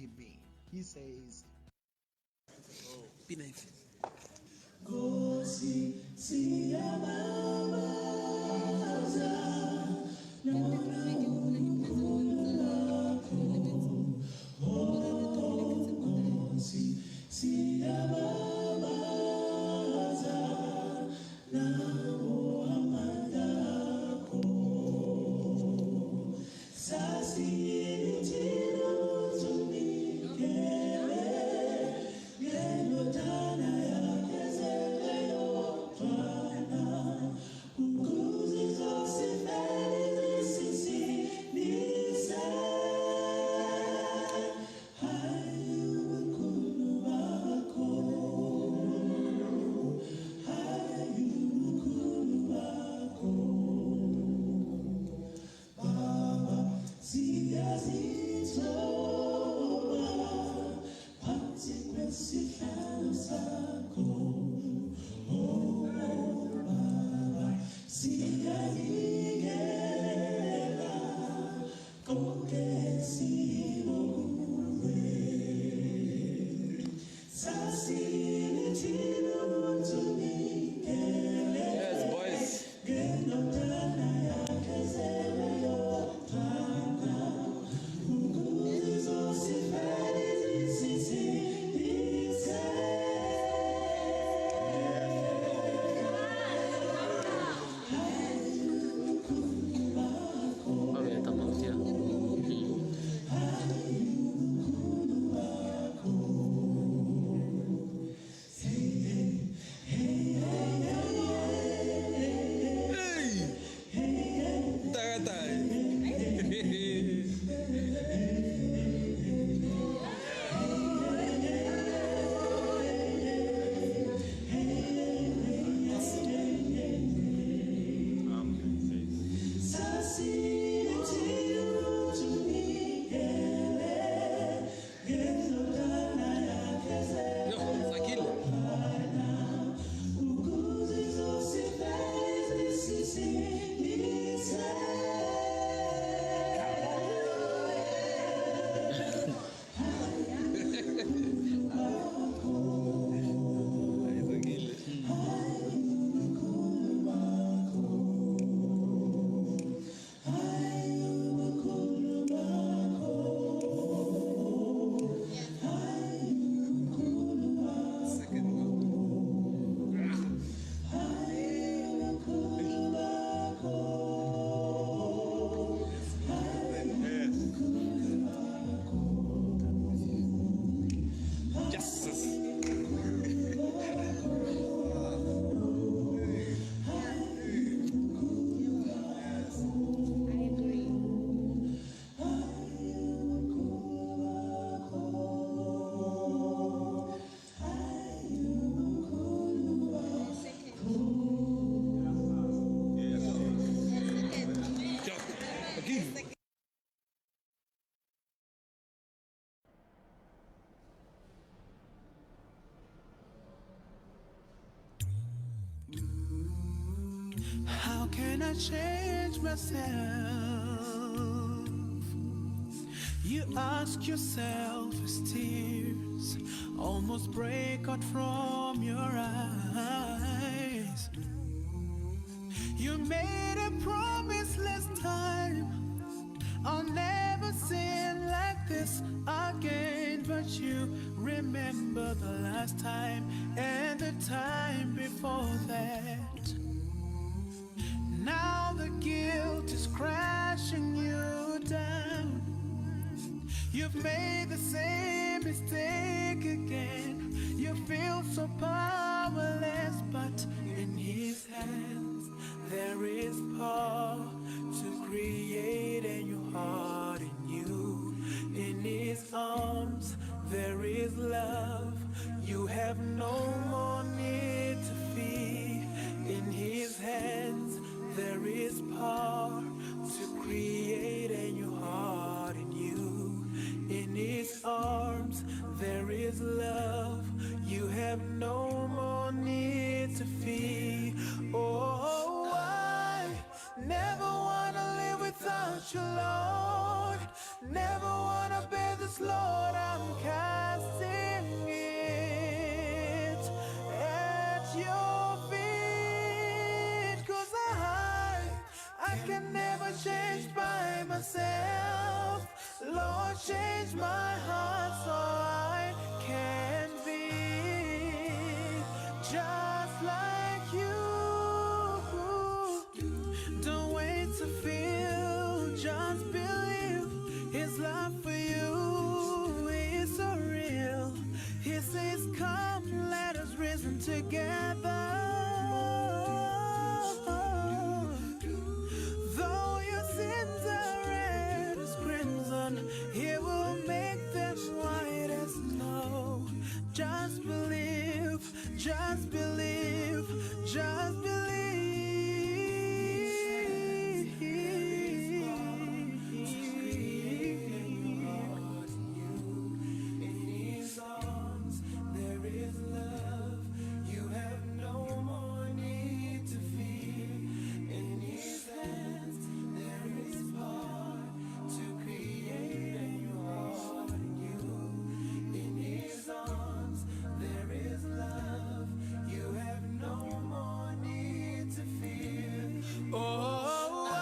give me. He says, Be nice. How can I change myself? You ask yourself as tears almost break out from your eyes. You made a promise last time, I'll never sin like this again. But you remember the last time and the time before that. Now the guilt is crashing you down. You've made the same mistake again. You feel so powerless, but in His hands there is power to create a new heart in you. In His arms there is love. You have no more need to fear. In His hands there is power to create a new heart in you. In His arms there is love. You have no more need to fear. Oh, I never wanna live without you, Lord. Never wanna bear this load, I'm casting it at your feet. 'Cause I can never change by myself. Lord, change my heart so I can be just like you. Don't wait to feel, just believe His love for you is so real. He says, come, let us reason together. Though your sins are red as crimson, He will make them white as snow. Just believe, just believe, just believe. In His arms there is love. You have no more need to fear. In His hands there is power to create a new heart in you. In His arms there is love. You have no more need to fear. Oh, I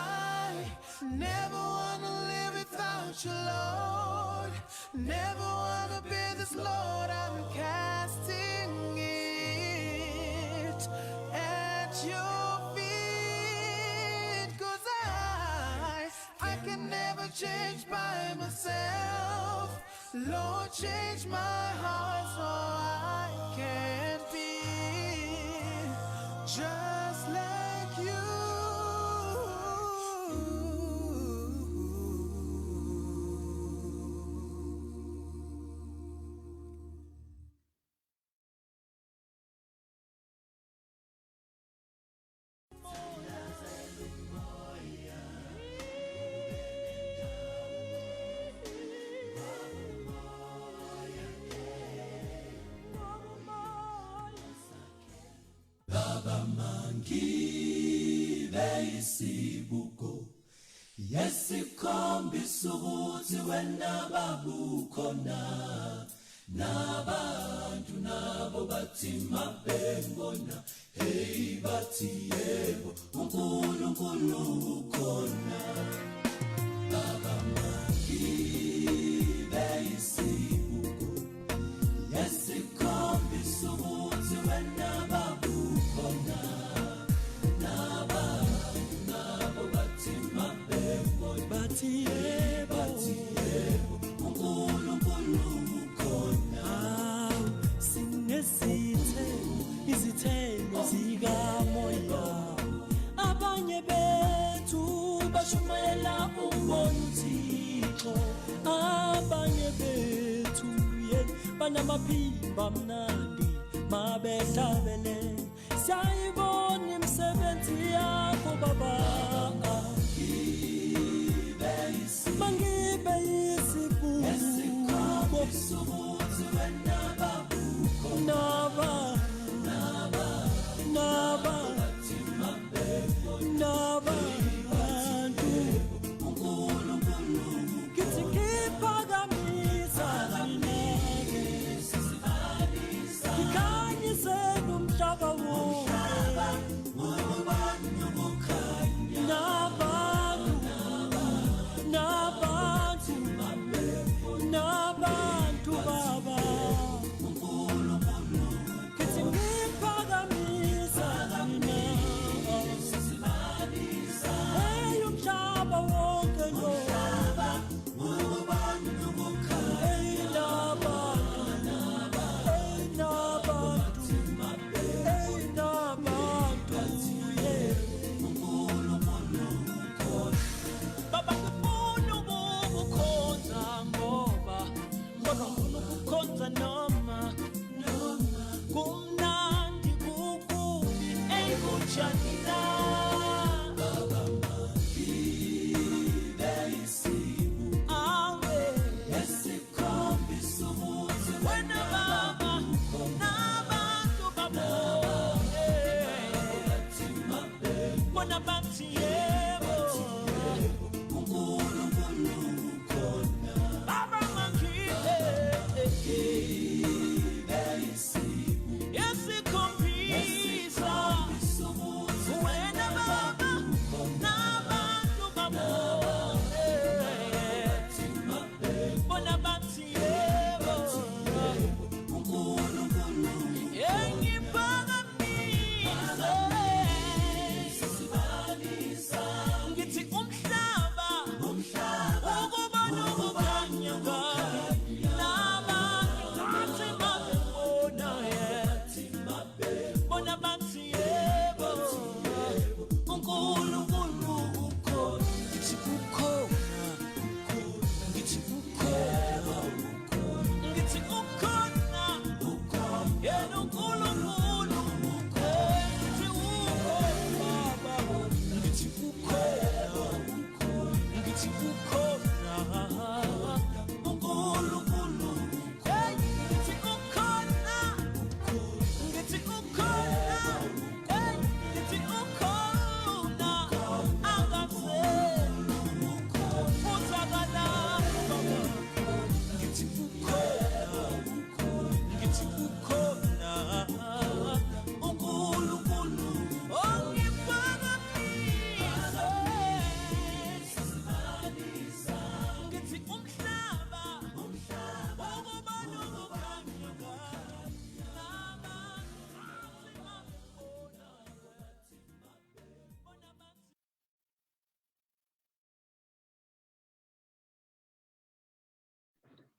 never wanna live without you, Lord. Never wanna be this load. I'm casting it at your feet. 'Cause I can never change by myself. Lord, change my heart so I can be just like you. Isibuko yesikhombisa ukuthi wena babukhona nabantu nabo bathi mabengona hey bathi yebo uNkulunkulu ukhona baba mangibe isibuko yesikhombisa ukuthi wena babukhona Batiyebo, uNkulunkulu ukhona. Izithelo zikamoya abanye bethu bashumayela umbona uThixo, abanye bethu banamaphimbo amnandi mabehlabele. Siyayibona imisebenzi yakho Baba. Mangibe isibuko kithi ngiphakamisa ngikhanyise nomhlaba wonke nabantu Baba kithi ngiphakamisa umhlaba wonke Baba ngifuna ukukukhonza ngoba ukukhonza noma kumnandi kukubi eyikuthani na Baba mangibe isibuko yesikhombisa ukuthi wena Baba nabantu babone bona bathi yebo uNkulunkulu ukhona Baba mangibe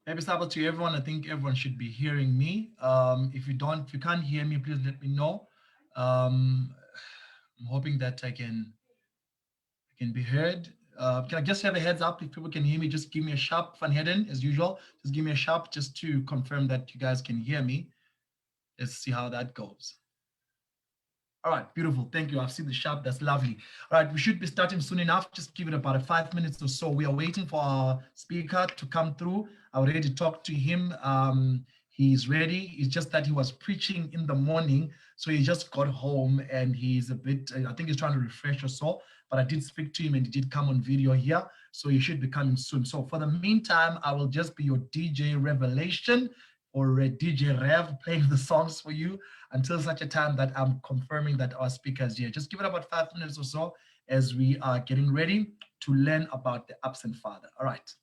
Happy Sabbath to everyone. I think everyone should be hearing me. If you can't hear me, please let me know. Um, I'm hoping that I can be heard. Can I just have a heads up if people can hear me? Just give me a sharp Van Headen as usual. Just give me a sharp just to confirm that you guys can hear me. Let's see how that goes. All right, beautiful. Thank you. I've seen the sharp. That's lovely. All right, we should be starting soon enough. Just give it about 5 minutes or so. We are waiting for our speaker to come through. I already talked to him. He's ready. It's just that he was preaching in the morning, so he just got home and he's a bit. I think he's trying to refresh or so. But I did speak to him and he did come on video here, so he should be coming soon. So for the meantime, I will just be your DJ Revelation or a DJ Rev playing the songs for you until such a time that I'm confirming that our speaker is here. Just give it about 5 minutes or so as we are getting ready to learn about the absent father. All right.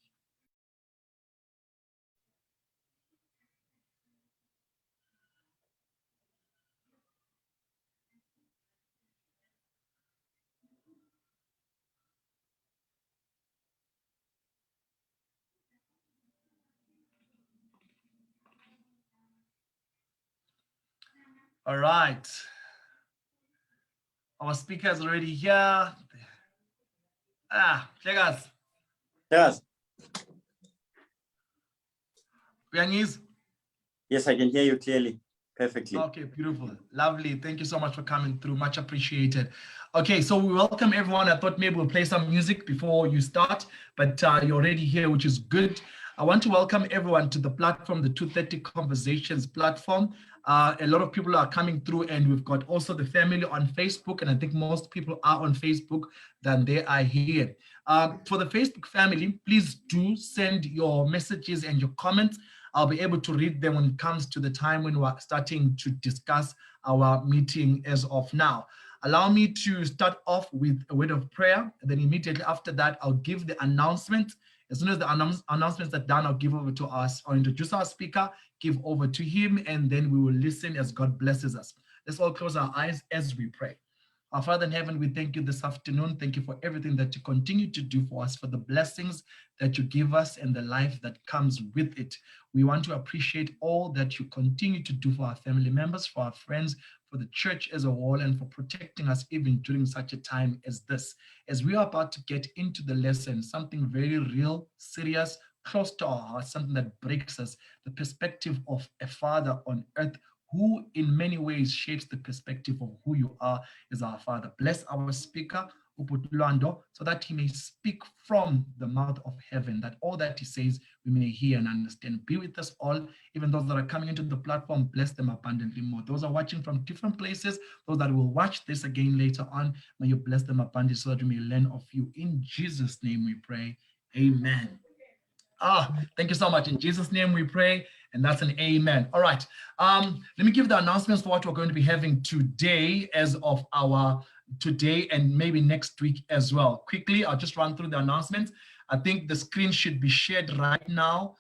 All right. Our speaker is already here. Checkers. Yes. Uyangizwa? Yes, I can hear you clearly. Perfectly. Okay, beautiful. Lovely. Thank you so much for coming through. Much appreciated. Okay, so we welcome everyone. I thought maybe we'll play some music before you start, but you're already here, which is good. I want to welcome everyone to the platform, the 230 Conversations platform. A lot of people are coming through, and we've got also the family on Facebook, and I think most people are on Facebook than they are here. For the Facebook family, please do send your messages and your comments. I'll be able to read them when it comes to the time when we're starting to discuss our meeting as of now. Allow me to start off with a word of prayer. And then immediately after that, I'll give the announcement. As soon as the announcements are done, I'll give over to us or introduce our speaker, give over to him, and then we will listen as God blesses us. Let's all close our eyes as we pray. Our Father in heaven, we thank you this afternoon. Thank you for everything that you continue to do for us, for the blessings that you give us and the life that comes with it. We want to appreciate all that you continue to do for our family members, for our friends, for the church as a whole, and for protecting us even during such a time as this. As we are about to get into the lesson, something very real, serious, close to our hearts, something that breaks us, the perspective of a father on earth who in many ways shapes the perspective of who you are as our Father. Bless our speaker, Lwando, so that he may speak from the mouth of heaven, that all that he says we may hear and understand. Be with us all, even those that are coming into the platform, bless them abundantly more. Those are watching from different places, those that will watch this again later on, may you bless them abundantly so that we may learn of you. In Jesus' name we pray, amen. Thank you so much. In Jesus' name we pray, and that's an amen. All right. Let me give the announcements for what we're going to be having today as of our today and maybe next week as well. Quickly, I'll just run through the announcements. I think the screen should be shared right now.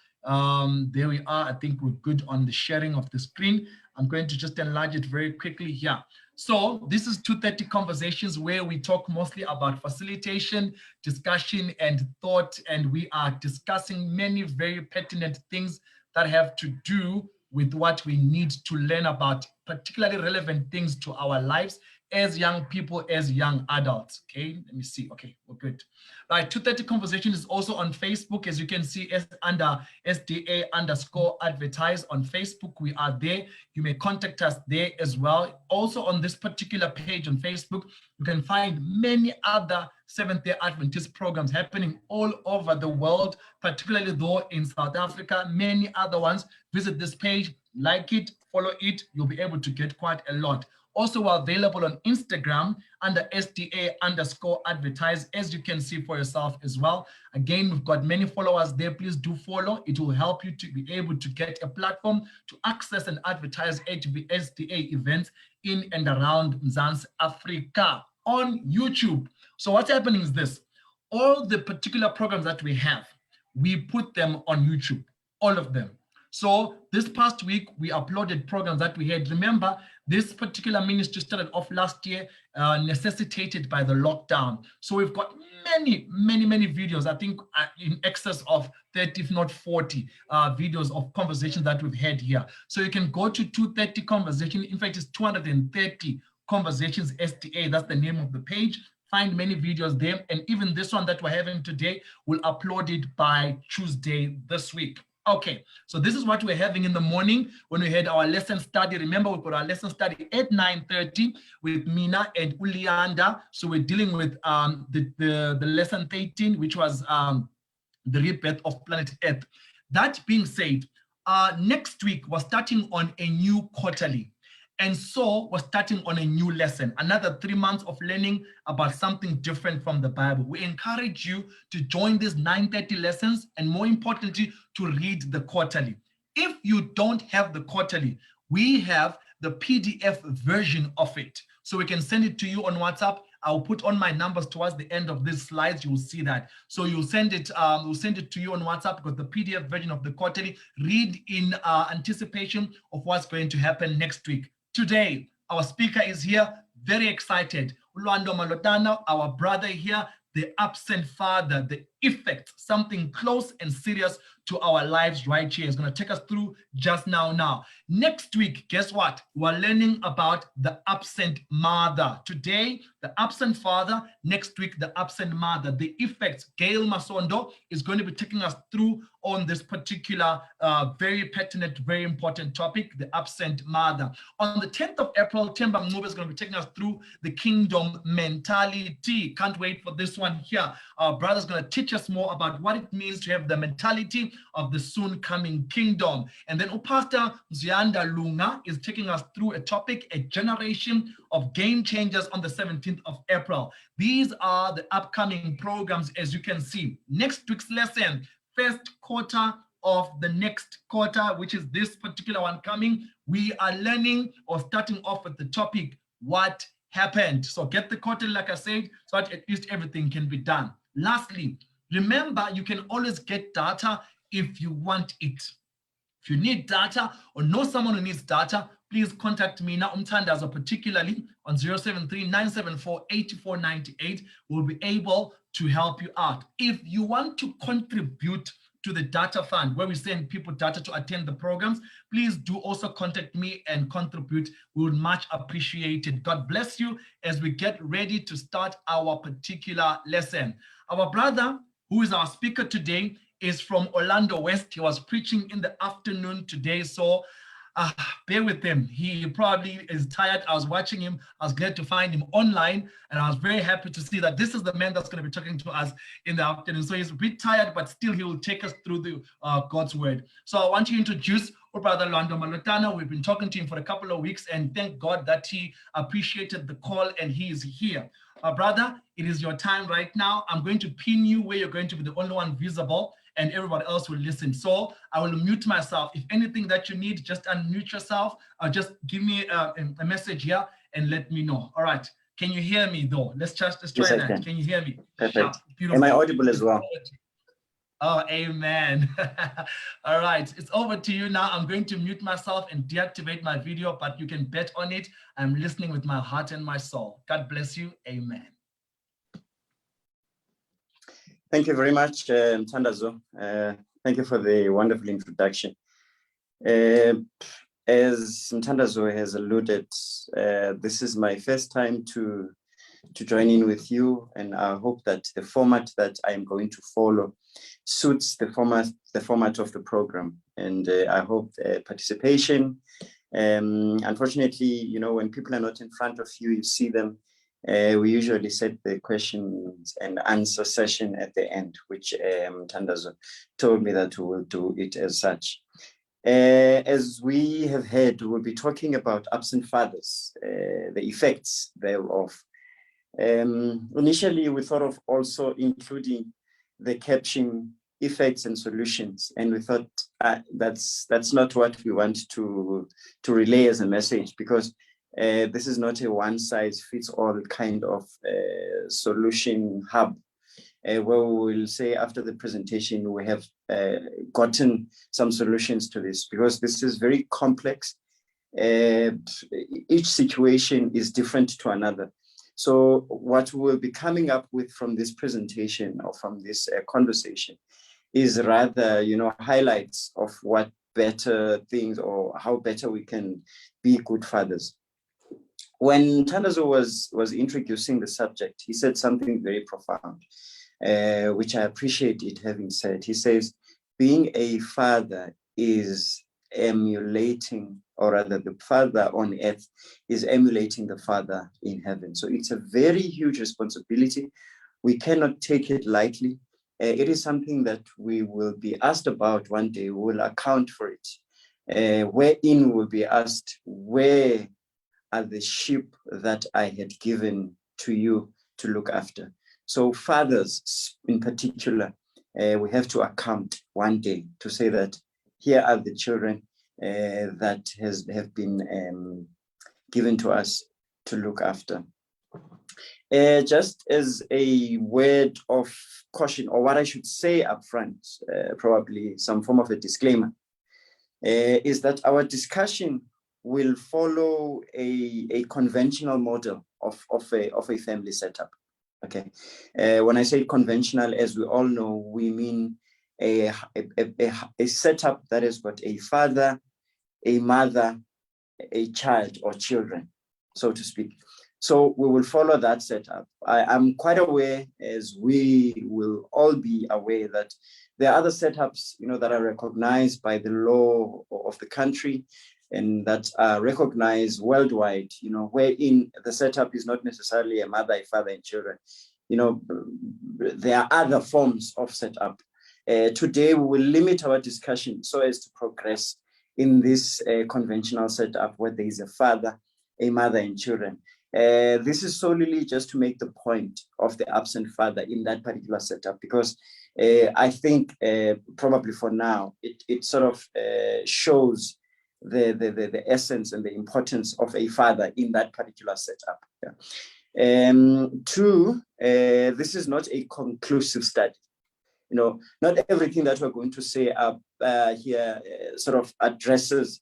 There we are. I think we're good on the sharing of the screen. I'm going to just enlarge it very quickly here. So this is 230 Conversations, where we talk mostly about facilitation, discussion, and thought, and we are discussing many very pertinent things that have to do with what we need to learn about, particularly relevant things to our lives as young people, as young adults. Okay, let me see. Okay, we're good. Right, 230 Conversation is also on Facebook, as you can see, as under SDA_advertise on Facebook. We are there. You may contact us there as well. Also on this particular page on Facebook, you can find many other Seventh-day Adventist programs happening all over the world, particularly though in South Africa, many other ones. Visit this page, like it, follow it. You'll be able to get quite a lot. Also, we're available on Instagram under SDA_advertise, as you can see for yourself as well. Again, we've got many followers there. Please do follow. It will help you to be able to get a platform to access and advertise SDA events in and around Mzansi Africa on YouTube. So what's happening is this. All the particular programs that we have, we put them on YouTube, all of them. So this past week, we uploaded programs that we had. Remember, this particular ministry started off last year, necessitated by the lockdown. So we've got many videos, I think in excess of 30, if not 40 videos of conversations that we've had here. So you can go to 230 Conversation. In fact, it's 230 Conversations STA. That's the name of the page. Find many videos there. And even this one that we're having today, we'll upload it by Tuesday this week. Okay, so this is what we're having in the morning when we had our lesson study. Remember, we've got our lesson study at 9:30 with Mina and Lwando. So we're dealing with the lesson 13, which was the rebirth of planet Earth. That being said, next week we're starting on a new quarterly. And so we're starting on a new lesson, another 3 months of learning about something different from the Bible. We encourage you to join these 9:30 lessons, and more importantly, to read the quarterly. If you don't have the quarterly, we have the PDF version of it. So we can send it to you on WhatsApp. I'll put on my numbers towards the end of these slides. You'll see that. So you'll send it, we'll send it to you on WhatsApp, because the PDF version of the quarterly, read in anticipation of what's going to happen next week. Today, our speaker is here, very excited. Lwando Malotana, our brother here, the absent father, the effect, something close and serious to our lives right here. Is going to take us through just now. Next week, guess what? We're learning about the absent mother. Today, the absent father. Next week, the absent mother. The effects. Gail Masondo is going to be taking us through on this particular very pertinent, very important topic, the absent mother. On the 10th of April, Temba Mube is going to be taking us through the kingdom mentality. Can't wait for this one here. Our brother's going to teach us more about what it means to have the mentality of the soon coming kingdom. And then Pastor Zianda Lunga is taking us through a topic, a generation of game changers, on the 17th of April. These are the upcoming programs, as you can see. Next week's lesson, first quarter of the next quarter, which is this particular one coming, we are learning or starting off with the topic, what happened? So get the quarter, like I said, so that at least everything can be done. Lastly, remember, you can always get data if you want it. If you need data or know someone who needs data, please contact me now, Umtandazo, particularly on 073-974-8498. We'll be able to help you out. If you want to contribute to the data fund, where we send people data to attend the programs, please do also contact me and contribute. We would much appreciate it. God bless you as we get ready to start our particular lesson. Our brother, who is our speaker today, is from Orlando West. He was preaching in the afternoon today, so bear with him. He probably is tired. I was watching him. I was glad to find him online, and I was very happy to see that this is the man that's going to be talking to us in the afternoon. So he's a bit tired, but still he will take us through the God's word. So I want to introduce our brother Lwando Malotana. We've been talking to him for a couple of weeks, and thank God that he appreciated the call and he is here. Brother, it is your time right now. I'm going to pin you where you're going to be the only one visible, and everybody else will listen. So I will mute myself. If anything that you need, just unmute yourself. Just give me a message here and let me know. All right. Can you hear me though? Let's try that. Can you hear me? Perfect. Beautiful. Am I audible as well? Oh, amen. All right. It's over to you now. I'm going to mute myself and deactivate my video, but you can bet on it. I'm listening with my heart and my soul. God bless you. Amen. Thank you very much, Mtandazo. Thank you for the wonderful introduction. As Mtandazo has alluded, this is my first time to join in with you, and I hope that the format that I'm going to follow suits the format of the program, and I hope participation. Unfortunately, you know, when people are not in front of you, you see them. We usually set the questions and answer session at the end, which Mtandazo told me that we will do it as such. As we have heard, we'll be talking about absent fathers, the effects thereof. Initially, we thought of also including the caption effects and solutions, and we thought that's not what we want to relay as a message, because this is not a one-size-fits-all kind of solution hub. where we will say after the presentation, we have gotten some solutions to this, because this is very complex. Each situation is different to another. So what we'll be coming up with from this presentation or from this conversation is rather, highlights of what better things or how better we can be good fathers. When Thandazo was introducing the subject, he said something very profound, which I appreciate it having said. He says, being a father is emulating, or rather the father on earth is emulating the father in heaven. So it's a very huge responsibility. We cannot take it lightly. It is something that we will be asked about one day. We will account for it. Wherein we'll be asked, where are the sheep that I had given to you to look after? So fathers in particular, we have to account one day to say that here are the children that have been given to us to look after. Just as a word of caution, or what I should say up front, probably some form of a disclaimer, is that our discussion will follow a conventional model of a family setup. Okay, when I say conventional, as we all know, we mean a setup that has got a father, a mother, a child, or children, so to speak. So we will follow that setup. I'm quite aware, as we will all be aware, that there are other setups, that are recognized by the law of the country and that are recognized worldwide, wherein the setup is not necessarily a mother, a father, and children. There are other forms of setup. Today, we will limit our discussion so as to progress in this conventional setup where there is a father, a mother, and children. This is solely just to make the point of the absent father in that particular setup, because I think probably for now, it sort of shows the essence and the importance of a father in that particular setup. Yeah. Two, this is not a conclusive study. Not everything that we're going to say up here sort of addresses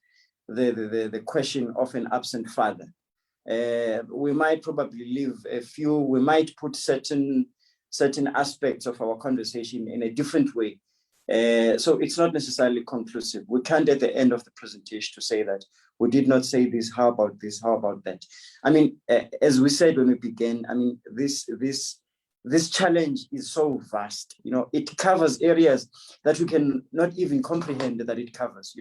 the question of an absent father. We might probably leave a few, we might put certain aspects of our conversation in a different way. So it's not necessarily conclusive. We can't at the end of the presentation to say that we did not say this, how about this, how about that? I mean, as we said when we began, I mean, this challenge is so vast. It covers areas that we can not even comprehend that it covers.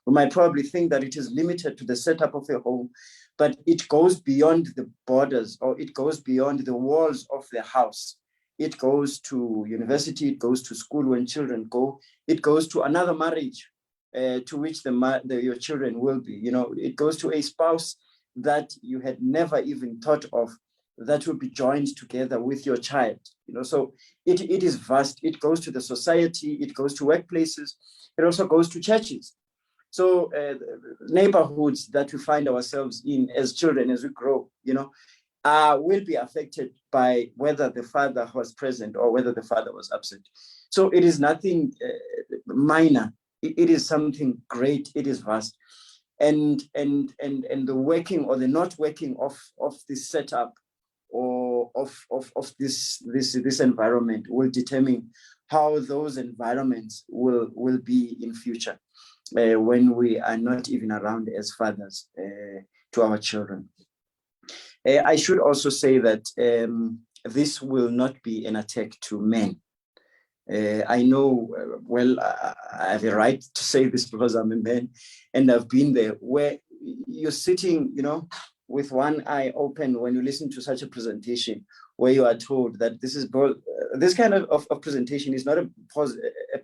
We might probably think that it is limited to the setup of a home, but it goes beyond the borders, or it goes beyond the walls of the house. It goes to university, it goes to school when children go, it goes to another marriage to which your children will be. It goes to a spouse that you had never even thought of that will be joined together with your child. So it is vast. It goes to the society, it goes to workplaces, it also goes to churches. So neighborhoods that we find ourselves in as children, as we grow, will be affected by whether the father was present or whether the father was absent. So it is nothing minor. It is something great. It is vast. And the working or the not working of this setup or of this environment will determine how those environments will be in future when we are not even around as fathers to our children. I should also say that this will not be an attack to men. I know, I have a right to say this because I'm a man, and I've been there where you're sitting, with one eye open when you listen to such a presentation, where you are told that this kind of presentation is not a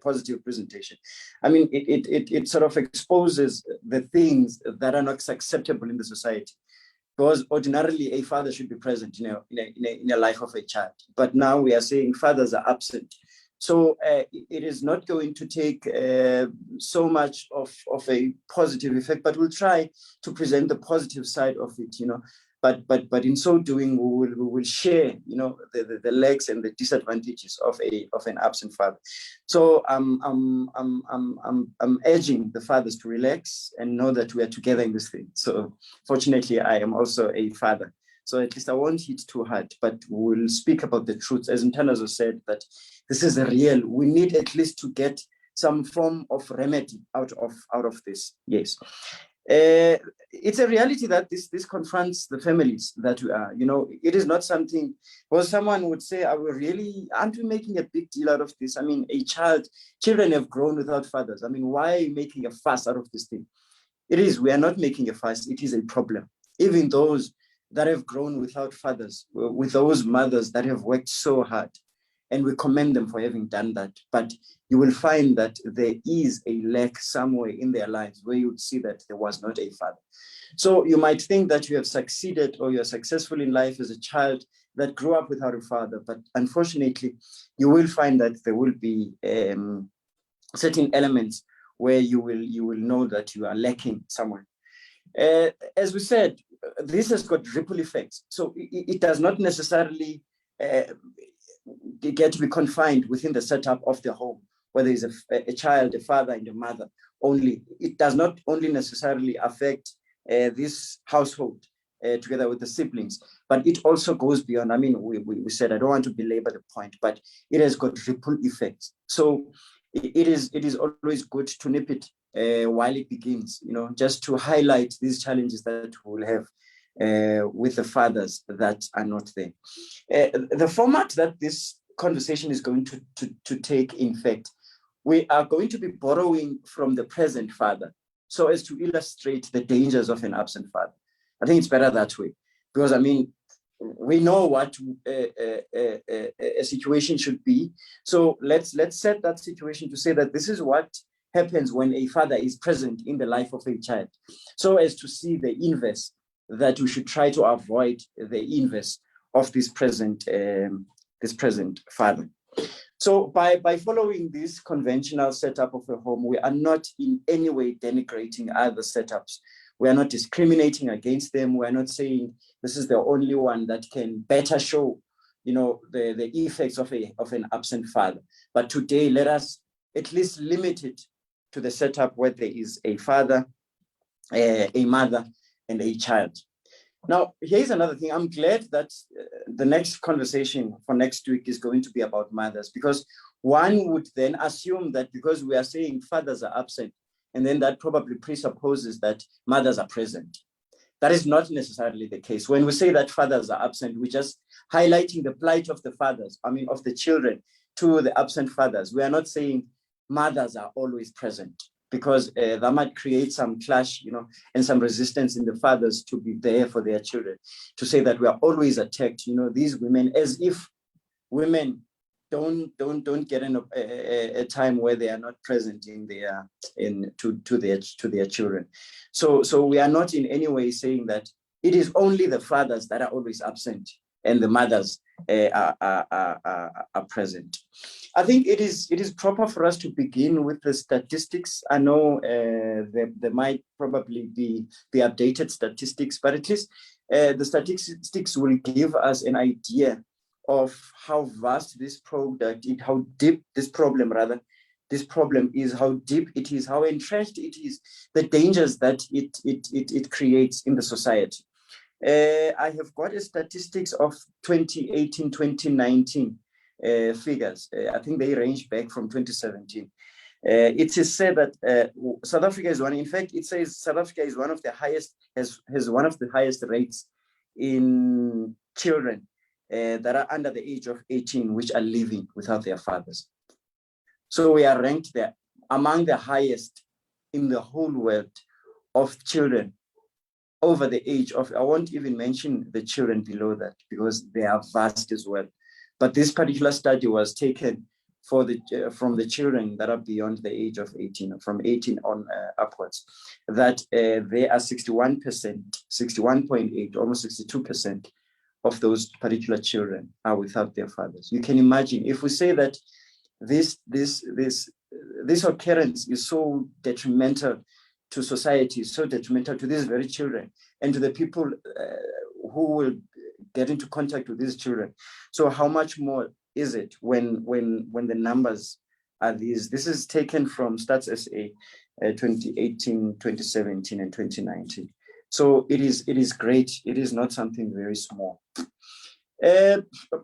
positive presentation. I mean, it sort of exposes the things that are not acceptable in the society. Because ordinarily a father should be present in a life of a child. But now we are saying fathers are absent. So it is not going to take so much of a positive effect, but we'll try to present the positive side of it, but in so doing, we will share, you know, the legs and the disadvantages of an absent father. So I'm urging the fathers to relax and know that we are together in this thing. So fortunately, I am also a father. So at least I won't hit too hard, but we'll speak about the truth. As Mtanazo said, that this is real. We need at least to get some form of remedy out of this. Yes. It's a reality that this confronts the families that we are. You know, it is not something, well, someone would say, aren't we making a big deal out of this? I mean, children have grown without fathers. I mean, why are you making a fuss out of this thing? We are not making a fuss, it is a problem. Even those that have grown without fathers, with those mothers that have worked so hard, and we commend them for having done that. But you will find that there is a lack somewhere in their lives where you would see that there was not a father. So you might think that you have succeeded or you're successful in life as a child that grew up without a father, but unfortunately, you will find that there will be certain elements where you will know that you are lacking somewhere. As we said, this has got ripple effects. So it does not necessarily get to be confined within the setup of the home, where there is a child, a father, and a mother only. It does not only necessarily affect this household together with the siblings, but it also goes beyond. I mean, we said, I don't want to belabor the point, but it has got ripple effects. So it is always good to nip it while it begins, you know, just to highlight these challenges that we'll have with the fathers that are not there. The format that this conversation is going to take, in fact, we are going to be borrowing from the present father so as to illustrate the dangers of an absent father. I think it's better that way, because I mean, we know what a situation should be. So let's set that situation to say that this is what happens when a father is present in the life of a child, so as to see the inverse, that we should try to avoid the inverse of this present father. So by following this conventional setup of a home, we are not in any way denigrating other setups. We are not discriminating against them. We are not saying this is the only one that can better show, you know, the effects of an absent father. But today, let us at least limit it to the setup where there is a father, a mother, and a child. Now, here's another thing. I'm glad that the next conversation for next week is going to be about mothers, because one would then assume that because we are saying fathers are absent, and then that probably presupposes that mothers are present. That is not necessarily the case. When we say that fathers are absent, we're just highlighting the plight of the fathers, of the children to the absent fathers. We are not saying mothers are always present, because that might create some clash, you know, and some resistance in the fathers to be there for their children, to say that we are always attacked, you know, these women, as if women don't get a time where they are not present to their children. So we are not in any way saying that it is only the fathers that are always absent and the mothers are present. I think it is proper for us to begin with the statistics. I know there might probably be the updated statistics, but at least the statistics will give us an idea of how vast this how deep this problem is, how deep it is, how entrenched it is, the dangers that it creates in the society. I have got a statistics of 2018, 2019 figures. I think they range back from 2017. It is said that South Africa is one. In fact, it says South Africa is one of the highest, has one of the highest rates in children that are under the age of 18, which are living without their fathers. So we are ranked there among the highest in the whole world of children over the age of, I won't even mention the children below that, because they are vast as well. But this particular study was taken from the children that are beyond the age of 18, from 18 on upwards, that they are 61%, 61.8, almost 62% of those particular children are without their fathers. You can imagine, if we say that this occurrence is so detrimental to society, so detrimental to these very children and to the people who will get into contact with these children. So how much more is it when the numbers are these? This is taken from Stats SA 2018, 2017, and 2019. So it is great. It is not something very small.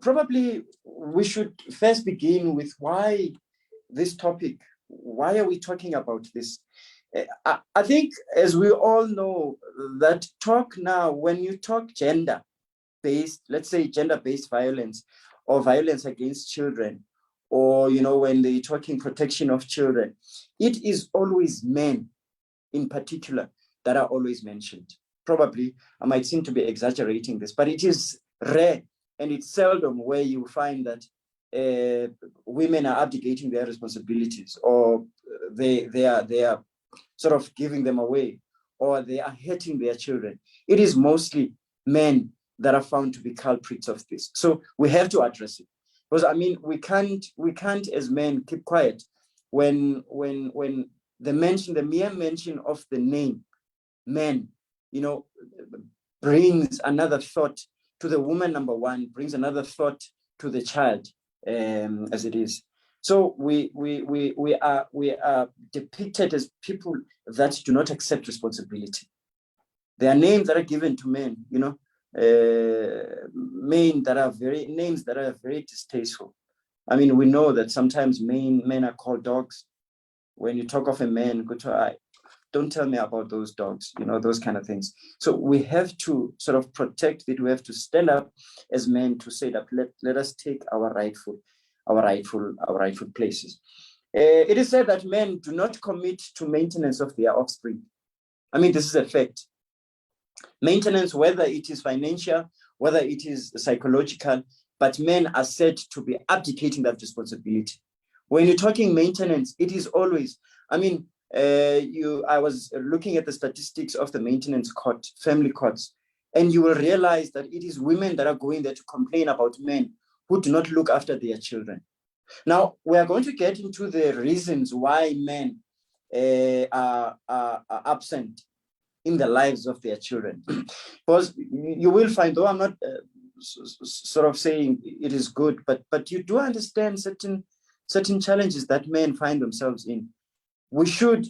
Probably we should first begin with why this topic. Why are we talking about this? I think, as we all know, that talk now, when you talk gender-based, let's say gender-based violence or violence against children, or, you know, when they're talking protection of children, it is always men in particular that are always mentioned. Probably I might seem to be exaggerating this, but it is rare and it's seldom where you find that women are abdicating their responsibilities, or they are sort of giving them away, or they are hurting their children. It is mostly men that are found to be culprits of this. So we have to address it, because I mean, we can't as men keep quiet when the mere mention of the name men, you know, brings another thought to the woman, number one, brings another thought to the child, as it is. So we are depicted as people that do not accept responsibility. There are names that are given to men, you know, names that are very distasteful. I mean, we know that sometimes men are called dogs. When you talk of a man, go to eye. Don't tell me about those dogs, you know, those kind of things. So we have to sort of protect it. We have to stand up as men to say that let us take our rightful places. It is said that men do not commit to maintenance of their offspring. I mean, this is a fact. Maintenance, whether it is financial, whether it is psychological, but men are said to be abdicating that responsibility. When you're talking maintenance, it is always, I mean, I was looking at the statistics of the maintenance court, family courts, and you will realize that it is women that are going there to complain about men who do not look after their children. Now, we are going to get into the reasons why men are absent in the lives of their children. Because you will find, though I'm not sort of saying it is good, but you do understand certain challenges that men find themselves in. We should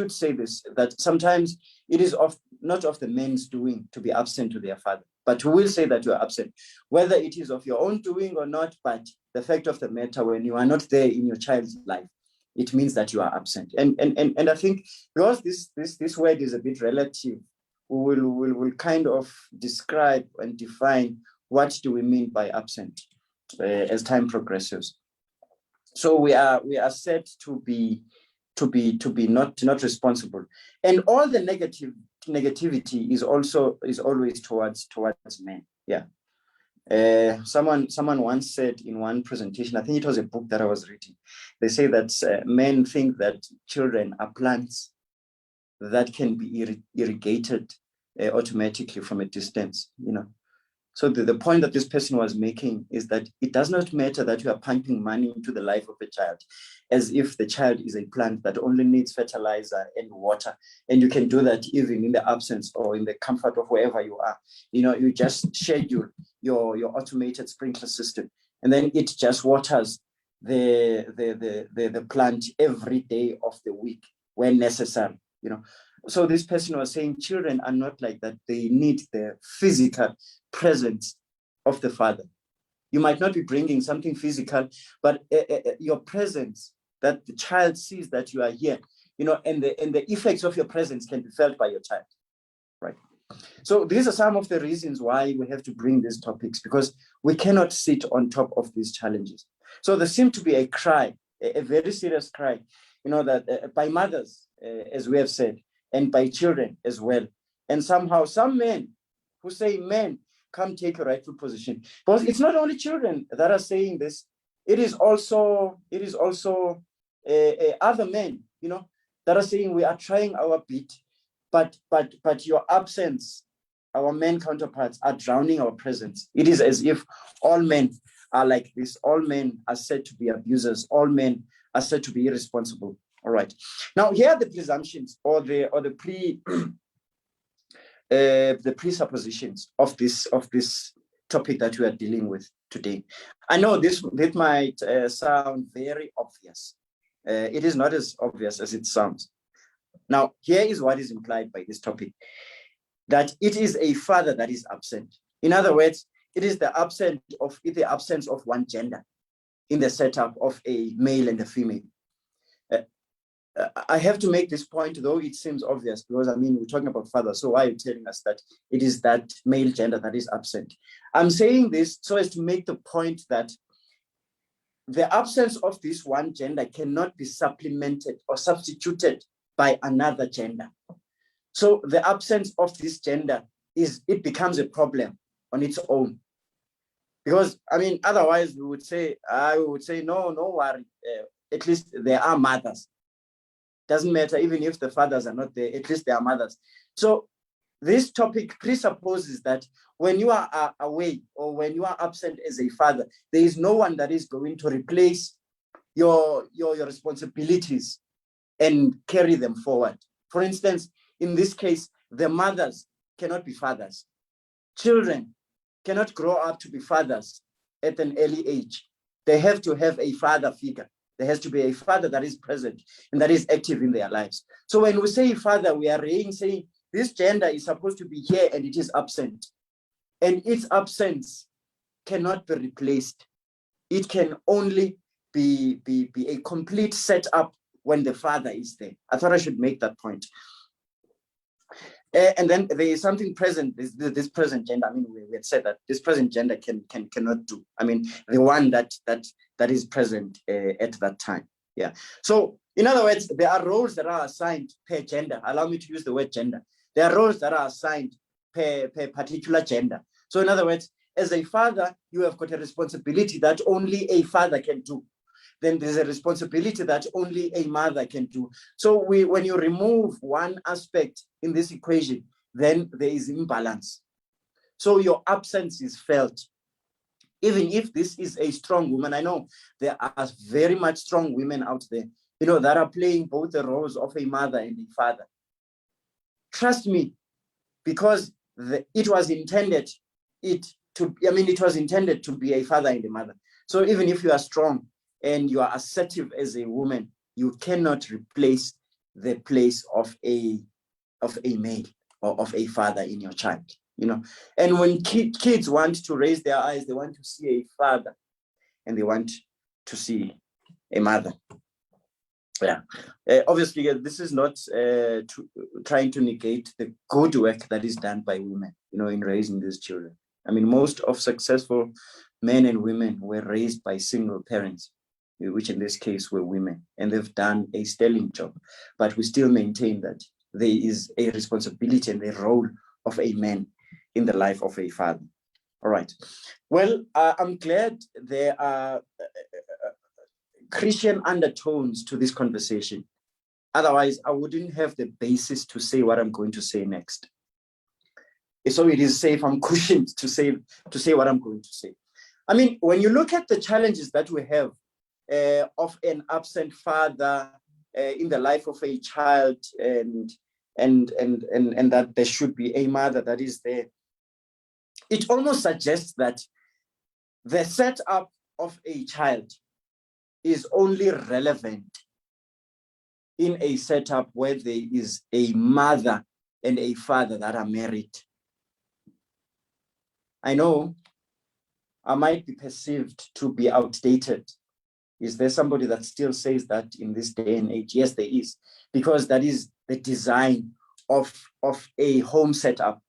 say this, that sometimes it is not of the men's doing to be absent to their father, but we will say that you are absent, whether it is of your own doing or not. But the fact of the matter, when you are not there in your child's life, it means that you are absent. And I think, because this word is a bit relative, we will kind of describe and define what do we mean by absent as time progresses. So we are said to be not responsible, and all the negativity is always towards men. Yeah. Someone once said in one presentation, I think it was a book that I was reading, they say that men think that children are plants that can be irrigated automatically from a distance, you know. So the point that this person was making is that it does not matter that you are pumping money into the life of a child, as if the child is a plant that only needs fertilizer and water. And you can do that even in the absence or in the comfort of wherever you are. You know, you just schedule your automated sprinkler system, and then it just waters the plant every day of the week when necessary, you know. So this person was saying children are not like that. They need the physical presence of the father. You might not be bringing something physical, but your presence, that the child sees that you are here, you know, and the effects of your presence can be felt by your child, right? So these are some of the reasons why we have to bring these topics, because we cannot sit on top of these challenges. So there seems to be a cry, a very serious cry, you know, that by mothers, as we have said, and by children as well. And somehow some men who say, men, come take a rightful position. Because it's not only children that are saying this, it is also other men, you know, that are saying we are trying our bit, but your absence, our men counterparts, are drowning our presence. It is as if all men are like this. All men are said to be abusers. All men are said to be irresponsible. All right. Now here are the presumptions or the the presuppositions of this topic that we are dealing with today. I know this might sound very obvious. It is not as obvious as it sounds. Now, here is what is implied by this topic, that it is a father that is absent. In other words, it is the absence of one gender in the setup of a male and a female. I have to make this point, though it seems obvious, because I mean, we're talking about father. So why are you telling us that it is that male gender that is absent? I'm saying this so as to make the point that the absence of this one gender cannot be supplemented or substituted by another gender. So the absence of this gender it becomes a problem on its own. Because I mean, otherwise I would say, no worry, at least there are mothers. Doesn't matter, even if the fathers are not there, at least there are mothers. So this topic presupposes that when you are away or when you are absent as a father, there is no one that is going to replace your responsibilities and carry them forward. For instance, in this case, the mothers cannot be fathers. Children cannot grow up to be fathers at an early age. They have to have a father figure. There has to be a father that is present and that is active in their lives. So when we say father, we are saying this gender is supposed to be here and it is absent. And its absence cannot be replaced. It can only be a complete setup when the father is there. I thought I should make that point. And then there is something present, this present gender. I mean, we had said that this present gender cannot do. I mean, the one that is present at that time. Yeah. So in other words, there are roles that are assigned per gender. Allow me to use the word gender. There are roles that are assigned per particular gender. So in other words, as a father, you have got a responsibility that only a father can do. Then there's a responsibility that only a mother can do. So when you remove one aspect in this equation, then there is imbalance. So your absence is felt. Even if this is a strong woman, I know there are very much strong women out there, that are playing both the roles of a mother and a father. Trust me, because it was intended to be a father and a mother. So even if you are strong and you are assertive as a woman, you cannot replace the place of a male or of a father in your child, And when kids want to raise their eyes, they want to see a father and they want to see a mother. Yeah. Obviously, this is not trying to negate the good work that is done by women, in raising these children. I mean, most of successful men and women were raised by single parents, which in this case were women, and they've done a sterling job. But we still maintain that there is a responsibility and a role of a man in the life of a father. All right. Well, I'm glad there are Christian undertones to this conversation. Otherwise, I wouldn't have the basis to say what I'm going to say next. So it is safe, I'm cushioned to say what I'm going to say. I mean, when you look at the challenges that we have of an absent father in the life of a child, and that there should be a mother that is there, it almost suggests that the setup of a child is only relevant in a setup where there is a mother and a father that are married. I know I might be perceived to be outdated. Is there somebody that still says that in this day and age? Yes, there is, because that is the design of a home setup.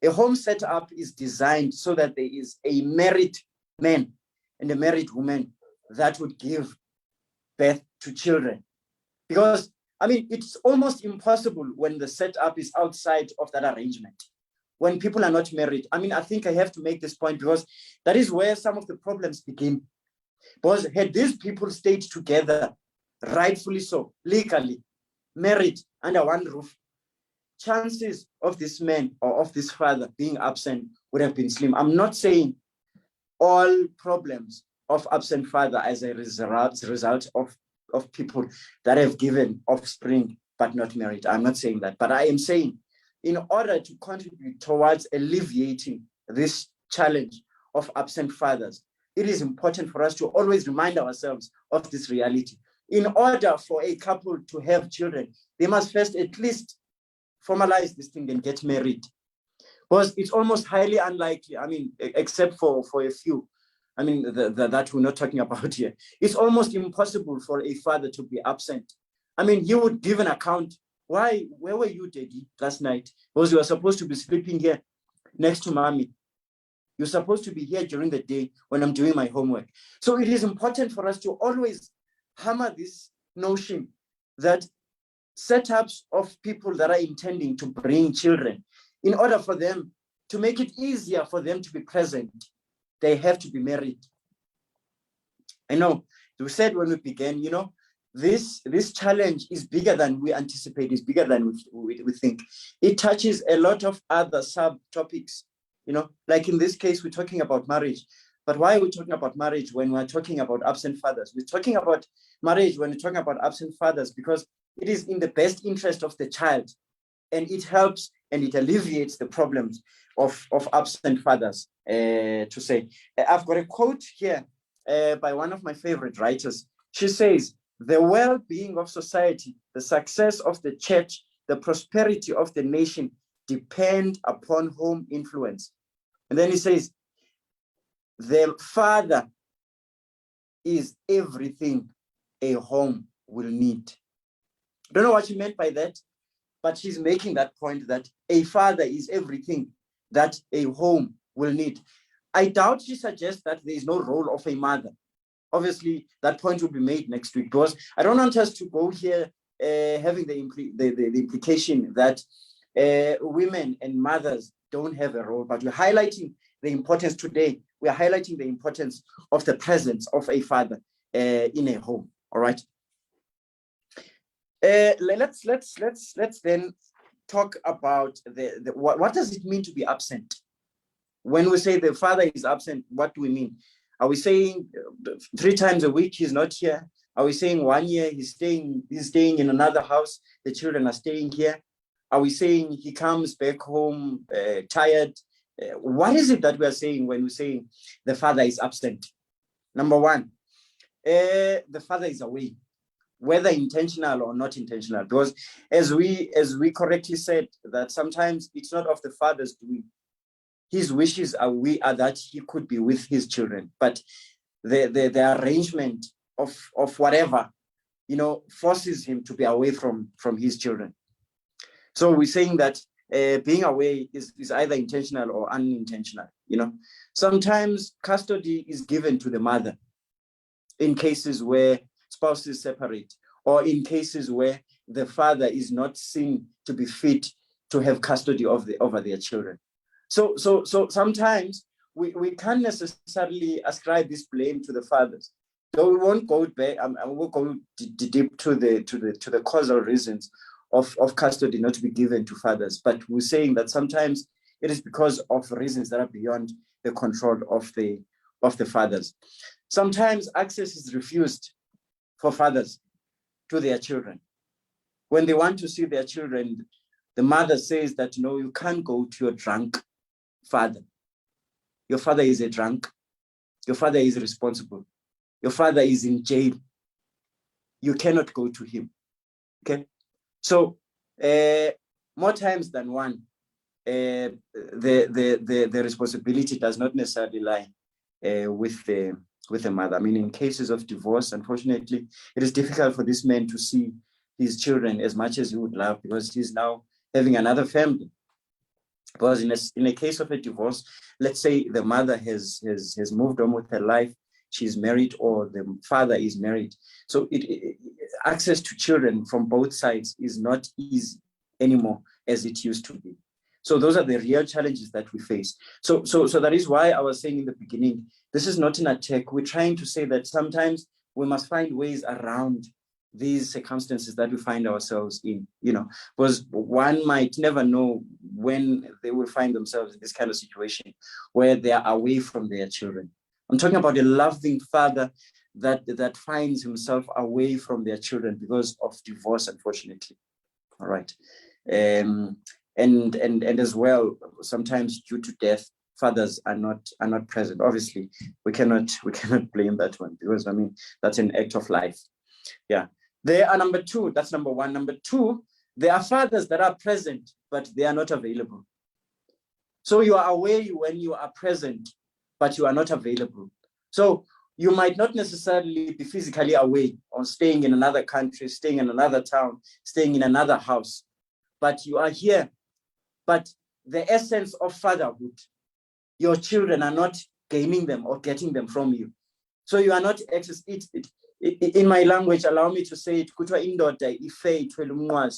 A home setup is designed so that there is a married man and a married woman that would give birth to children. Because, I mean, it's almost impossible when the setup is outside of that arrangement. When people are not married, I mean, I think I have to make this point because that is where some of the problems begin. Because had these people stayed together, rightfully so, legally, married under one roof, chances of this man or of this father being absent would have been slim. I'm not saying all problems of absent father as a result of people that have given offspring but not married. I'm not saying that, but I am saying in order to contribute towards alleviating this challenge of absent fathers, it is important for us to always remind ourselves of this reality. In order for a couple to have children, they must first at least formalize this thing and get married. Because it's almost highly unlikely, I mean, except for a few, I mean, that we're not talking about here. It's almost impossible for a father to be absent. I mean, he would give an account. Where were you, Daddy, last night? Because you were supposed to be sleeping here next to Mommy. You're supposed to be here during the day when I'm doing my homework. So it is important for us to always hammer this notion that setups of people that are intending to bring children, in order for them to make it easier for them to be present, they have to be married. I know, we said when we began, you know, this challenge is bigger than we anticipate, is bigger than we think. It touches a lot of other subtopics, you know, like in this case, we're talking about marriage. But why are we talking about marriage when we're talking about absent fathers? We're talking about marriage when we're talking about absent fathers because it is in the best interest of the child, and it helps and it alleviates the problems of absent fathers, to say. I've got a quote here by one of my favorite writers. She says, "The well-being of society, the success of the church, the prosperity of the nation depend upon home influence." And then he says, "The father is everything a home will need." I don't know what she meant by that, but she's making that point that a father is everything that a home will need. I doubt she suggests that there is no role of a mother. Obviously, that point will be made next week, because I don't want us to go here having the implication that women and mothers don't have a role, but we're highlighting the importance today. We are highlighting the importance of the presence of a father in a home. All right. Let's then talk about what does it mean to be absent? When we say the father is absent, what do we mean? Are we saying 3 times a week he's not here? Are we saying 1 year he's staying in another house, the children are staying here? Are we saying he comes back home tired? What is it that we are saying when we're saying the father is absent? Number one, the father is away, whether intentional or not intentional, because as we correctly said, that sometimes it's not of the father's doing. His wishes are that he could be with his children, but the arrangement of whatever, you know, forces him to be away from his children. So we're saying that being away is either intentional or unintentional. You know, sometimes custody is given to the mother in cases where spouses separate, or in cases where the father is not seen to be fit to have custody over their children. So sometimes we can't necessarily ascribe this blame to the fathers. Though we won't go back, and we'll go deep to the causal reasons of custody not to be given to fathers. But we're saying that sometimes it is because of reasons that are beyond the control of the fathers. Sometimes access is refused for fathers to their children. When they want to see their children, the mother says that, no, you can't go to your drunk father. Your father is a drunk. Your father is responsible. Your father is in jail. You cannot go to him. Okay? So more times than one, the responsibility does not necessarily lie with the mother. I mean, in cases of divorce, unfortunately, it is difficult for this man to see his children as much as he would love, because he's now having another family. Because in a case of a divorce, let's say the mother has moved on with her life, she's married, or the father is married. So access to children from both sides is not easy anymore as it used to be. So those are the real challenges that we face. So that is why I was saying in the beginning, this is not an attack. We're trying to say that sometimes we must find ways around these circumstances that we find ourselves in, you know, because one might never know when they will find themselves in this kind of situation where they are away from their children. I'm talking about a loving father that finds himself away from their children because of divorce, unfortunately. All right. and as well, sometimes due to death, fathers are not present. Obviously, we cannot blame that one, because I mean that's an act of life. Yeah. There are number two. That's number one. Number two, there are fathers that are present, but they are not available. So you are away when you are present, but you are not available. So you might not necessarily be physically away or staying in another country, staying in another town, staying in another house, but you are here. But the essence of fatherhood, your children are not gaining them or getting them from you. So you are not in my language, allow me to say it,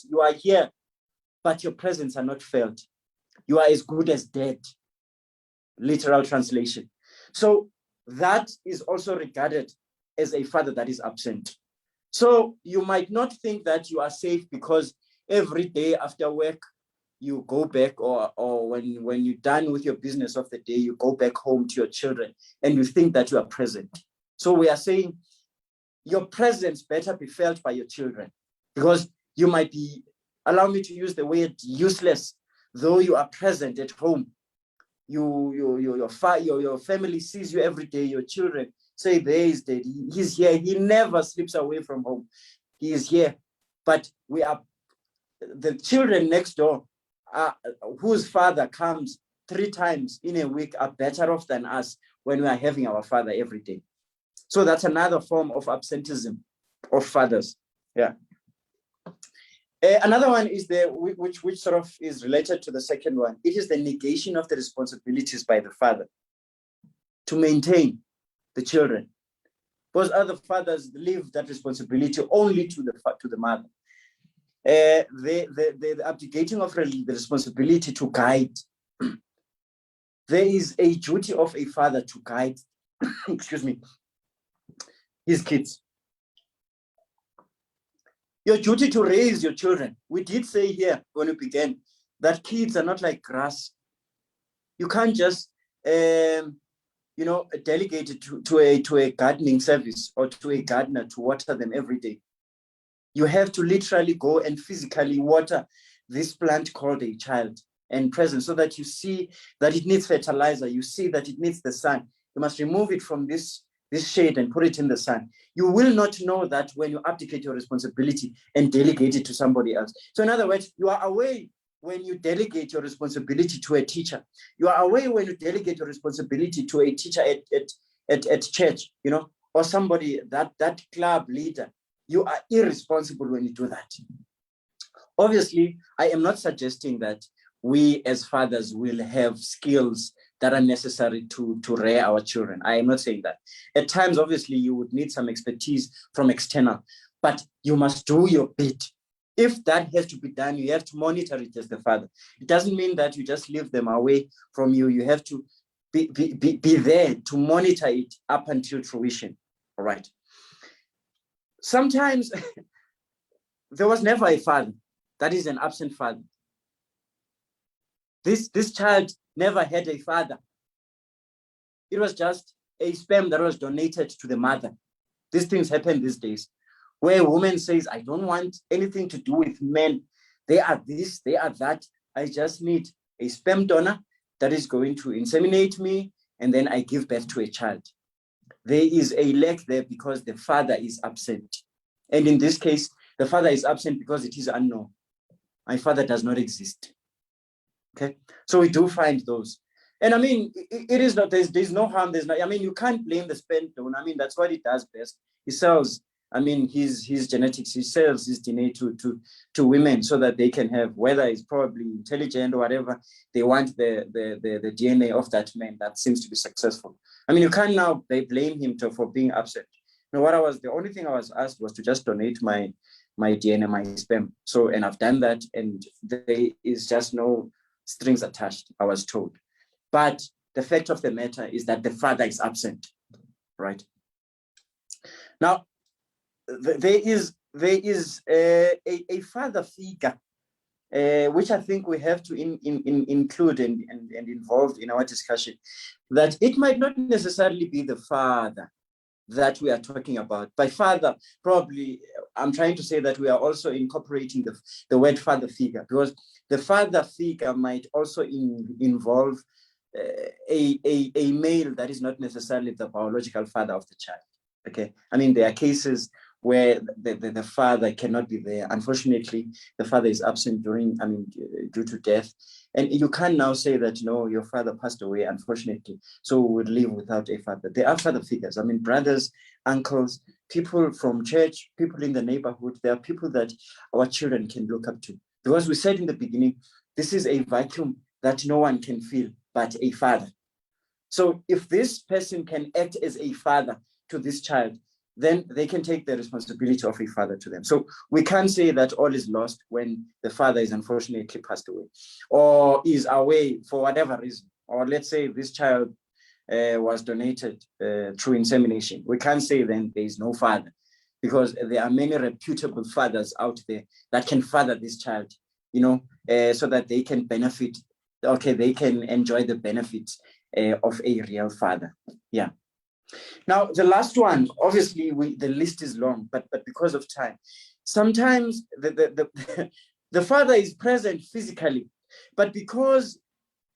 you are here, but your presence are not felt. You are as good as dead. Literal translation. So that is also regarded as a father that is absent. So you might not think that you are safe because every day after work, you go back, or when you're done with your business of the day, you go back home to your children and you think that you are present. So we are saying your presence better be felt by your children, because you might be, allow me to use the word useless, though you are present at home. Your family sees you every day. Your children say, there is daddy, he's here, he never sleeps away from home, he is here. But we are, the children next door, whose father comes 3 times in a week, are better off than us when we are having our father every day. So that's another form of absenteeism of fathers. Yeah. Another one is which sort of is related to the second one. It is the negation of the responsibilities by the father to maintain the children, because other fathers leave that responsibility only to the mother. The abdicating of the responsibility to guide. There is a duty of a father to guide, excuse me, his kids. Your duty to raise your children. We did say here when we began that kids are not like grass. You can't just delegate it to a gardening service or to a gardener to water them every day. You have to literally go and physically water this plant called a child and present, so that you see that it needs fertilizer, you see that it needs the sun. You must remove it from this shade and put it in the sun. You will not know that when you abdicate your responsibility and delegate it to somebody else. So in other words, you are away when you delegate your responsibility to a teacher. You are away when you delegate your responsibility to a teacher at church, or somebody, that club leader. You are irresponsible when you do that. Obviously, I am not suggesting that we as fathers will have skills that are necessary to rear our children. I am not saying that. At times, obviously, you would need some expertise from external, but you must do your bit. If that has to be done, you have to monitor it as the father. It doesn't mean that you just leave them away from you. You have to be there to monitor it up until fruition. All right. Sometimes there was never a father that is an absent father. This child never had a father. It was just a sperm that was donated to the mother. These things happen these days, where a woman says, I don't want anything to do with men. They are this, they are that. I just need a sperm donor that is going to inseminate me, and then I give birth to a child. There is a lack there because the father is absent. And in this case, the father is absent because it is unknown. My father does not exist. Okay, so we do find those. And I mean, it is not, there's no harm. You can't blame the sperm donor. I mean, that's what he does best. He sells, his genetics, he sells his DNA to women so that they can have, whether it's probably intelligent or whatever, they want the DNA of that man that seems to be successful. I mean, you can't now blame him for being upset. The only thing I was asked was to just donate my DNA, my sperm. So, and I've done that, and there is just no strings attached, I was told. But the fact of the matter is that the father is absent, right? Now, there is a father figure, which I think we have to include and involve in our discussion, that it might not necessarily be the father that we are talking about. By father, probably, I'm trying to say that we are also incorporating the word father figure, because the father figure might also involve a male that is not necessarily the biological father of the child. Okay, I mean, there are cases where the father cannot be there. Unfortunately, the father is absent due to death. And you can't now say that, no, your father passed away, unfortunately, so we would live without a father. There are father figures. I mean, brothers, uncles, people from church, people in the neighborhood. There are people that our children can look up to. Because we said in the beginning, this is a vacuum that no one can fill but a father. So if this person can act as a father to this child, then they can take the responsibility of a father to them. So we can't say that all is lost when the father is unfortunately passed away or is away for whatever reason. Or let's say this child was donated through insemination. We can't say then there is no father, because there are many reputable fathers out there that can father this child, so that they can benefit. Okay, they can enjoy the benefits of a real father. Yeah. Now, the last one, obviously, the list is long, but because of time, sometimes the father is present physically, but because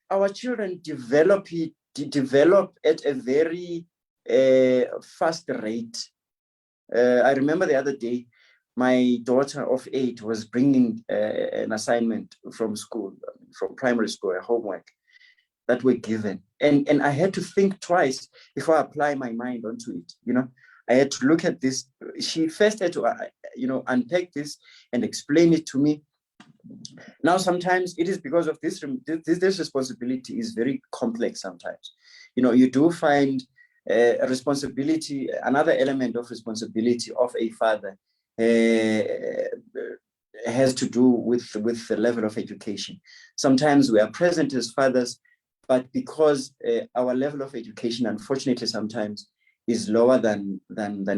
our children develop at a very fast rate. I remember the other day, my daughter of 8 was bringing an assignment from school, from primary school, a homework that were given. And I had to think twice before I apply my mind onto it. I had to look at this. She first had to, unpack this and explain it to me. Now, sometimes it is because of this responsibility is very complex sometimes. You do find a responsibility, another element of responsibility of a father has to do with the level of education. Sometimes we are present as fathers, but because our level of education, unfortunately, sometimes is lower than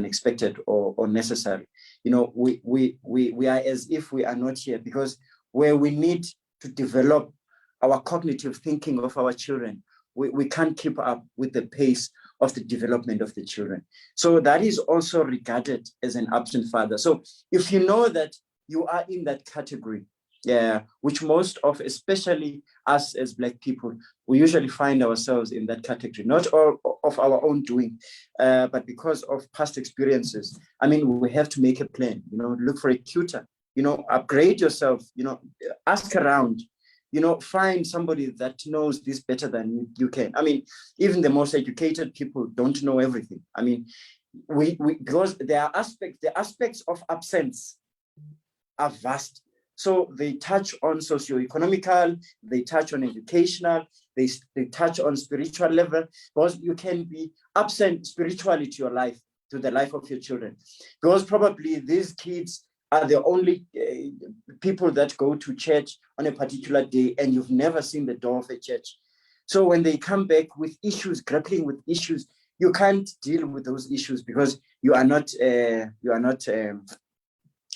expected or necessary. We are as if we are not here, because where we need to develop our cognitive thinking of our children, we can't keep up with the pace of the development of the children. So that is also regarded as an absent father. So if you know that you are in that category, which most of, especially us as Black people, we usually find ourselves in that category, not all of our own doing, but because of past experiences. I mean, we have to make a plan, look for a tutor, upgrade yourself, ask around, find somebody that knows this better than you can. I mean, even the most educated people don't know everything. I mean, because the aspects of absence are vast. So they touch on socioeconomical, they touch on educational, they touch on spiritual level, because you can be absent spiritually to your life, to the life of your children. Because probably these kids are the only people that go to church on a particular day, and you've never seen the door of a church. So when they come back with issues, grappling with issues, you can't deal with those issues because you are not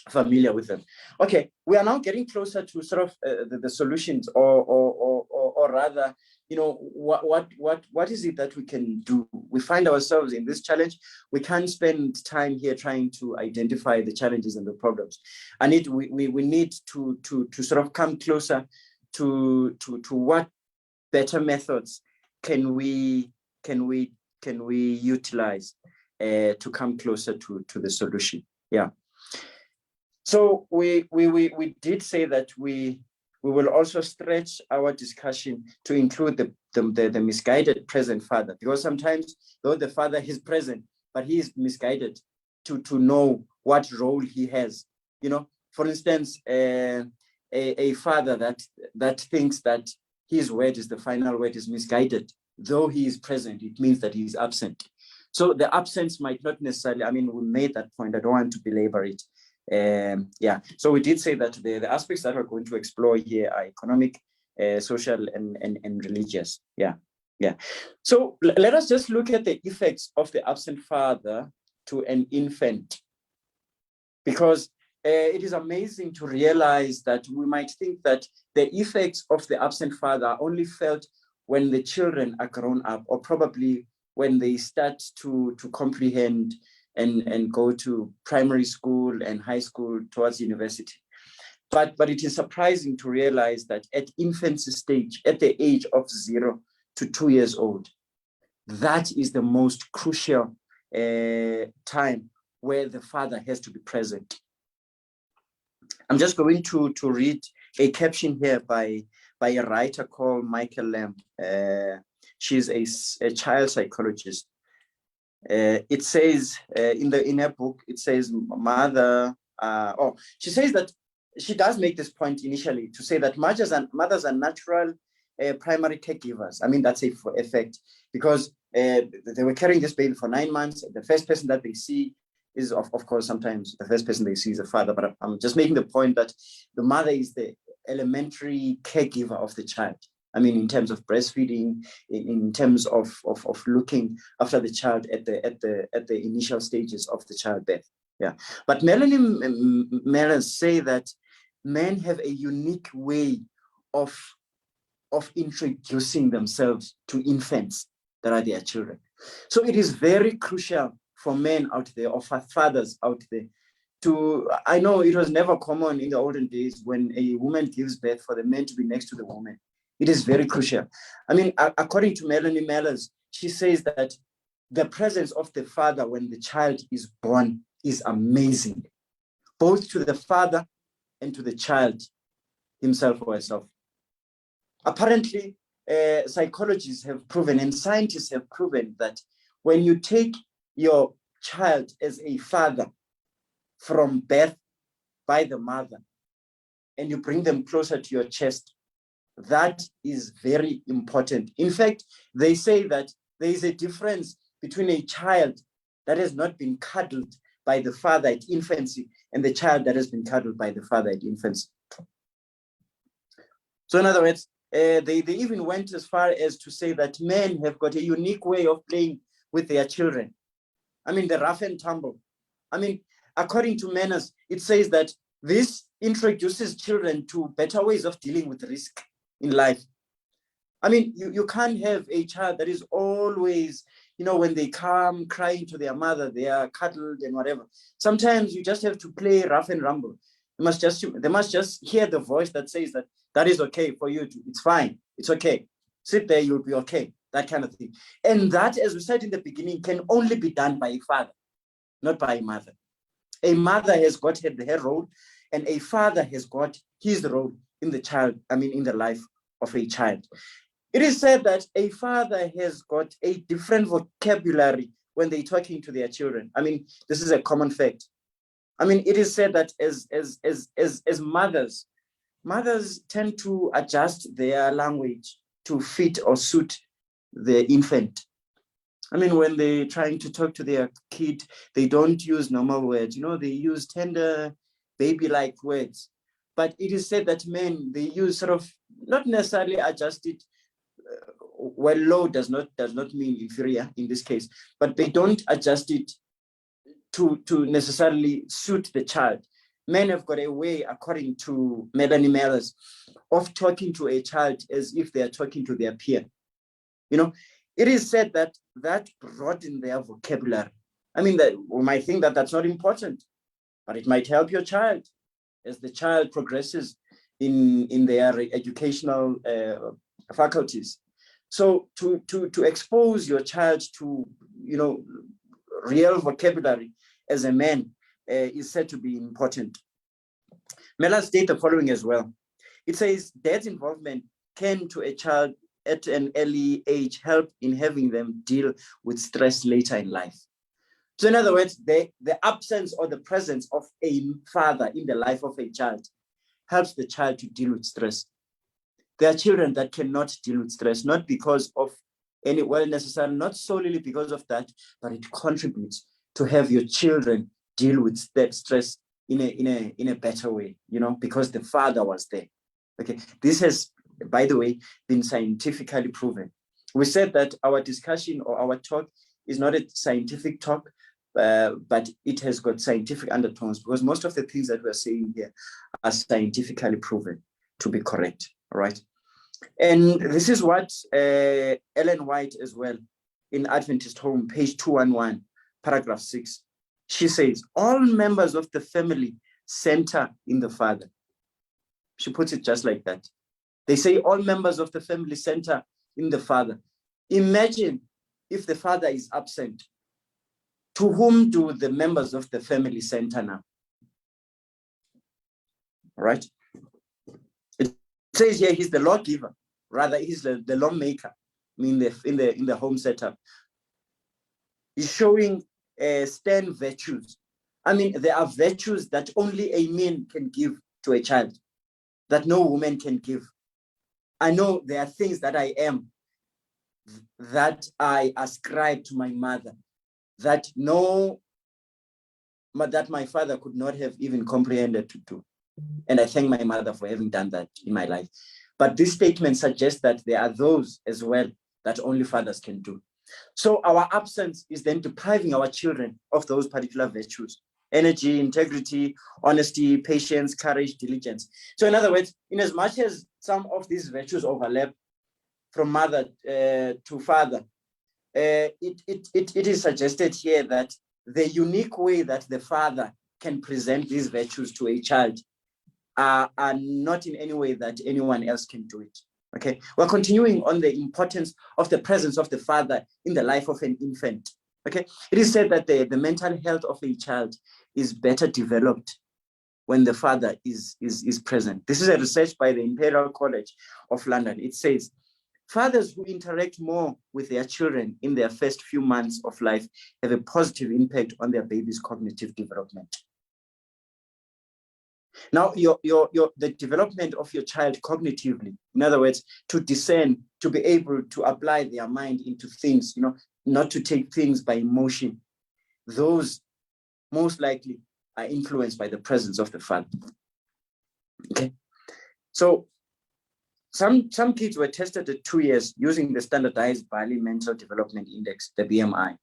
familiar with them. Okay, we are now getting closer to sort of the solutions, or rather, what is it that we can do? We find ourselves in this challenge. We can't spend time here trying to identify the challenges and the problems. We need to sort of come closer to what better methods can we utilize to come closer to the solution. Yeah. So we did say that we will also stretch our discussion to include the misguided present father, because sometimes though the father is present, but he is misguided to know what role he has. For instance, a father that thinks that his word is the final word is misguided. Though he is present, it means that he is absent. So the absence might not necessarily, I mean, we made that point. I don't want to belabor it. So we did say that the aspects that we're going to explore here are economic, social, and religious. So let us just look at the effects of the absent father to an infant, because it is amazing to realize that we might think that the effects of the absent father are only felt when the children are grown up, or probably when they start to comprehend and go to primary school and high school towards university. But it is surprising to realize that at infancy stage, at the age of 0 to 2 years old, that is the most crucial time where the father has to be present. I'm just going to read a caption here by a writer called Michael Lamb. She's a child psychologist. It says in her book, it says she says that she does make this point initially to say that mothers are natural primary caregivers. I mean, that's a effect, because they were carrying this baby for 9 months. The first person that they see is, of course, sometimes the first person they see is the father, but I'm just making the point that the mother is the elementary caregiver of the child. I mean, in terms of breastfeeding, in terms of looking after the child at the initial stages of the childbirth. Yeah, but Melanie Mellers say that men have a unique way of introducing themselves to infants that are their children. So it is very crucial for men out there, or for fathers out there, I know it was never common in the olden days when a woman gives birth for the man to be next to the woman. It is very crucial. I mean, according to Melanie Mellers, she says that the presence of the father when the child is born is amazing, both to the father and to the child himself or herself. Apparently, psychologists have proven and scientists have proven that when you take your child as a father from birth by the mother and you bring them closer to your chest, that is very important. In fact, they say that there is a difference between a child that has not been cuddled by the father at infancy and the child that has been cuddled by the father at infancy. So in other words, they even went as far as to say that men have got a unique way of playing with their children. I mean, the rough and tumble. I mean, according to Manners, it says that this introduces children to better ways of dealing with risk in life. I mean, you can't have a child that is always, when they come crying to their mother, they are cuddled and whatever. Sometimes you just have to play rough and rumble. They must just hear the voice that says that is okay for you to, it's fine, it's okay. Sit there, you'll be okay, that kind of thing. And that, as we said in the beginning, can only be done by a father, not by a mother. A mother has got her role, and a father has got his role in the life of a child. It is said that a father has got a different vocabulary when they're talking to their children. I mean, this is a common fact. I mean, it is said that as mothers tend to adjust their language to fit or suit the infant. I mean, when they're trying to talk to their kid, they don't use normal words. They use tender, baby-like words. But it is said that men, they use sort of, not necessarily adjusted. Well, low does not mean inferior in this case, but they don't adjust it to necessarily suit the child. Men have got a way, according to Melanie Mellers, of talking to a child as if they are talking to their peer. It is said that broadens their vocabulary. I mean, that we might think that that's not important, but it might help your child as the child progresses in their educational faculties. So to expose your child to real vocabulary as a man is said to be important. Mellers states the following as well. It says dad's involvement can to a child at an early age help in having them deal with stress later in life. So in other words, the absence or the presence of a father in the life of a child helps the child to deal with stress. There are children that cannot deal with stress, not because of necessarily, not solely because of that, but it contributes to have your children deal with that stress in a better way, because the father was there. Okay, this has, by the way, been scientifically proven. We said that our discussion or our talk is not a scientific talk, but it has got scientific undertones, because most of the things that we're saying here are scientifically proven to be correct. All right. And this is what Ellen White as well, in Adventist Home, page 211, paragraph 6. She says, all members of the family center in the father. She puts it just like that. They say all members of the family center in the father. Imagine if the father is absent. To whom do the members of the family center now? Right? It says here he's the lawgiver. Rather, he's the lawmaker. I mean, in the home setup. He's showing stern virtues. I mean, there are virtues that only a man can give to a child, that no woman can give. I know there are things that I am, that I ascribe to my mother, that my father could not have even comprehended to do. And I thank my mother for having done that in my life. But this statement suggests that there are those as well that only fathers can do. So our absence is then depriving our children of those particular virtues: energy, integrity, honesty, patience, courage, diligence. So in other words, in as much as some of these virtues overlap from mother to father, it is suggested here that the unique way that the father can present these virtues to a child are not in any way that anyone else can do it. Okay, we're continuing on the importance of the presence of the father in the life of an infant. Okay, it is said that the mental health of a child is better developed when the father is present. This is a research by the Imperial College of London. It says fathers who interact more with their children in their first few months of life have a positive impact on their baby's cognitive development. Now, the development of your child cognitively, in other words, to discern, to be able to apply their mind into things, not to take things by emotion, those most likely are influenced by the presence of the father. Okay, so some kids were tested at 2 years using the standardized Bali Mental Development Index, the BMI.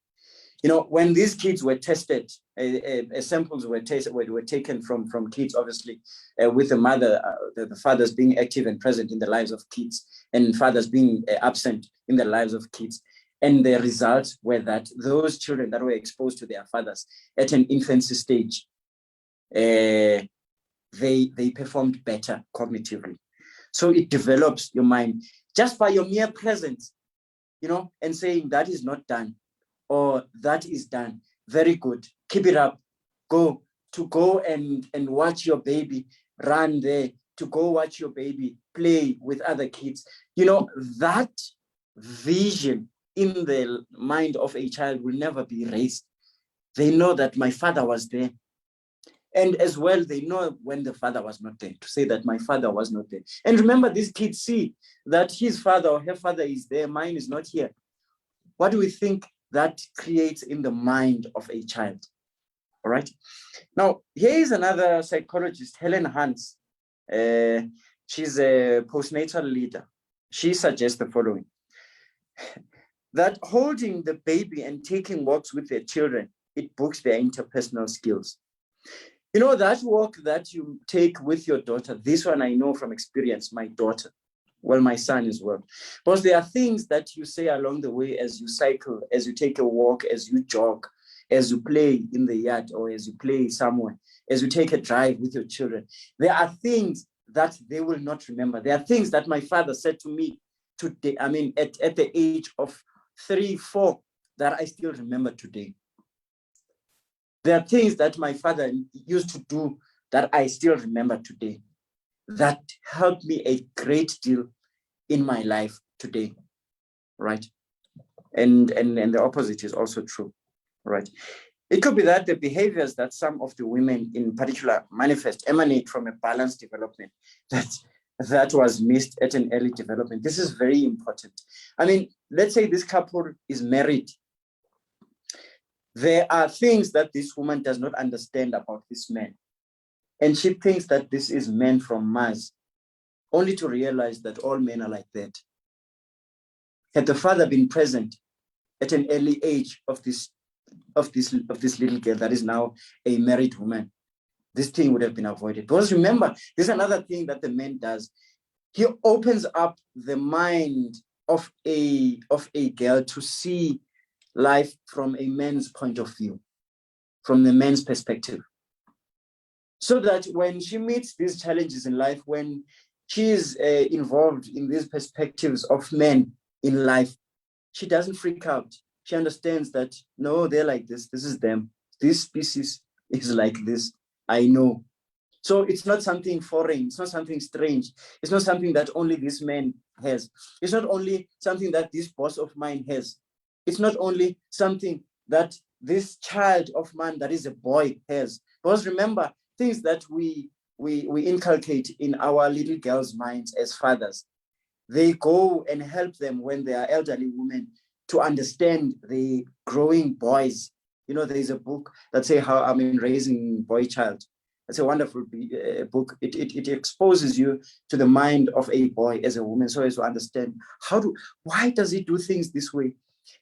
When these kids were tested, samples were taken from kids, obviously, with the mother, the fathers being active and present in the lives of kids, and fathers being absent in the lives of kids. And the results were that those children that were exposed to their fathers at an infancy stage, they performed better cognitively. So it develops your mind just by your mere presence, and saying that is not done, or that is done. Very good. Keep it up. Go and watch your baby run there, to go watch your baby play with other kids. That vision in the mind of a child will never be erased. They know that my father was there. And as well, they know when the father was not there, to say that my father was not there. And remember, these kids see that his father or her father is there, mine is not here. What do we think that creates in the mind of a child? All right. Now, here is another psychologist, Helen Hans. She's a postnatal leader. She suggests the following: that holding the baby and taking walks with their children, it boosts their interpersonal skills. That walk that you take with your daughter, this one I know from experience, my daughter, well, my son as well. Because there are things that you say along the way as you cycle, as you take a walk, as you jog, as you play in the yard, or as you play somewhere, as you take a drive with your children. There are things that they will not remember. There are things that my father said to me today, at the age of 3, 4, that I still remember today. There are things that my father used to do that I still remember today, that helped me a great deal in my life today, right? And the opposite is also true, right? It could be that the behaviors that some of the women in particular manifest emanate from a balanced development that was missed at an early development. This is very important. Let's say this couple is married. There are things that this woman does not understand about this man. And she thinks that this is men from Mars, only to realize that all men are like that. Had the father been present at an early age of this little girl that is now a married woman, this thing would have been avoided. Because remember, there's another thing that the man does. He opens up the mind of a girl to see life from a man's point of view, from the man's perspective. so that when she meets these challenges in life, when she is involved in these perspectives of men in life, she doesn't freak out. She understands that, no, they're like this. This is them. This species is like this. I know. So it's not something foreign. It's not something strange. It's not something that only this man has. It's not only something that this boss of mine has. It's not only something that this child of mine that is a boy has. Because remember, things that we inculcate in our little girls' minds as fathers, they go and help them when they are elderly women to understand the growing boys. You know, there's a book that say how I'm in raising boy child. It's a wonderful book. It exposes you to the mind of a boy as a woman, so as to understand why does he do things this way?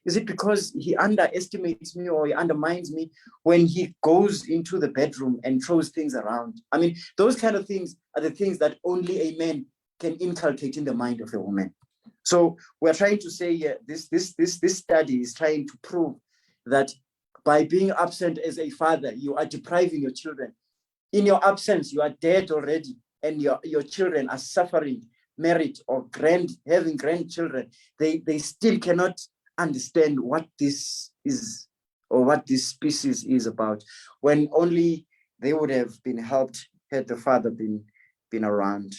Is it because he underestimates me or he undermines me when he goes into the bedroom and throws things around? I mean, those kind of things are the things that only a man can inculcate in the mind of a woman. So we're trying to say this study is trying to prove that by being absent as a father, you are depriving your children. In your absence, you are dead already, and your children are suffering, married or having grandchildren. They still cannot understand what this is or what this species is about, when only they would have been helped had the father been around.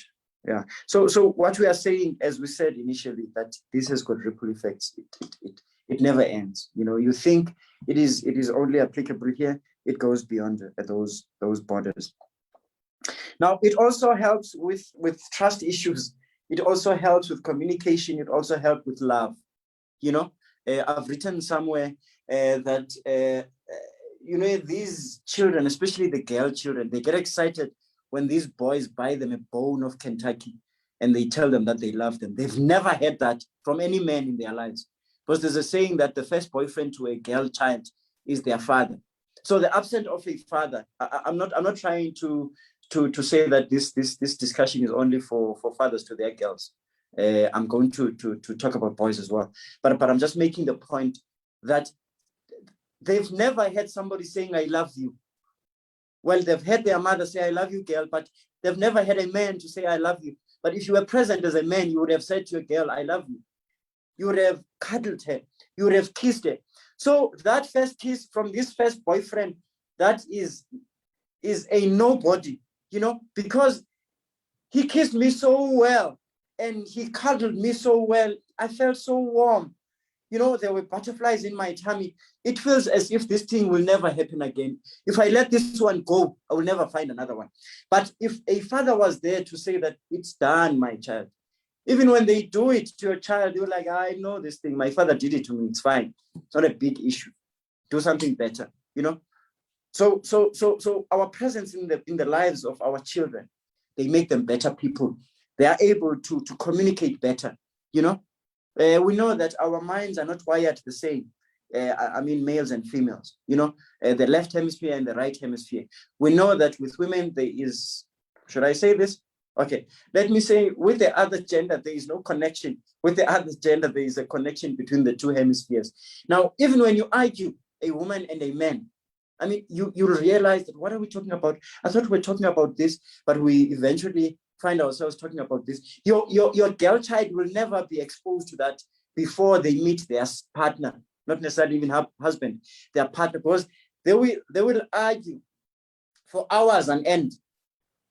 Yeah. So what we are saying, as we said initially, that this has got ripple effects. It never ends. You know, you think it is only applicable here. It goes beyond those borders. Now, it also helps with trust issues. It also helps with communication. It also helps with love. You know, I've written somewhere that you know, these children, especially the girl children, they get excited when these boys buy them a bone of Kentucky and they tell them that they love them. They've never had that from any man in their lives, because there's a saying that the first boyfriend to a girl child is their father. So the absence of a father, I'm not trying to say that this discussion is only for fathers to their girls. I'm going to talk about boys as well, but I'm just making the point that they've never had somebody saying I love you. Well, they've had their mother say I love you, girl, but they've never had a man to say I love you. But if you were present as a man, you would have said to your girl, I love you. You would have cuddled her. You would have kissed her. So that first kiss from this first boyfriend, that is a nobody, you know, because he kissed me so well and he cuddled me so well. I felt so warm. You know, there were butterflies in my tummy. It feels as if this thing will never happen again. If I let this one go, I will never find another one. But if a father was there to say that it's done, my child, even when they do it to your child, you're like, I know this thing. My father did it to me. It's fine. It's not a big issue. Do something better, you know? So our presence in the lives of our children, they make them better people. They are able to communicate better, you know? We know that our minds are not wired the same. I mean, males and females, you know, the left hemisphere and the right hemisphere. We know that with women, there is, should I say this? Okay, let me say with the other gender, there is no connection. With the other gender, there is a connection between the two hemispheres. Now, even when you argue a woman and a man, I mean, you'll realize that what are we talking about? I thought we were talking about this, but we eventually find ourselves talking about this. Your girl child will never be exposed to that before they meet their partner, not necessarily even her husband, their partner, because they will argue for hours on end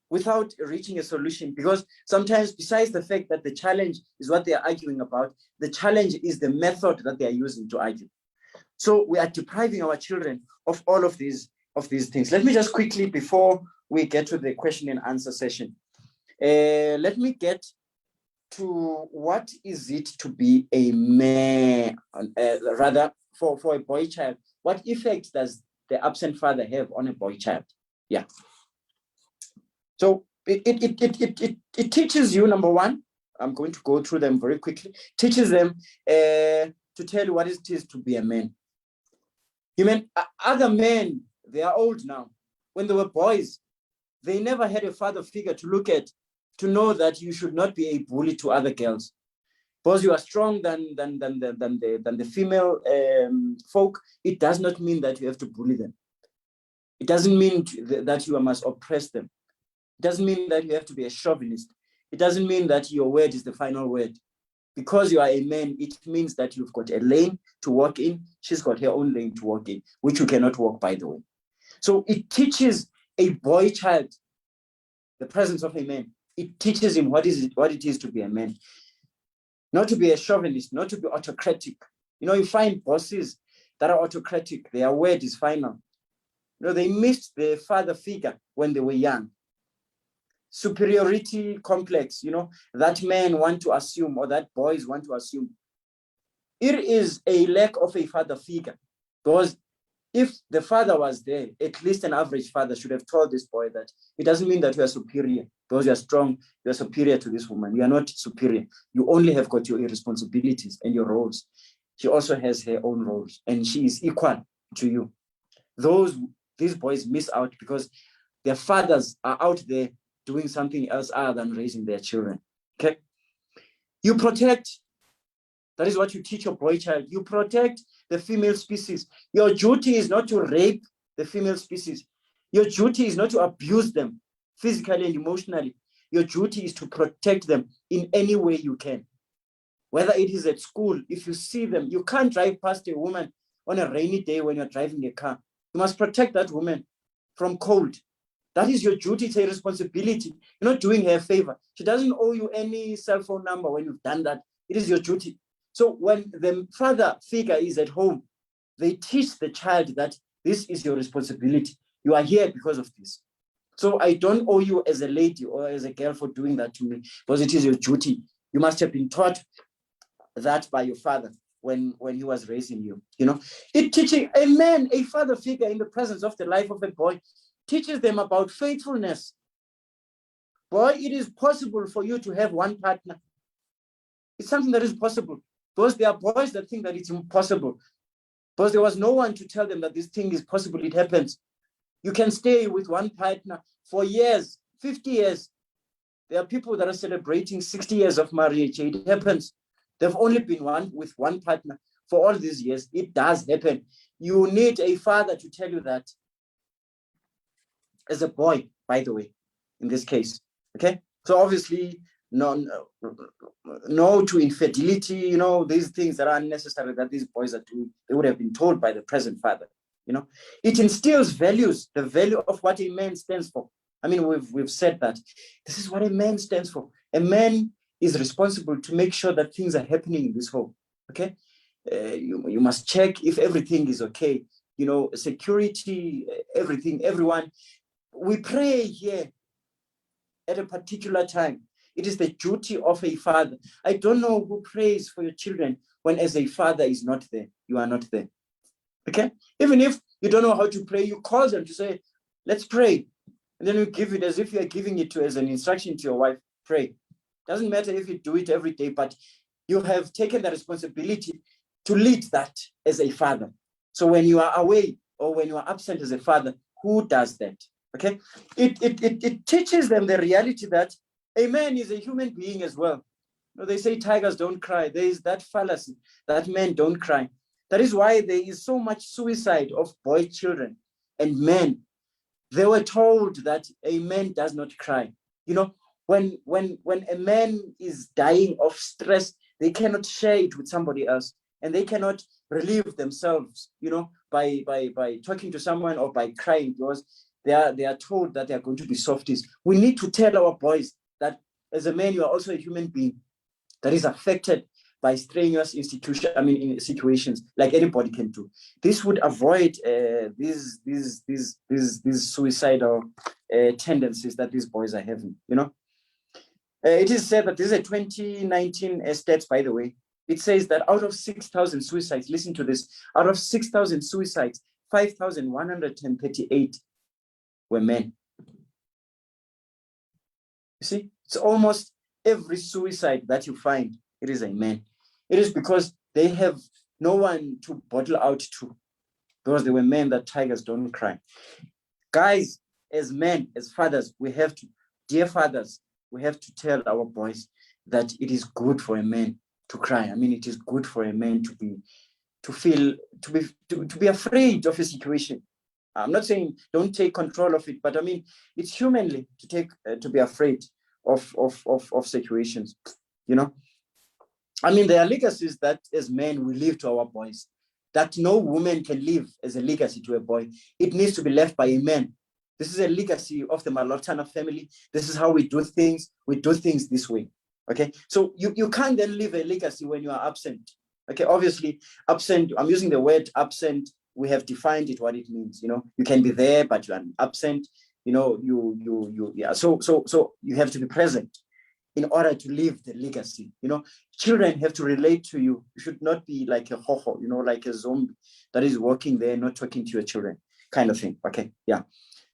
without reaching a solution. Because sometimes, besides the fact that the challenge is what they are arguing about, the challenge is the method that they are using to argue. So we are depriving our children of all of these things. Let me just quickly, before we get to the question and answer session, let me get to what is it to be a man, rather for a boy child. What effect does the absent father have on a boy child? Yeah. So it teaches you, number one, I'm going to go through them very quickly, teaches them to tell you what it is to be a man. You mean other men, they are old now. When they were boys, they never had a father figure to look at, to know that you should not be a bully to other girls. Because you are strong than the female folk, it does not mean that you have to bully them. It doesn't mean that you must oppress them. It doesn't mean that you have to be a chauvinist. It doesn't mean that your word is the final word. Because you are a man, it means that you've got a lane to walk in. She's got her own lane to walk in, which you cannot walk, by the way. So it teaches a boy child the presence of a man. It teaches him what it is to be a man. Not to be a chauvinist, not to be autocratic. You know, you find bosses that are autocratic. Their word is final. You know, they missed the father figure when they were young. Superiority complex, you know, that men want to assume or that boys want to assume. It is a lack of a father figure, because if the father was there, at least an average father should have told this boy that it doesn't mean that you are superior because you are strong, you are superior to this woman. You are not superior. You only have got your responsibilities and your roles. She also has her own roles and she is equal to you. These boys miss out because their fathers are out there doing something else other than raising their children. Okay? You protect. That is what you teach your boy child. You protect the female species. Your duty is not to rape the female species. Your duty is not to abuse them physically and emotionally. Your duty is to protect them in any way you can. Whether it is at school, if you see them, you can't drive past a woman on a rainy day when you're driving a car. You must protect that woman from cold. That is your duty. It's a responsibility. You're not doing her a favor. She doesn't owe you any cell phone number when you've done that. It is your duty. So when the father figure is at home, they teach the child that this is your responsibility. You are here because of this. So I don't owe you as a lady or as a girl for doing that to me, because it is your duty. You must have been taught that by your father when he was raising you. You know, it teaching a man, a father figure in the presence of the life of a boy, teaches them about faithfulness. Boy, it is possible for you to have one partner. It's something that is possible. Because there are boys that think that it's impossible. Because there was no one to tell them that this thing is possible, it happens. You can stay with one partner for years, 50 years. There are people that are celebrating 60 years of marriage. It happens. They've only been with one partner for all these years. It does happen. You need a father to tell you that. As a boy, by the way, in this case. Okay? So obviously, no to infidelity, you know, these things that are unnecessary that these boys are doing, they would have been told by the present father. You know, it instills values, the value of what a man stands for. I mean, we've said that this is what a man stands for. A man is responsible to make sure that things are happening in this home. Okay, you must check if everything is okay. You know, security, everything, everyone. We pray here at a particular time. It is the duty of a father. I don't know who prays for your children when as a father is not there, you are not there. Okay? Even if you don't know how to pray, you call them to say, let's pray. And then you give it as if you're giving it as an instruction to your wife, pray. Doesn't matter if you do it every day, but you have taken the responsibility to lead that as a father. So when you are away or when you are absent as a father, who does that? Okay? It teaches them the reality that a man is a human being as well. You know, they say tigers don't cry. There is that fallacy that men don't cry. That is why there is so much suicide of boy children and men. They were told that a man does not cry. You know, when a man is dying of stress, they cannot share it with somebody else, and they cannot relieve themselves, you know, by talking to someone or by crying, because they are told that they are going to be softies. We need to tell our boys that as a man, you are also a human being that is affected by strenuous in situations like anybody can do. This would avoid these suicidal tendencies that these boys are having. You know, it is said that this is a 2019 stats, by the way. It says that out of 6,000 suicides, listen to this, out of 6,000 suicides, 5,138 were men. You see, it's almost every suicide that you find, it is a man. It is because they have no one to bottle out to, because they were men that tigers don't cry. Guys, as men, as fathers, we have to, dear fathers, we have to tell our boys that it is good for a man to cry. I mean, it is good for a man to be afraid of a situation. I'm not saying don't take control of it, but I mean, it's humanly to take to be afraid of situations, you know. I mean, there are legacies that as men we leave to our boys that no woman can leave as a legacy to a boy. It needs to be left by a man. This is a legacy of the Malotana family. This is how we do things. We do things this way. Okay, so you can't then leave a legacy when you are absent. Okay, obviously, absent, I'm using the word absent. We have defined it, what it means. You know, you can be there, but you are absent. You know, yeah. So you have to be present in order to leave the legacy. You know, children have to relate to you. You should not be like a ho-ho, you know, like a zombie that is walking there, not talking to your children, kind of thing. Okay, yeah.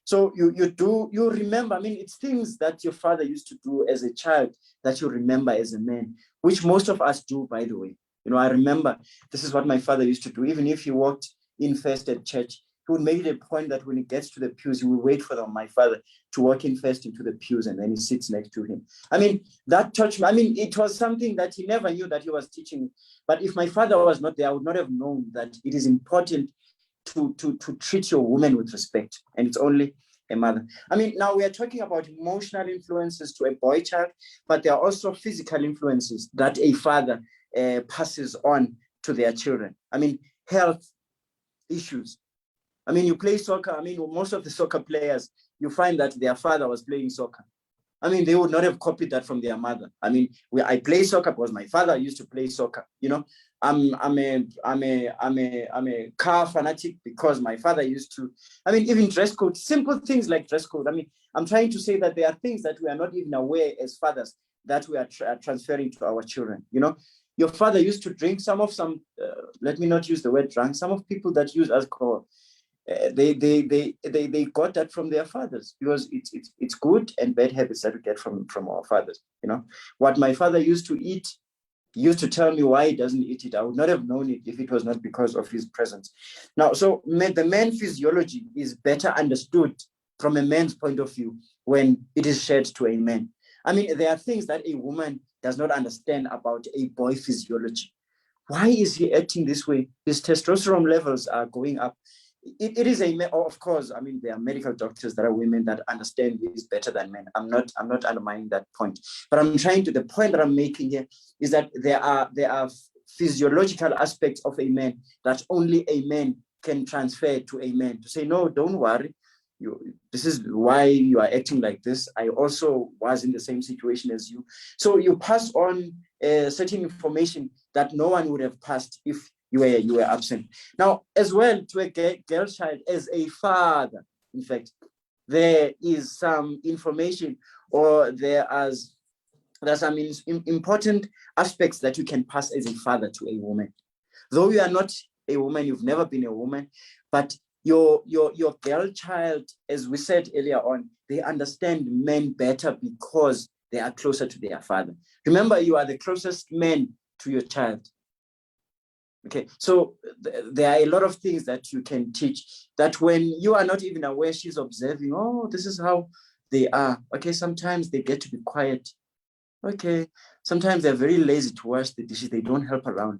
So you remember, I mean, it's things that your father used to do as a child that you remember as a man, which most of us do, by the way. You know, I remember this is what my father used to do. Even if he walked in first at church, he would make it a point that when he gets to the pews, he will wait for my father to walk in first into the pews, and then he sits next to him. I mean, that touched me. I mean, it was something that he never knew that he was teaching. But if my father was not there, I would not have known that it is important to treat your woman with respect, and it's only a mother. I mean, now we are talking about emotional influences to a boy child, but there are also physical influences that a father passes on to their children. I mean, health issues. I mean, you play soccer. I mean, most of the soccer players, you find that their father was playing soccer. I mean, they would not have copied that from their mother. I mean, I play soccer because my father used to play soccer. You know, I'm a car fanatic because my father used to. I mean, even dress code, simple things like dress code. I mean, I'm trying to say that there are things that we are not even aware as fathers that we are transferring to our children. You know, your father used to drink. Let me not use the word drunk. Some of people that use alcohol. They got that from their fathers because it's good and bad habits that we get from our fathers. You know, what my father used to eat, he used to tell me why he doesn't eat it. I would not have known it if it was not because of his presence. Now, so the man's physiology is better understood from a man's point of view when it is shared to a man. I mean, there are things that a woman does not understand about a boy physiology. Why is he acting this way? His testosterone levels are going up. It is of course, I mean, there are medical doctors that are women that understand this better than men. I'm not undermining that point, but the point that I'm making here is that there are physiological aspects of a man that only a man can transfer to a man to say, no, don't worry. This is why you are acting like this. I also was in the same situation as you. So you pass on certain information that no one would have passed if you were absent. Now, as well, to a girl child, as a father, in fact, there is some information or there are some important aspects that you can pass as a father to a woman. Though you are not a woman, you've never been a woman, but your girl child, as we said earlier on, they understand men better because they are closer to their father. Remember, you are the closest man to your child. Okay, so there are a lot of things that you can teach that when you are not even aware, she's observing, oh, this is how they are. Okay, sometimes they get to be quiet. Okay, sometimes they're very lazy to wash the dishes. They don't help around.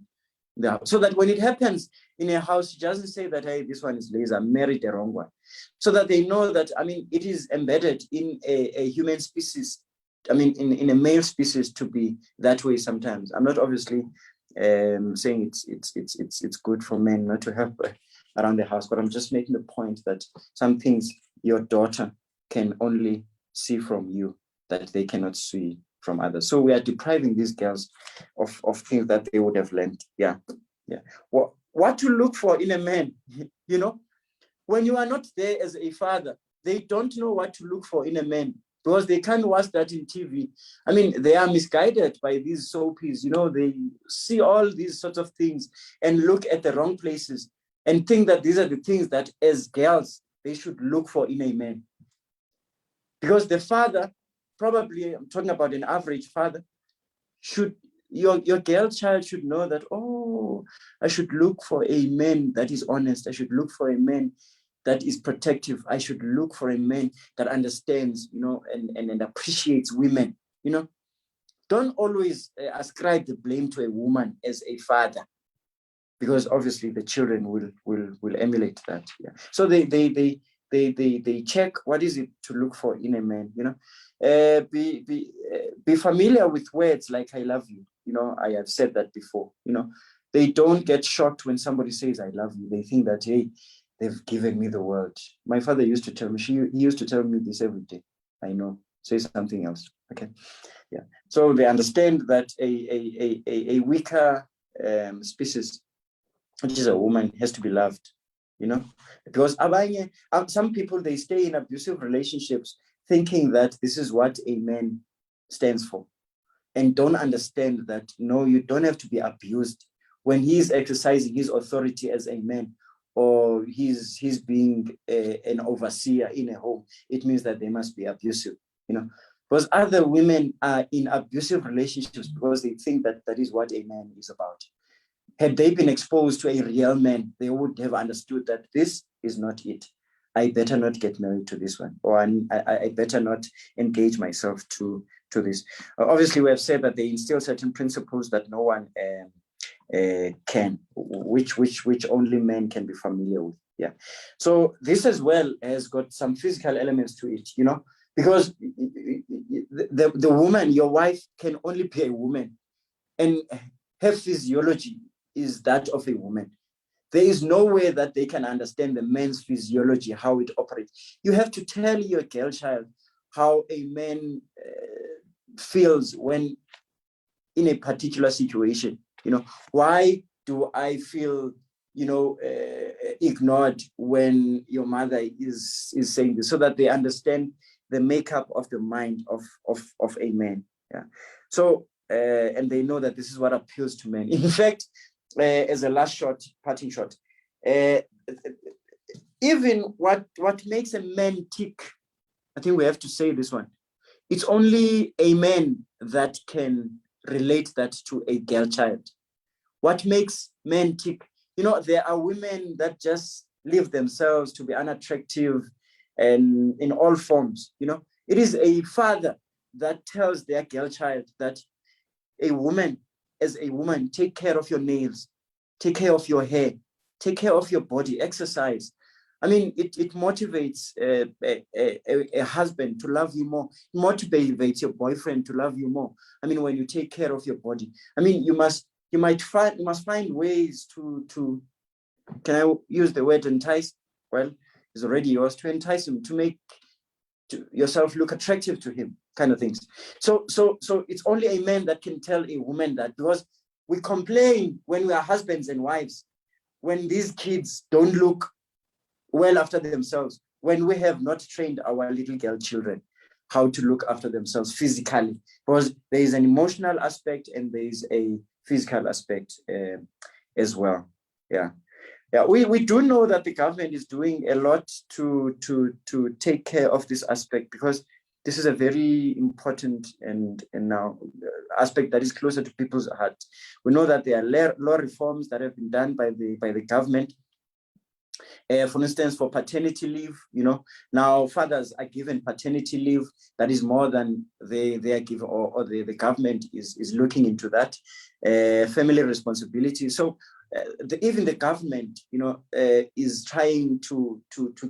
So that when it happens in a house, she doesn't say that, hey, this one is lazy, I married the wrong one. So that they know that, I mean, it is embedded in a human species, I mean, in a male species to be that way sometimes. I'm not obviously saying it's good for men not to help around the house, but I'm just making the point that some things your daughter can only see from you that they cannot see from others. So we are depriving these girls of things that they would have learned. Yeah. What to look for in a man, you know, when you are not there as a father, they don't know what to look for in a man because they can't watch that in TV. I mean, they are misguided by these soapies, you know, they see all these sorts of things and look at the wrong places and think that these are the things that as girls, they should look for in a man. Because the father, probably, I'm talking about an average father, your girl child should know that, oh, I should look for a man that is honest. I should look for a man that is protective. I should look for a man that understands, you know, and appreciates women, you know. Don't always ascribe the blame to a woman as a father. because obviously the children will emulate that. Yeah. So they check what is it to look for in a man. Be familiar with words like "I love you." I have said that before. They don't get shocked when somebody says "I love you." They think that, hey, they've given me the world. My father used to tell me. He used to tell me this every day. I know. Say something else. Okay. Yeah. So they understand that a weaker species, which is a woman, has to be loved. Because some people, they stay in abusive relationships thinking that this is what a man stands for, and don't understand that no, you don't have to be abused when he's exercising his authority as a man, or he's being an overseer in a home. It means that they must be abusive. Because other women are in abusive relationships because they think that that is what a man is about. Had they been exposed to a real man, they would have understood that this is not it. I better not get married to this one, or I better not engage myself to this. Obviously, we have said that they instill certain principles that no one can, which only men can be familiar with. Yeah. So this as well has got some physical elements to it, because the woman, your wife, can only be a woman, and her physiology is that of a woman. There is no way that they can understand the man's physiology, how it operates. You have to tell your girl child how a man feels when in a particular situation. Why do I feel ignored when your mother is saying this, so that they understand the makeup of the mind of a man. Yeah. So and they know that this is what appeals to men. In fact, as a last parting shot, even what makes a man tick, I think we have to say this one. It's only a man that can relate that to a girl child. What makes men tick? There are women that just leave themselves to be unattractive and in all forms. It is a father that tells their girl child that as a woman, take care of your nails, take care of your hair, take care of your body, exercise. I mean, it motivates a husband to love you more, motivates your boyfriend to love you more. I mean, when you take care of your body, I mean, you must find ways to can I use the word entice? Well, it's already yours, to entice him, to make yourself look attractive to him, kind of things. So it's only a man that can tell a woman that, because we complain when we are husbands and wives, when these kids don't look well after themselves, when we have not trained our little girl children how to look after themselves physically, because there is an emotional aspect and there is a physical aspect as well. Yeah. We do know that the government is doing a lot to take care of this aspect, because this is a very important and now aspect that is closer to people's heart. We know that there are law reforms that have been done by the government. For instance, for paternity leave, now fathers are given paternity leave that is more than they are given, or the government is looking into that. Family responsibility. So even the government, is trying to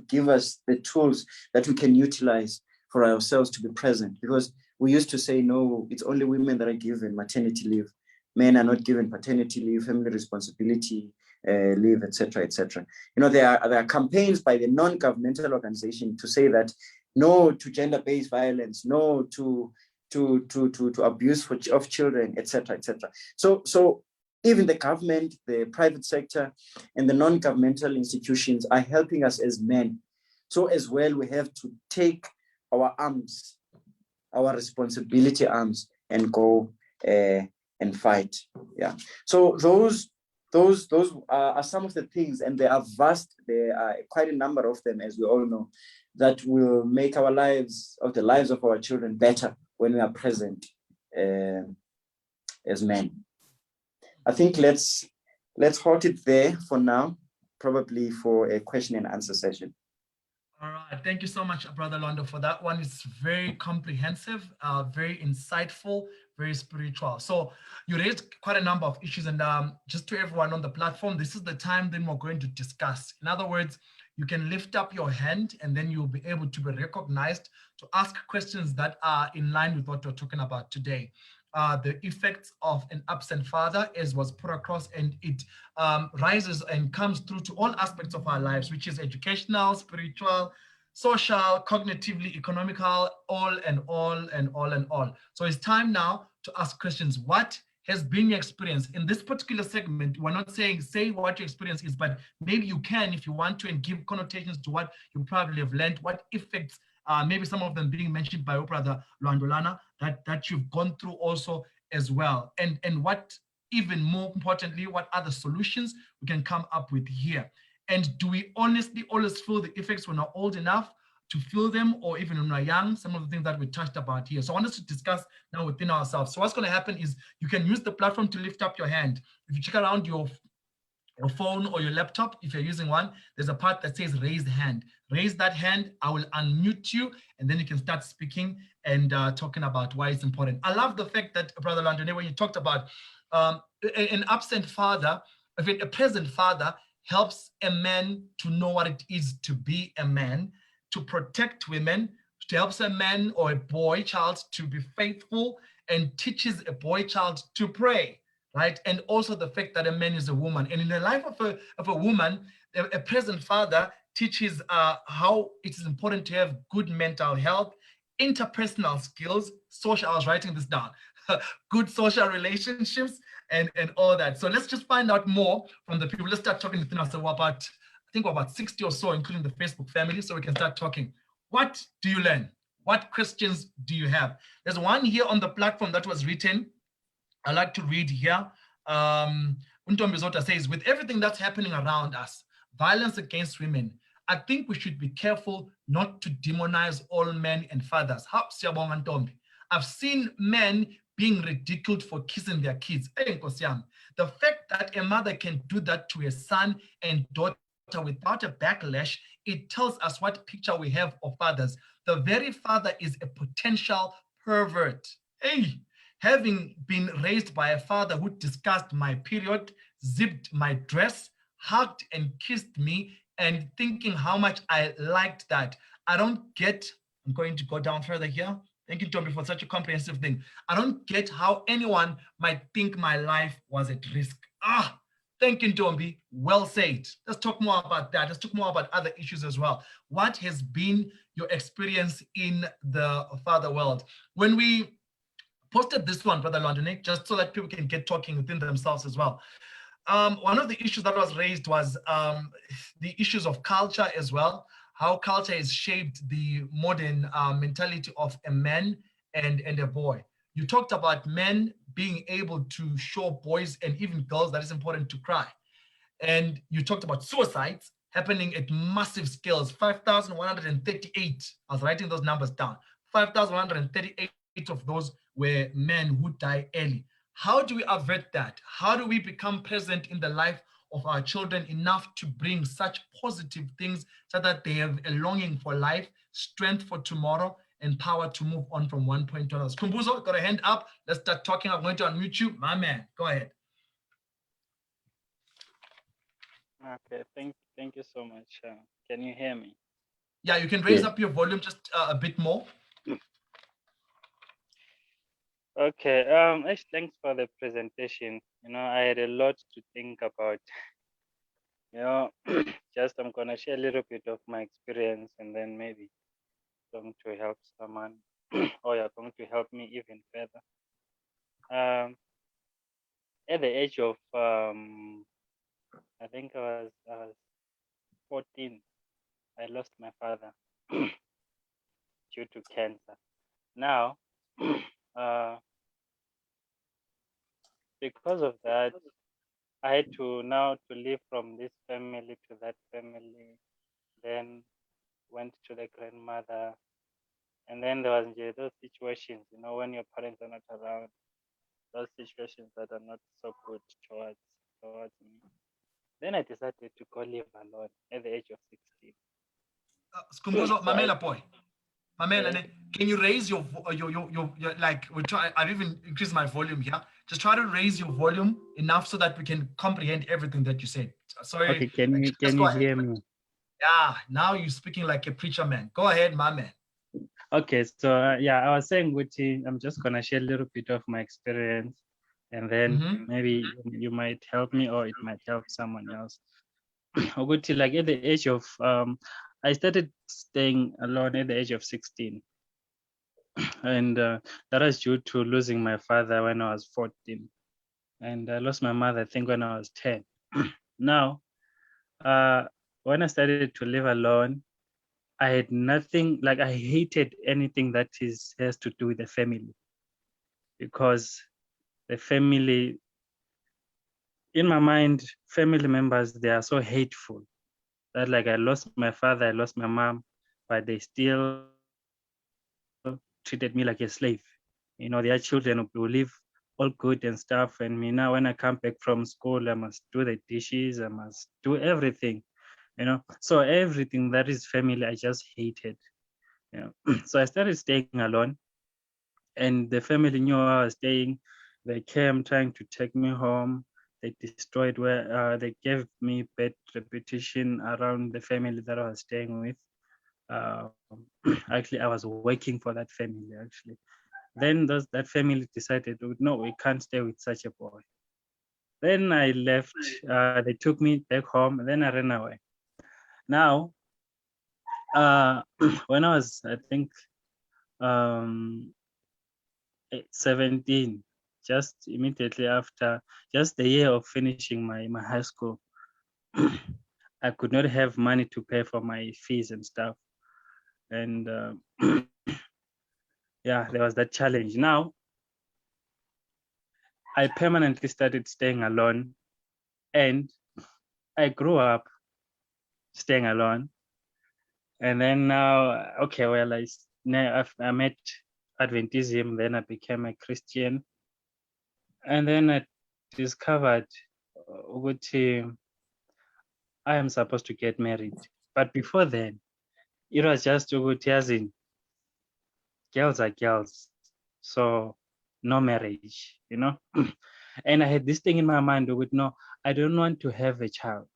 give us the tools that we can utilize for ourselves to be present, because we used to say, no, it's only women that are given maternity leave. Men are not given paternity leave, family responsibility leave, etc., etc. There are campaigns by the non-governmental organization to say that no to gender-based violence, no to abuse of children, etc., etc. So even the government, the private sector, and the non-governmental institutions are helping us as men. So as well, we have to take our arms, our responsibility arms, and go and fight. Yeah. So those are some of the things, and there are quite a number of them, as we all know, that will make our lives, or the lives of our children, better when we are present as men. I think let's hold it there for now, probably for a question and answer session. All right. Thank you so much, Brother Lwando, for that one. It's very comprehensive, very insightful, very spiritual. So you raised quite a number of issues, and just to everyone on the platform, this is the time then we're going to discuss. In other words, you can lift up your hand and then you'll be able to be recognized to ask questions that are in line with what we're talking about today. The effects of an absent father, as was put across, and it rises and comes through to all aspects of our lives, which is educational, spiritual, social, cognitively, economical, all and all and all and all. So it's time now to ask questions. What has been your experience in this particular segment? We're not saying say what your experience is, but maybe you can, if you want to, and give connotations to what you probably have learned, what effects, maybe some of them being mentioned by your brother Lwando, that you've gone through also as well, and what, even more importantly, what other solutions we can come up with here. And do we honestly always feel the effects when we're old enough to feel them, or even when we're young? Some of the things that we touched about here. So I want us to discuss now within ourselves. So what's going to happen is you can use the platform to lift up your hand. If you check around your phone or your laptop, if you're using one, there's a part that says raise hand. Raise that hand, I will unmute you, and then you can start speaking and talking about why it's important. I love the fact that, Brother Lwando, when you talked about an absent father, a present father helps a man to know what it is to be a man, to protect women, to help a man or a boy child to be faithful, and teaches a boy child to pray, right? And also the fact that a man is a woman. And in the life of a woman, a present father teaches how it is important to have good mental health, interpersonal skills, social, I was writing this down, good social relationships, and all that. So let's just find out more from the people. Let's start talking within us. So I think we're about 60 or so, including the Facebook family, so we can start talking. What do you learn? What questions do you have? There's one here on the platform that was written. I like to read here. Untombi Zota says, with everything that's happening around us, violence against women, I think we should be careful not to demonize all men and fathers. I've seen men being ridiculed for kissing their kids. The fact that a mother can do that to a son and daughter without a backlash, it tells us what picture we have of fathers. The very father is a potential pervert. Hey, having been raised by a father who discussed my period, zipped my dress, hugged and kissed me, and thinking how much I liked that. I don't get, I'm going to go down further here. Thank you, Tommy, for such a comprehensive thing. I don't get how anyone might think my life was at risk. Thank you, Tombi. Well said. Let's talk more about that. Let's talk more about other issues as well. What has been your experience in the father world? When we posted this one, Brother Lwando, just so that people can get talking within themselves as well. One of the issues that was raised was the issues of culture as well, how culture has shaped the modern mentality of a man and a boy. You talked about men being able to show boys and even girls that it's important to cry. And you talked about suicides happening at massive scales, 5,138. I was writing those numbers down. 5,138 of those were men who die early. How do we avert that? How do we become present in the life of our children enough to bring such positive things so that they have a longing for life, strength for tomorrow, and power to move on from one point to another? Kumbuzo, got a hand up. Let's start talking. I'm going to unmute you. My man, go ahead. Okay, thank you so much. Can you hear me? Yeah, you can raise up your volume just a bit more. Okay, thanks for the presentation. I had a lot to think about. Just I'm gonna share a little bit of my experience, and then maybe going to help someone, or you're going to help me even further. At the age of I think I was 14, I lost my father due to cancer. Now, because of that, I had to leave from this family to that family, then went to the grandmother, and then there was those situations, when your parents are not around, those situations that are not so good towards me. Then I decided to go live alone at the age of 16. Skumbuzo, Mamela boy. My man, Yes. Ane, can you raise your like we try? I've even increased my volume here. Just try to raise your volume enough so that we can comprehend everything that you said. Sorry, Okay, can you just go ahead. hear me? Yeah, now you're speaking like a preacher man. Go ahead, my man. Okay, so yeah, I was saying, Guti, I'm just gonna share a little bit of my experience, and then Mm-hmm. maybe you might help me, or it might help someone else. Guti, like at the age of I started staying alone at the age of 16, and that was due to losing my father when I was 14, and I lost my mother, I think, when I was 10. Now, uh, when I started to live alone, I had nothing, like I hated anything that has to do with the family, because the family, in my mind, family members, they are so hateful that, like, I lost my father, I lost my mom, but they still treated me like a slave. You know, their children will live all good and stuff, and me now, when I come back from school, I must do the dishes, I must do everything, you know. So everything that is family, I just hated. You know, so I started staying alone, and the family knew where I was staying. They came trying to take me home. They destroyed where they gave me bad reputation around the family that I was staying with. Um, actually, I was working for that family. Actually, then that family decided, "Oh, no, we can't stay with such a boy." Then I left. They took me back home. And then I ran away. Now, uh, when I was, I think, um, 17, just immediately after, just the year of finishing my high school, I could not have money to pay for my fees and stuff. And yeah, there was that challenge. Now, I permanently started staying alone, and I grew up staying alone. And then now, okay, well, now I met Adventism, then I became a Christian. And then I discovered ukuthi I am supposed to get married. But before then, it was just ukuthi yazi, girls are girls. So no marriage, you know? And I had this thing in my mind with no, I don't want to have a child.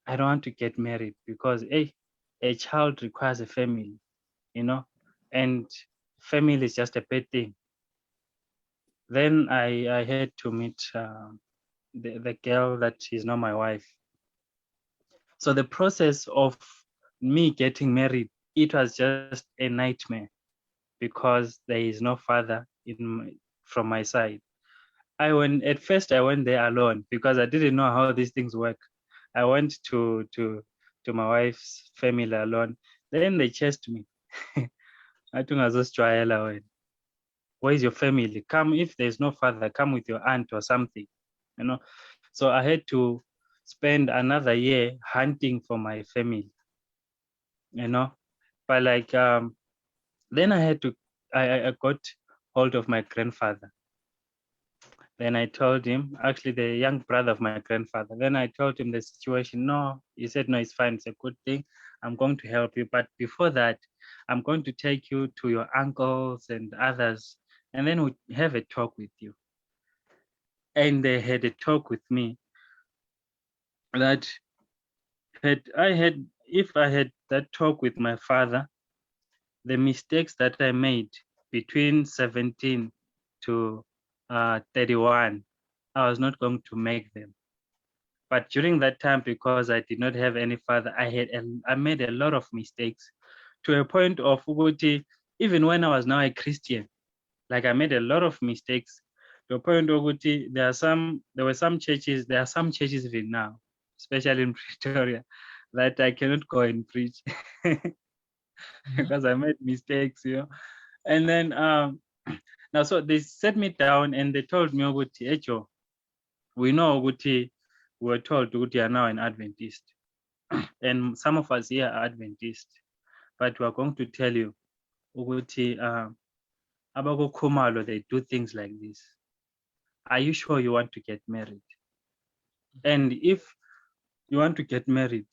I don't want to get married because a child requires a family, you know? And family is just a bad thing. Then I had to meet the girl that is not my wife. So the process of me getting married, it was just a nightmare because there is no father from my side. At first I went there alone because I didn't know how these things work. I went to my wife's family alone. Then they chased me. I think I was just try alone. Where is your family? Come, if there's no father, come with your aunt or something, you know. So I had to spend another year hunting for my family, you know. But like then I got hold of my grandfather. Then I told him, actually the young brother of my grandfather. Then I told him the situation. No, he said, no, it's fine. It's a good thing. I'm going to help you. But before that, I'm going to take you to your uncles and others, and then we'll have a talk with you. And they had a talk with me that if I had that talk with my father, the mistakes that I made between 17 to 31, I was not going to make them. But during that time, because I did not have any father, I made a lot of mistakes to a point of ukuthi, even when I was now a Christian, like I made a lot of mistakes to a point of ukuthi, there are some churches even now, especially in Pretoria, that I cannot go and preach because I made mistakes, you know. And then now, so they set me down and they told me ukuthi, Echo, we know ukuthi we were told ukuthi you are now an Adventist, and some of us here are Adventist, but we are going to tell you ukuthi abako Khumalo, they do things like this. Are you sure you want to get married? And if you want to get married,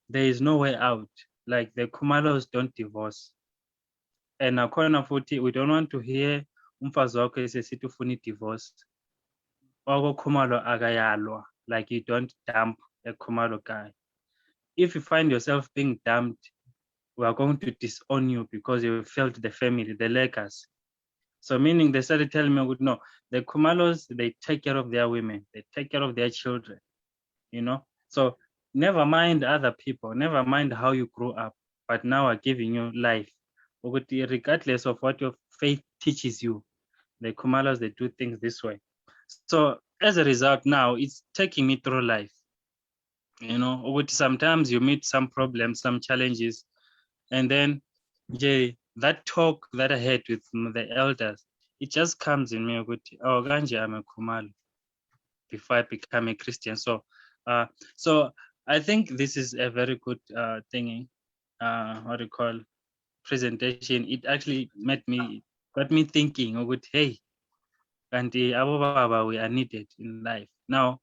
there is no way out. Like the Khumalos don't divorce. And nakhona futhi we don't want to hear umfazi wakho esesithi ufuna i-divorce. Khumalo akayalwa, like you don't dump a Khumalo guy. If you find yourself being dumped, we are going to disown you because you failed the family, the legacy. So meaning they started telling me, no, the Kumalos, they take care of their women, they take care of their children, you know? So never mind other people, never mind how you grew up, but now are giving you life. Regardless of what your faith teaches you, the Kumalos, they do things this way. So as a result, now it's taking me through life. You know, sometimes you meet some problems, some challenges, and then that talk that I had with the elders, it just comes in me. Oh, Ganja, I'm a Kumalo before I become a Christian. So I think this is a very good thingy. What do you call presentation? It actually got me thinking. Hey, and we are needed in life now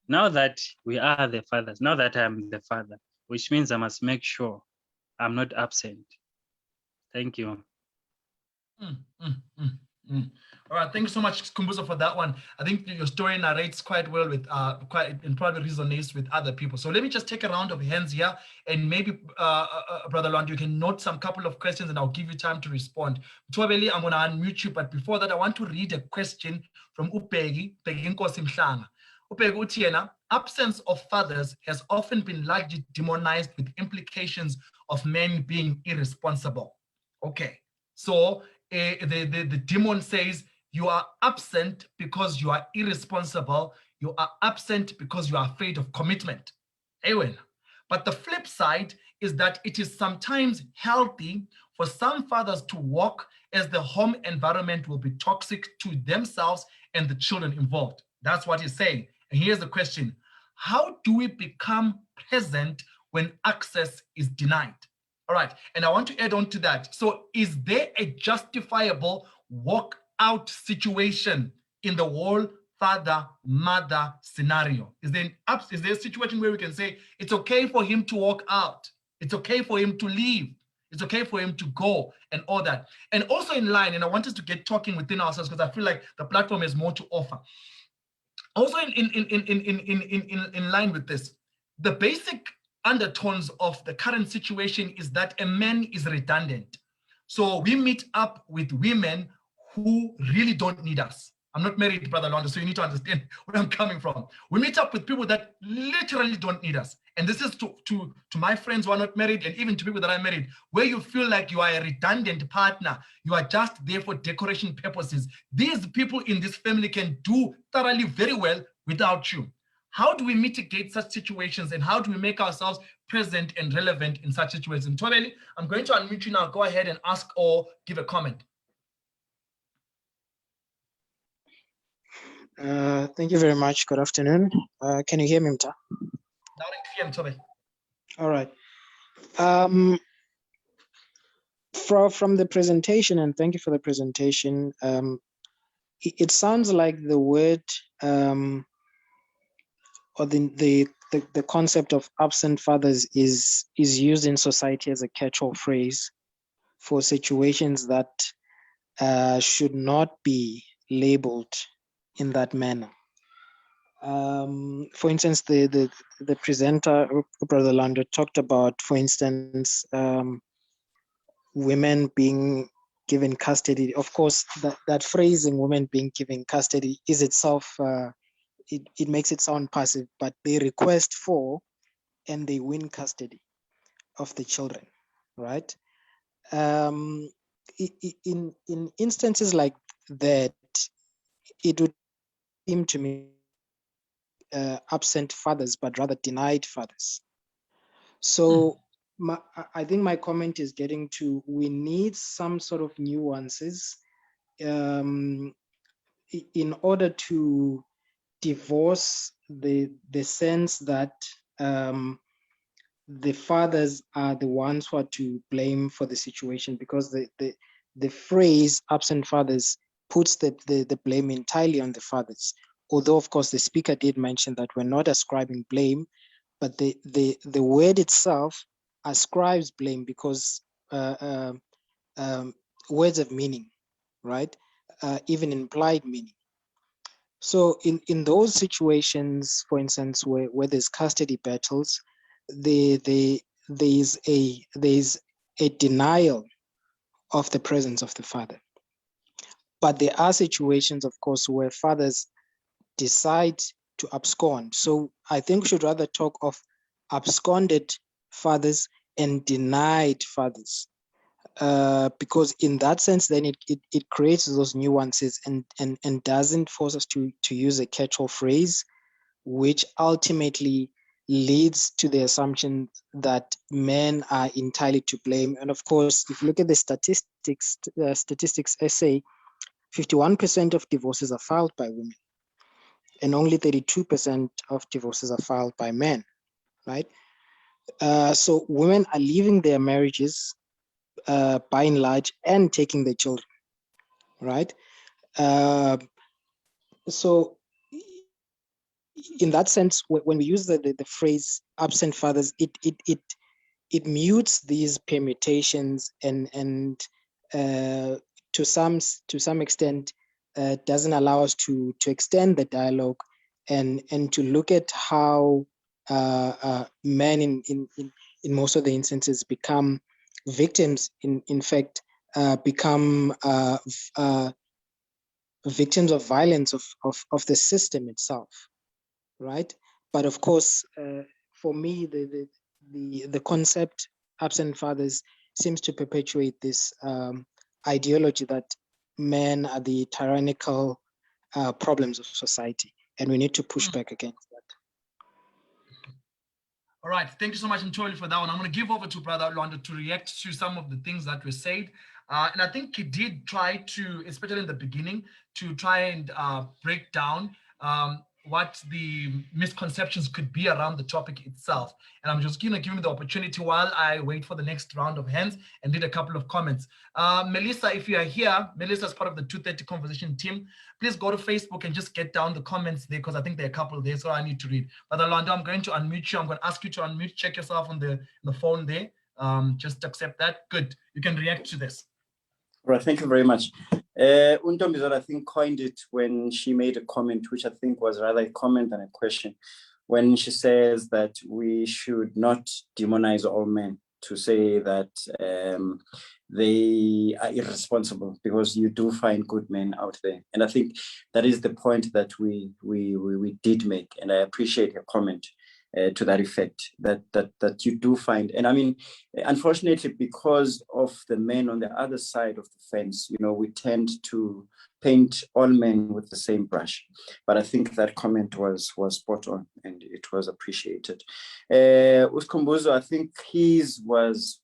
that we are the fathers. Now that I'm the father, which means I must make sure I'm not absent. Thank you. All right, thank you so much, Kumbuzo, for that one. I think your story narrates quite well with and probably resonates with other people. So let me just take a round of hands here, and maybe Brother Lwando, you can note some couple of questions, and I'll give you time to respond. Mtwabeli, I'm going to unmute you, but before that, I want to read a question from Upegi Nkosi Mhlanga. Upegi uthi yena, absence of fathers has often been largely demonized with implications of men being irresponsible. Okay, so the demon says you are absent because you are irresponsible. You are absent because you are afraid of commitment. Ewen. But the flip side is that it is sometimes healthy for some fathers to walk, as the home environment will be toxic to themselves and the children involved. That's what he's saying. And here's the question: how do we become present when access is denied? All right, and I want to add on to that. So is there a justifiable walk-out situation in the whole father-mother scenario? Is there a situation where we can say it's okay for him to walk out, it's okay for him to leave, it's okay for him to go, and all that? And also in line, and I want us to get talking within ourselves, because I feel like the platform has more to offer. Also in line with this, the basic undertones of the current situation is that a man is redundant. So we meet up with women who really don't need us. I'm not married, Brother Lwando, so you need to understand where I'm coming from. We meet up with people that literally don't need us. And this is to my friends who are not married, and even to people that are married, where you feel like you are a redundant partner. You are just there for decoration purposes. These people in this family can do thoroughly very well without you. How do we mitigate such situations, and how do we make ourselves present and relevant in such situations? Ntwabeli, I'm going to unmute you now. Go ahead and ask or give a comment. Thank you very much. Good afternoon. Can you hear me, Mta? Loud and clear, Ntwabeli. All right. From the presentation, and thank you for the presentation, it sounds like the word or the concept of absent fathers is used in society as a catch-all phrase for situations that should not be labeled in that manner. For instance, the presenter, Brother Lwando, talked about, for instance, women being given custody. Of course, that phrasing, women being given custody, is itself, it makes it sound passive, but they request for and they win custody of the children, right? In instances like that, it would seem to me absent fathers, but rather denied fathers. So I think my comment is getting to, we need some sort of nuances in order to divorce the sense that the fathers are the ones who are to blame for the situation, because the phrase absent fathers puts the blame entirely on the fathers. Although, of course, the speaker did mention that we're not ascribing blame, but the word itself ascribes blame, because words of meaning, right? Even implied meaning. So in those situations, for instance, where there's custody battles, there's a denial of the presence of the father. But there are situations, of course, where fathers decide to abscond. So I think we should rather talk of absconded fathers and denied fathers. Because in that sense, then it creates those nuances and doesn't force us to use a catch-all phrase, which ultimately leads to the assumption that men are entirely to blame. And of course, if you look at the statistics essay, 51% of divorces are filed by women, and only 32% of divorces are filed by men, right? So women are leaving their marriages by and large and taking their children, right? So in that sense, when we use the phrase absent fathers, it mutes these permutations and to some extent doesn't allow us to extend the dialogue and to look at how men in most of the instances become victims, in fact become victims of violence of the system itself, right? But of course, for me, the concept absent fathers seems to perpetuate this ideology that men are the tyrannical problems of society, and we need to push back against that. All right, thank you so much, Ntoli, for that one. I'm going to give over to Brother Lwando to react to some of the things that were said. And I think he did try to, especially in the beginning, to try and break down what the misconceptions could be around the topic itself. And I'm just going to give him the opportunity while I wait for the next round of hands and did a couple of comments. Melissa, if you are here, Melissa is part of the 230 conversation team. Please go to Facebook and just get down the comments there, because I think there are a couple there, so I need to read. Brother Lwando, I'm going to unmute you. I'm going to ask you to unmute. Check yourself on the phone there. Just accept that. Good. You can react to this. Right, thank you very much. Untombizot, I think, coined it when she made a comment, which I think was rather a comment than a question, when she says that we should not demonize all men, to say that they are irresponsible, because you do find good men out there. And I think that is the point that we did make, and I appreciate her comment to that effect, that you do find. And I mean, unfortunately, because of the men on the other side of the fence, you know, we tend to paint all men with the same brush. But I think that comment was spot on, and it was appreciated. Uskumbuzo, I think his was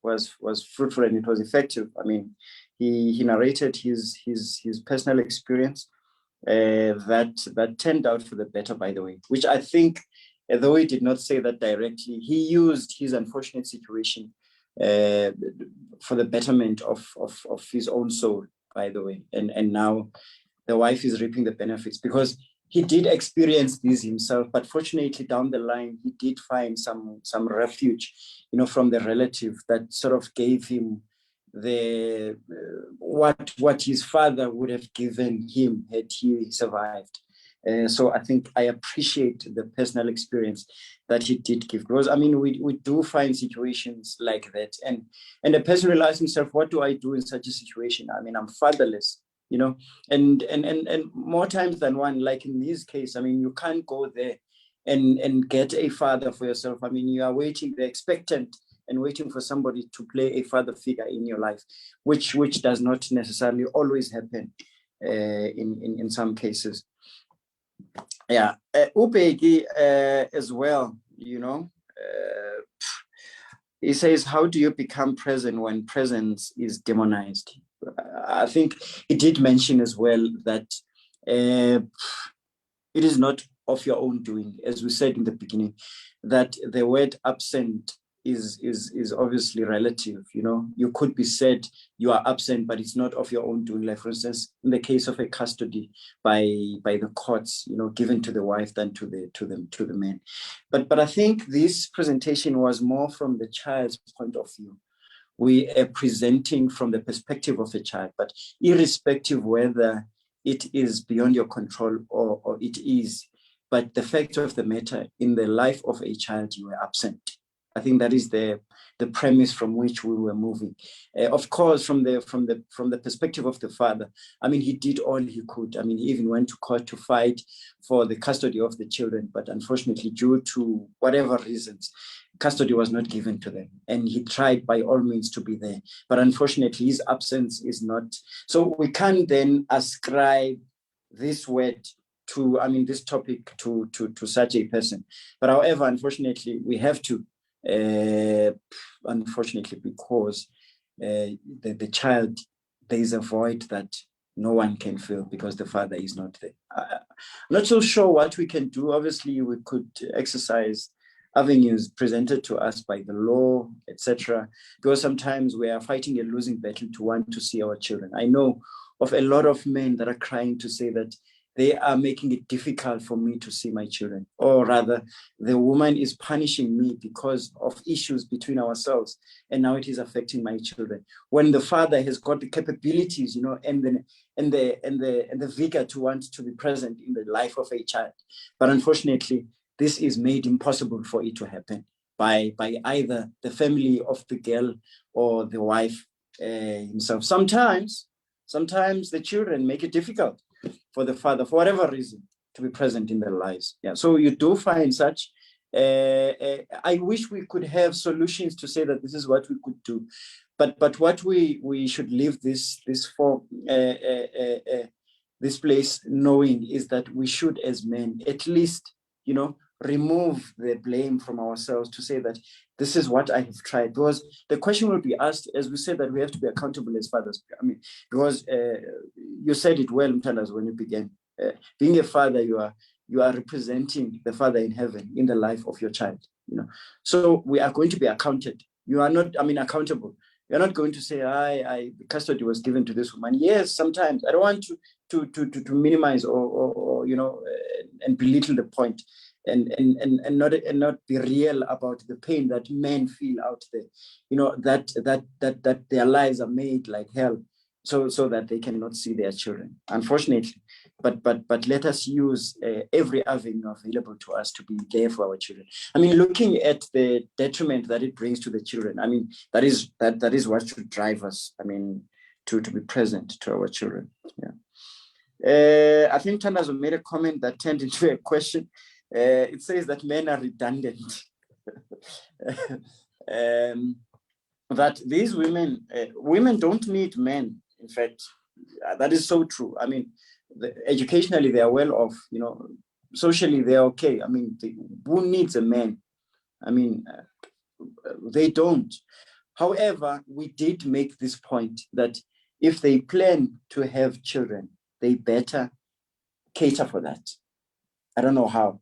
fruitful and it was effective. I mean, he narrated his personal experience that turned out for the better, by the way, which I think, though he did not say that directly, he used his unfortunate situation for the betterment of his own soul, by the way. And now the wife is reaping the benefits, because he did experience this himself, but fortunately down the line, he did find some refuge, you know, from the relative that sort of gave him the what his father would have given him had he survived. So I think I appreciate the personal experience that he did give. Because I mean, we do find situations like that, and the person realizes himself, what do I do in such a situation? I mean, I'm fatherless, you know, and more times than one, like in this case, I mean, you can't go there and get a father for yourself. I mean, you are waiting, they're expectant and waiting for somebody to play a father figure in your life, which does not necessarily always happen in some cases. Yeah, Upegi as well, you know, he says, how do you become present when presence is demonized? I think he did mention as well that it is not of your own doing, as we said in the beginning, that the word absent is obviously relative. You know, you could be said you are absent, but it's not of your own doing. Like, for instance, in the case of a custody by the courts, you know, given to the wife than to the man. But I think this presentation was more from the child's point of view, we are presenting from the perspective of a child, but irrespective whether it is beyond your control or it is, but the fact of the matter, in the life of a child, you were absent. I think that is the premise from which we were moving. Of course, from the perspective of the father, I mean, he did all he could. I mean, he even went to court to fight for the custody of the children, but unfortunately, due to whatever reasons, custody was not given to them. And he tried by all means to be there. But unfortunately, his absence is not. So we can't then ascribe this word to, I mean, this topic to such a person. But however, unfortunately, we have to, unfortunately, because the child, there is a void that no one can fill because the father is not there. I'm not so sure what we can do. Obviously, we could exercise avenues presented to us by the law, etc. Because sometimes we are fighting a losing battle to want to see our children. I know of a lot of men that are crying to say that they are making it difficult for me to see my children, or rather, the woman is punishing me because of issues between ourselves, and now it is affecting my children. When the father has got the capabilities, you know, and the vigor to want to be present in the life of a child, but unfortunately, this is made impossible for it to happen by either the family of the girl or the wife himself. Sometimes the children make it difficult for the father, for whatever reason, to be present in their lives. Yeah. So you do find such. I wish we could have solutions to say that this is what we could do, but what we should leave this for this place knowing is that we should, as men, at least, you know, remove the blame from ourselves to say that this is what I have tried. Because the question will be asked, as we said, that we have to be accountable as fathers. I mean, because you said it well, Mtandas, when you began. Being a father, you are representing the Father in heaven in the life of your child. You know, so we are going to be accounted. You are not, I mean, accountable. You're not going to say, the custody was given to this woman. Yes, sometimes. I don't want to minimize or you know, and belittle the point. And not be real about the pain that men feel out there, you know, that their lives are made like hell, so that they cannot see their children, unfortunately. But let us use every avenue available to us to be there for our children. I mean, looking at the detriment that it brings to the children, I mean, that is what should drive us. I mean, to be present to our children. Yeah. I think Tandazo made a comment that turned into a question. It says that men are redundant. That these women don't need men. In fact, that is so true. I mean, educationally they are well off. You know, socially they are okay. I mean, who needs a man? I mean, they don't. However, we did make this point that if they plan to have children, they better cater for that. I don't know how.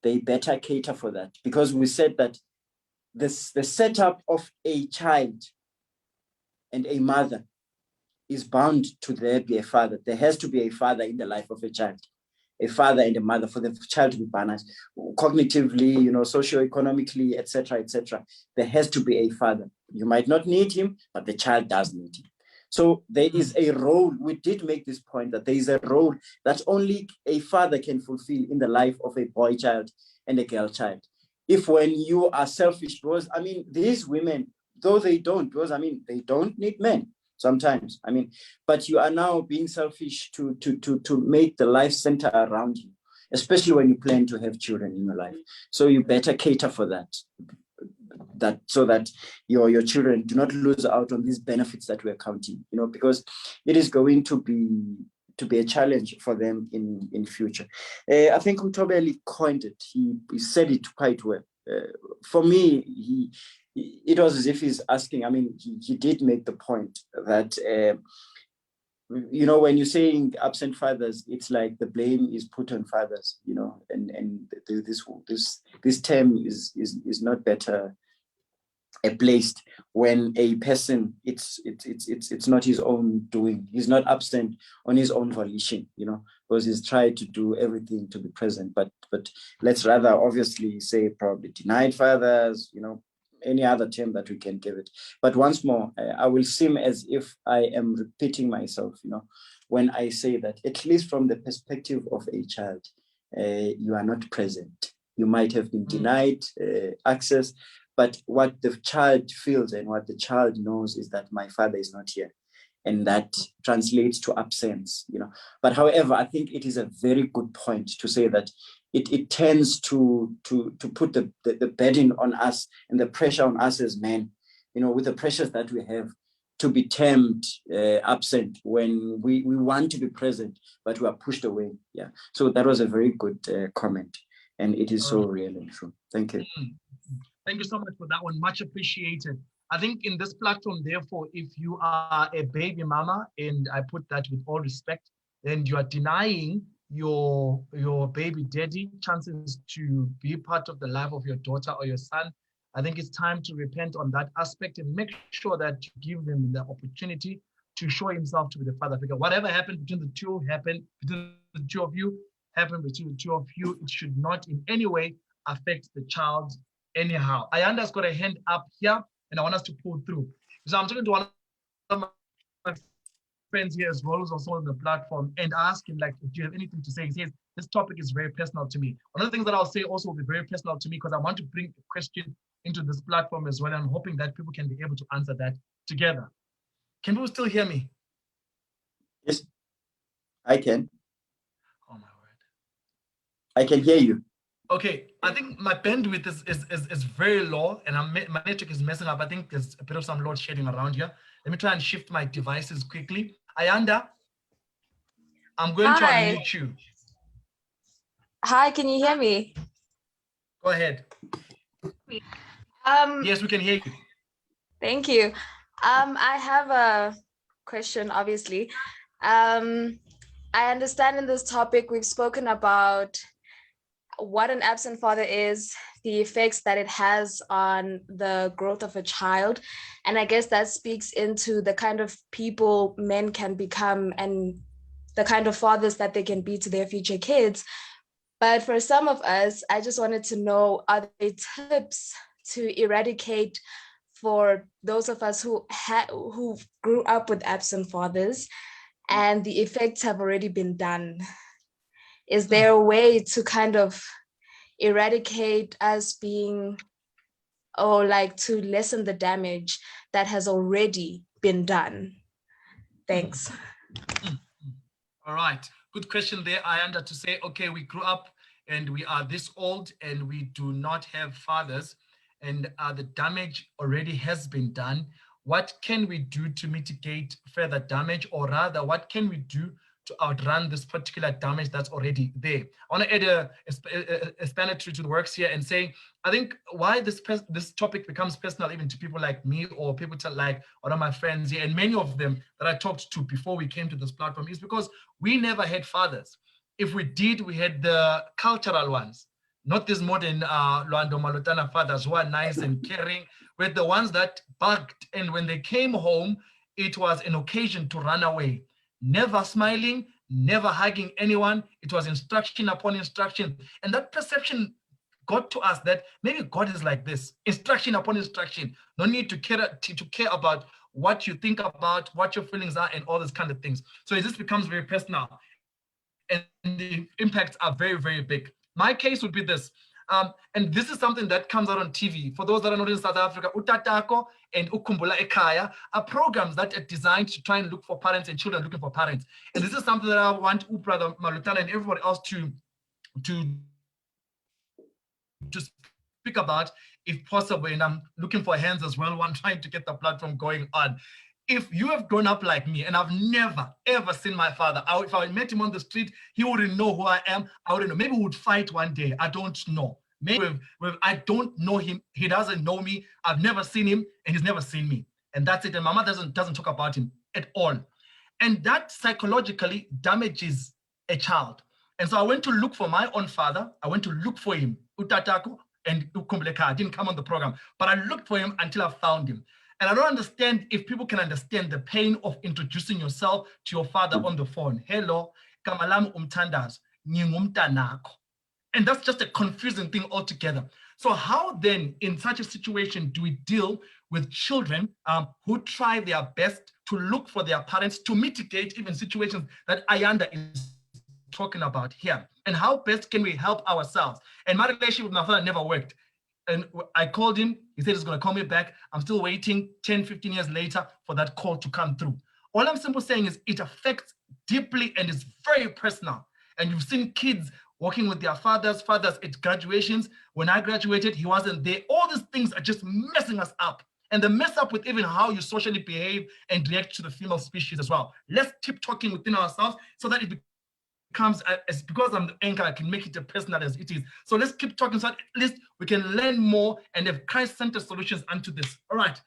They better cater for that, because we said that the setup of a child and a mother is bound to there be a father. There has to be a father in the life of a child, a father and a mother, for the child to be balanced cognitively, you know, socioeconomically, etc., etc. There has to be a father. You might not need him, but the child does need him. So there is a role. We did make this point that there is a role that only a father can fulfill in the life of a boy child and a girl child. If when you are selfish, because I mean, these women, though they don't, because I mean, they don't need men sometimes. I mean, but you are now being selfish to make the life center around you, especially when you plan to have children in your life. So you better cater for that so that your children do not lose out on these benefits that we're counting, you know, because it is going to be a challenge for them in future. I think Mtobeli coined it. He said it quite well. For me, it was as if he's asking, I mean, he did make the point that, you know, when you're saying absent fathers, it's like the blame is put on fathers, you know, and this term is not better placed when a person, it's not his own doing. He's not absent on his own volition, you know, because he's tried to do everything to be present. But let's rather obviously say probably denied fathers, you know, any other term that we can give it. But once more, I will seem as if I am repeating myself, when I say that, at least from the perspective of a child, you are not present. You might have been denied access, but what the child feels and what the child knows is that my father is not here. And that translates to absence, But however, I think it is a very good point to say that it tends to put the burden on us and the pressure on us as men, with the pressures that we have to be termed absent when we want to be present, but we are pushed away. Yeah. So that was a very good comment. And it is so real and true. Thank you. Thank you so much for that one. Much appreciated. I think in this platform, therefore, if you are a baby mama, and I put that with all respect, and you are denying your baby daddy chances to be part of the life of your daughter or your son, I think it's time to repent on that aspect and make sure that you give them the opportunity to show himself to be the father figure. Whatever happened between the two happened between the two of you, happened between the two of you. It should not in any way affect the child anyhow. Ayanda's got a hand up here, and I want us to pull through. So I'm talking to one of my friends here as well, who's also on the platform, and ask him, like, do you have anything to say? He says, this topic is very personal to me. One of the things that I'll say also will be very personal to me, because I want to bring a question into this platform as well. And I'm hoping that people can be able to answer that together. Can people still hear me? Yes, I can. Oh my word. I can hear you. Okay, I think my bandwidth is very low, and my network is messing up. I think there's a bit of some load shedding around here. Let me try and shift my devices quickly. Ayanda, I'm going to unmute you. Hi, can you hear me? Go ahead. Yes, we can hear you. Thank you. I have a question, obviously. I understand in this topic we've spoken about what an absent father is, the effects that it has on the growth of a child. And I guess that speaks into the kind of people men can become and the kind of fathers that they can be to their future kids. But for some of us, I just wanted to know, are there tips to eradicate for those of us who grew up with absent fathers and the effects have already been done? Is there a way to kind of eradicate us being, or like to lessen the damage that has already been done? Thanks. All right, good question there, Ayanda, to say, okay, we grew up and we are this old and we do not have fathers, and the damage already has been done. What can we do to mitigate further damage, or rather, what can we do to outrun this particular damage that's already there? I want to add a spanner to the works here and say, I think why this topic becomes personal even to people like me or people like one of my friends here, and many of them that I talked to before we came to this platform, is because we never had fathers. If we did, we had the cultural ones, not these modern Lwando, Malotana fathers who are nice and caring, but the ones that bugged. And when they came home, it was an occasion to run away. Never smiling, never hugging anyone. It was instruction upon instruction. And that perception got to us that maybe God is like this, instruction upon instruction. No need to care about what you think about, what your feelings are, and all those kind of things. So it just becomes very personal. And the impacts are very, very big. My case would be this. And this is something that comes out on TV. For those that are not in South Africa, Utatako and Ukumbula Ekaya are programs that are designed to try and look for parents and children looking for parents. And this is something that I want Brother Malotana and everybody else to speak about, if possible. And I'm looking for hands as well. I'm trying to get the platform going on. If you have grown up like me and I've never, ever seen my father, if I met him on the street, he wouldn't know who I am. I wouldn't know. Maybe we would fight one day. I don't know. Maybe I don't know him. He doesn't know me. I've never seen him and he's never seen me. And that's it. And my mother doesn't talk about him at all. And that psychologically damages a child. And so I went to look for my own father. I went to look for him, Utatako and Ukumbleka. I didn't come on the program, but I looked for him until I found him. And I don't understand if people can understand the pain of introducing yourself to your father on the phone. Hello, Kamalam Umtandas, Ningumtanako. And that's just a confusing thing altogether. So how then, in such a situation, do we deal with children who try their best to look for their parents, to mitigate even situations that Ayanda is talking about here? And how best can we help ourselves? And my relationship with my father never worked. And I called him, he said he's going to call me back. I'm still waiting 10, 15 years later for that call to come through. All I'm simply saying is it affects deeply and is very personal. And you've seen kids working with their fathers at graduations. When I graduated, he wasn't there. All these things are just messing us up. And they mess up with even how you socially behave and react to the female species as well. Let's keep talking within ourselves so that it becomes, as because I'm the anchor, I can make it as personal as it is. So let's keep talking so that at least we can learn more and have Christ-centered solutions onto this. All right.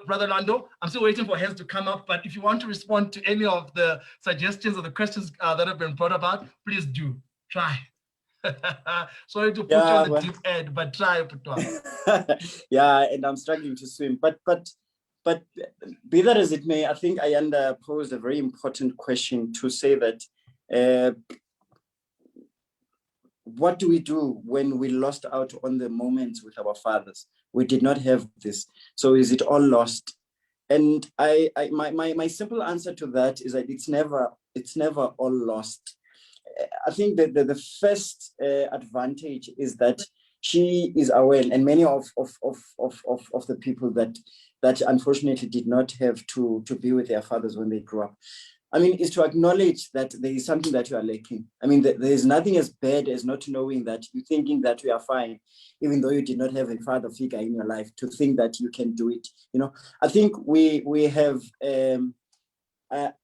Brother Lwando, I'm still waiting for hands to come up, but if you want to respond to any of the suggestions or the questions that have been brought about, please do. Try. Sorry to put you on the deep end, but try. Yeah, and I'm struggling to swim. But be that as it may, I think Ayanda posed a very important question to say that what do we do when we lost out on the moments with our fathers? We did not have this. So is it all lost? And my simple answer to that is that it's never all lost. I think that the first advantage is that she is aware, and many of the people that unfortunately did not have to be with their fathers when they grew up, I mean, is to acknowledge that there is something that you are lacking. I mean, there is nothing as bad as not knowing that you're thinking that you are fine, even though you did not have a father figure in your life to think that you can do it. You know, I think we have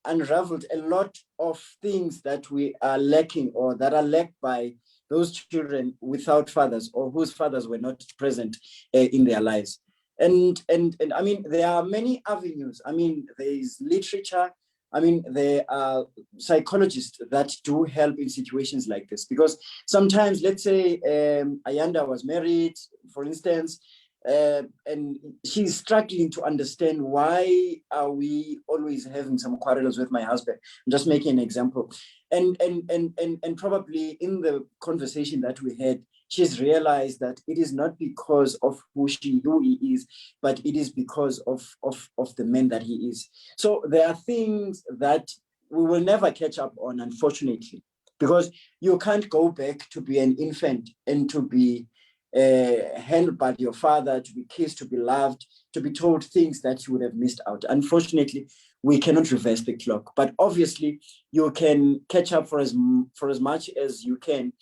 unraveled a lot of things that we are lacking or that are lacked by those children without fathers or whose fathers were not present in their lives. And I mean, there are many avenues. I mean, there is literature. I mean, there are psychologists that do help in situations like this, because sometimes, let's say Ayanda was married, for instance, and she's struggling to understand why are we always having some quarrels with my husband. I'm just making an example. And probably in the conversation that we had, she's realized that it is not because of who he is, but it is because of the man that he is. So there are things that we will never catch up on, unfortunately, because you can't go back to be an infant and to be handled by your father, to be kissed, to be loved, to be told things that you would have missed out. Unfortunately, we cannot reverse the clock, but obviously you can catch up for as much as you can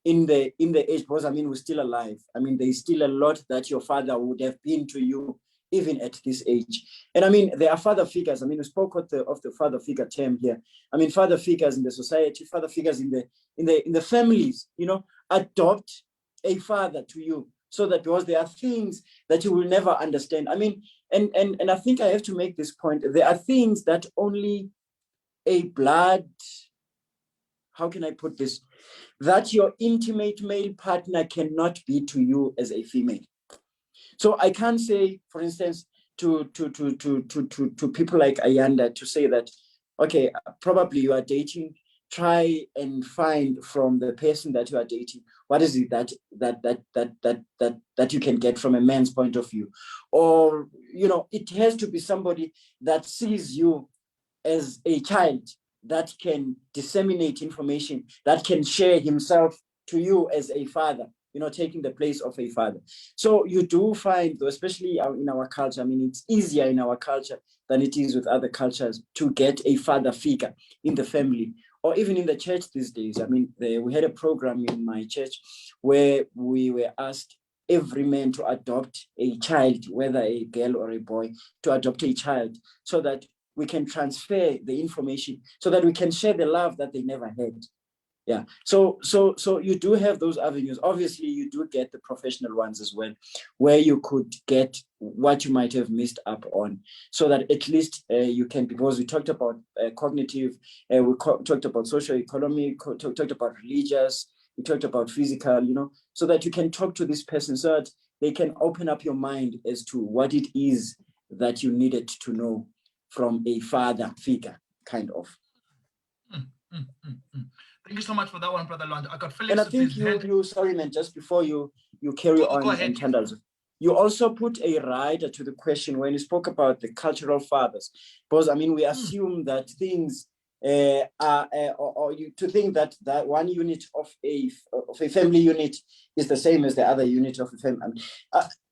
in the age, because I mean, we're still alive. I mean, there's still a lot that your father would have been to you even at this age. And I mean, there are father figures. I mean, we spoke of the father figure term here. I mean, father figures in the society, father figures in the families, you know, adopt a father to you, so that, because there are things that you will never understand. I mean, and I think I have to make this point. There are things that only a blood, how can I put this, that your intimate male partner cannot be to you as a female. So I can't say, for instance, to people like Ayanda to say that, okay, probably you are dating, try and find from the person that you are dating, what is it that you can get from a man's point of view? Or, you know, it has to be somebody that sees you as a child, that can disseminate information, that can share himself to you as a father, you know, taking the place of a father. So you do find, especially in our culture, I mean, it's easier in our culture than it is with other cultures to get a father figure in the family, or even in the church these days. I mean, we had a program in my church where we were asked every man to adopt a child, whether a girl or a boy, to adopt a child, so that we can transfer the information, so that we can share the love that they never had. Yeah. So you do have those avenues. Obviously, you do get the professional ones as well, where you could get what you might have missed up on, so that at least you can, because we talked about cognitive, talked about socio-economic, talked about religious, we talked about physical, you know, so that you can talk to this person, so that they can open up your mind as to what it is that you needed to know from a father figure, kind of. Thank you so much for that one, Brother Lwando. I got Felix. And I with think his hand. you sorry, man, just before you carry on, Go ahead. Thandazo, you also put a rider to the question when you spoke about the cultural fathers, because I mean we assume that things or you to think that one unit of a family unit is the same as the other unit of a family.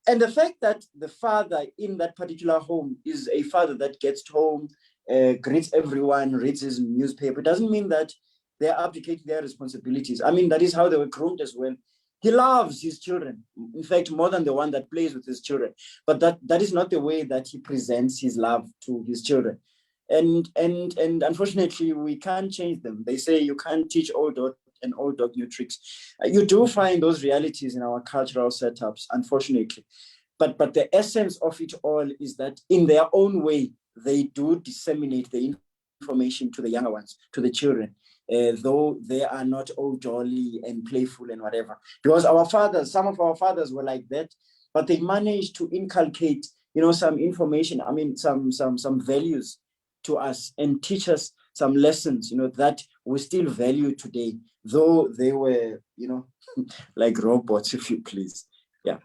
And the fact that the father in that particular home is a father that gets home, greets everyone, reads his newspaper, doesn't mean that they're abdicating their responsibilities. I mean, that is how they were groomed as well. He loves his children, in fact, more than the one that plays with his children. But that is not the way that he presents his love to his children. And unfortunately, we can't change them. They say you can't teach old dog and old dog new tricks. You do find those realities in our cultural setups, unfortunately. But the essence of it all is that in their own way, they do disseminate the information to the younger ones, to the children. Though they are not all jolly and playful and whatever. Because some of our fathers were like that, but they managed to inculcate, some information, I mean, some values to us and teach us some lessons, that we still value today, though they were, like robots, if you please. Yeah.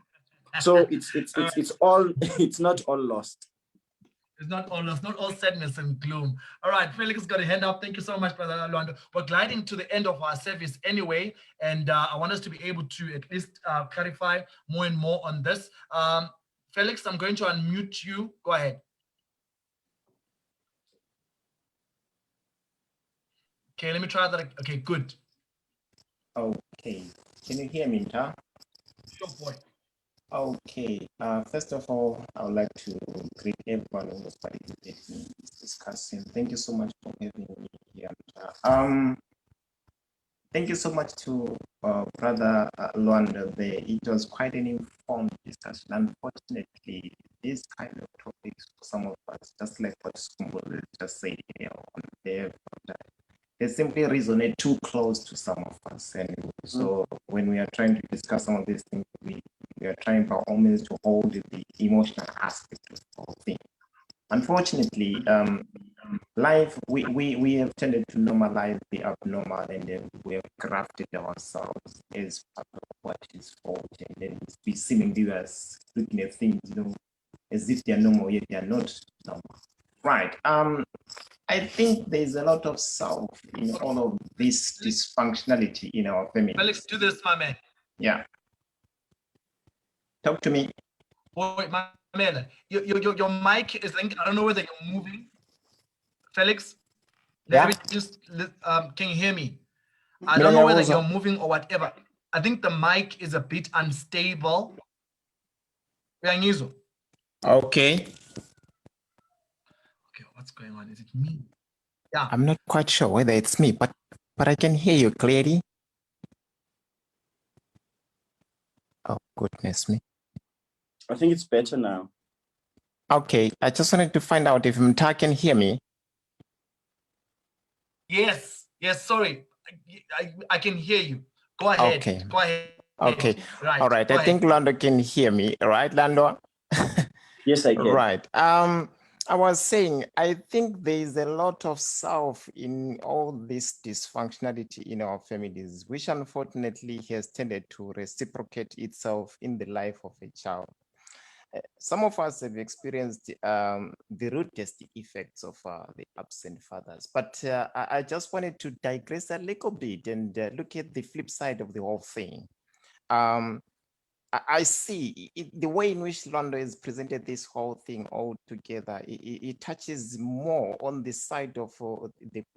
So it's all, it's not all lost. It's not all sadness and gloom. All right, Felix got a hand up. Thank you so much, Brother Lwando. We're gliding to the end of our service anyway, and I want us to be able to at least clarify more and more on this. Felix, I'm going to unmute you. Go ahead. Okay, let me try that. Okay, good. Okay, can you hear me, huh? Sure, boy. Okay, first of all, I would like to greet everyone who was participating in this discussion. Thank you so much for having me here. Thank you so much to Brother Lwando there. It was quite an informed discussion. Unfortunately, these kind of topics for some of us, just like what Skumbul just said, on there, they simply resonate too close to some of us. And so when we are trying to discuss some of these things, we are trying by all means to hold the emotional aspect of the whole thing. Unfortunately, life, we have tended to normalize the abnormal, and then we have crafted ourselves as part of what is fault, and then we seemingly are looking at things, as if they are normal, yet they are not normal. Right. I think there's a lot of self in all of this dysfunctionality in our family. Felix, do this, my man. Yeah. Talk to me. Boy, my man, your mic is, I don't know whether you're moving. Felix, maybe just, can you hear me? I don't know whether you're moving or whatever. I think the mic is a bit unstable. Okay. Okay, what's going on? Is it me? Yeah. I'm not quite sure whether it's me, but I can hear you clearly. Oh, goodness me. I think it's better now. Okay, I just wanted to find out if Mta can hear me. Yes, sorry. I can hear you. Go ahead. Okay. Go ahead. Okay. Right. All right. I think Lwando can hear me, right, Lwando? Yes, I can. Right. I was saying, I think there is a lot of self in all this dysfunctionality in our families, which unfortunately has tended to reciprocate itself in the life of a child. Some of us have experienced the rudest effects of the absent fathers, but I just wanted to digress a little bit and look at the flip side of the whole thing. I see the way in which Lwando has presented this whole thing all together. It touches more on the side of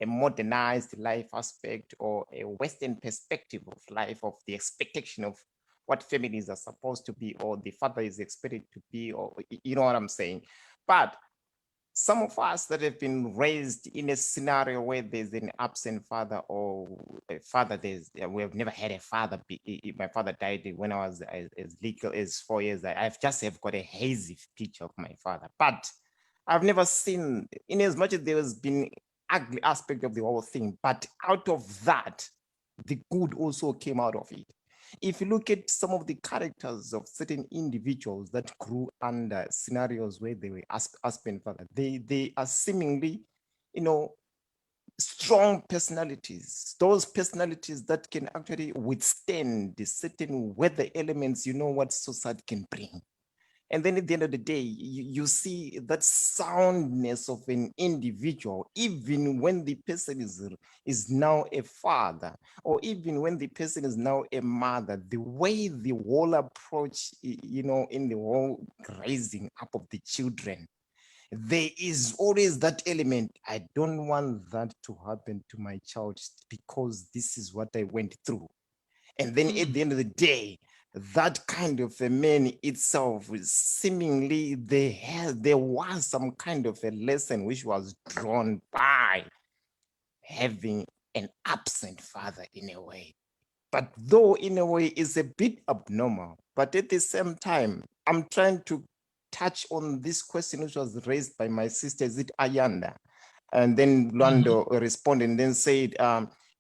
a modernized life aspect, or a Western perspective of life, of the expectation of what families are supposed to be, or the father is expected to be, or you know what I'm saying. But some of us that have been raised in a scenario where there's an absent father, or a father, we have never had a father. My father died when I was as little as 4 years. I've got a hazy picture of my father, but I've never seen, in as much as there has been ugly aspect of the whole thing, but out of that, the good also came out of it. If you look at some of the characters of certain individuals that grew under scenarios where they were absent father, they are seemingly, strong personalities, those personalities that can actually withstand the certain weather elements, what society can bring. And then at the end of the day, you see that soundness of an individual, even when the person is now a father, or even when the person is now a mother, the way the whole approach, in the whole raising up of the children, there is always that element. I don't want that to happen to my child because this is what I went through. And then at the end of the day, that kind of a man itself, seemingly there was some kind of a lesson which was drawn by having an absent father in a way. But though in a way is a bit abnormal, but at the same time, I'm trying to touch on this question which was raised by my sister, is it Ayanda? And then Lwando responded and then said,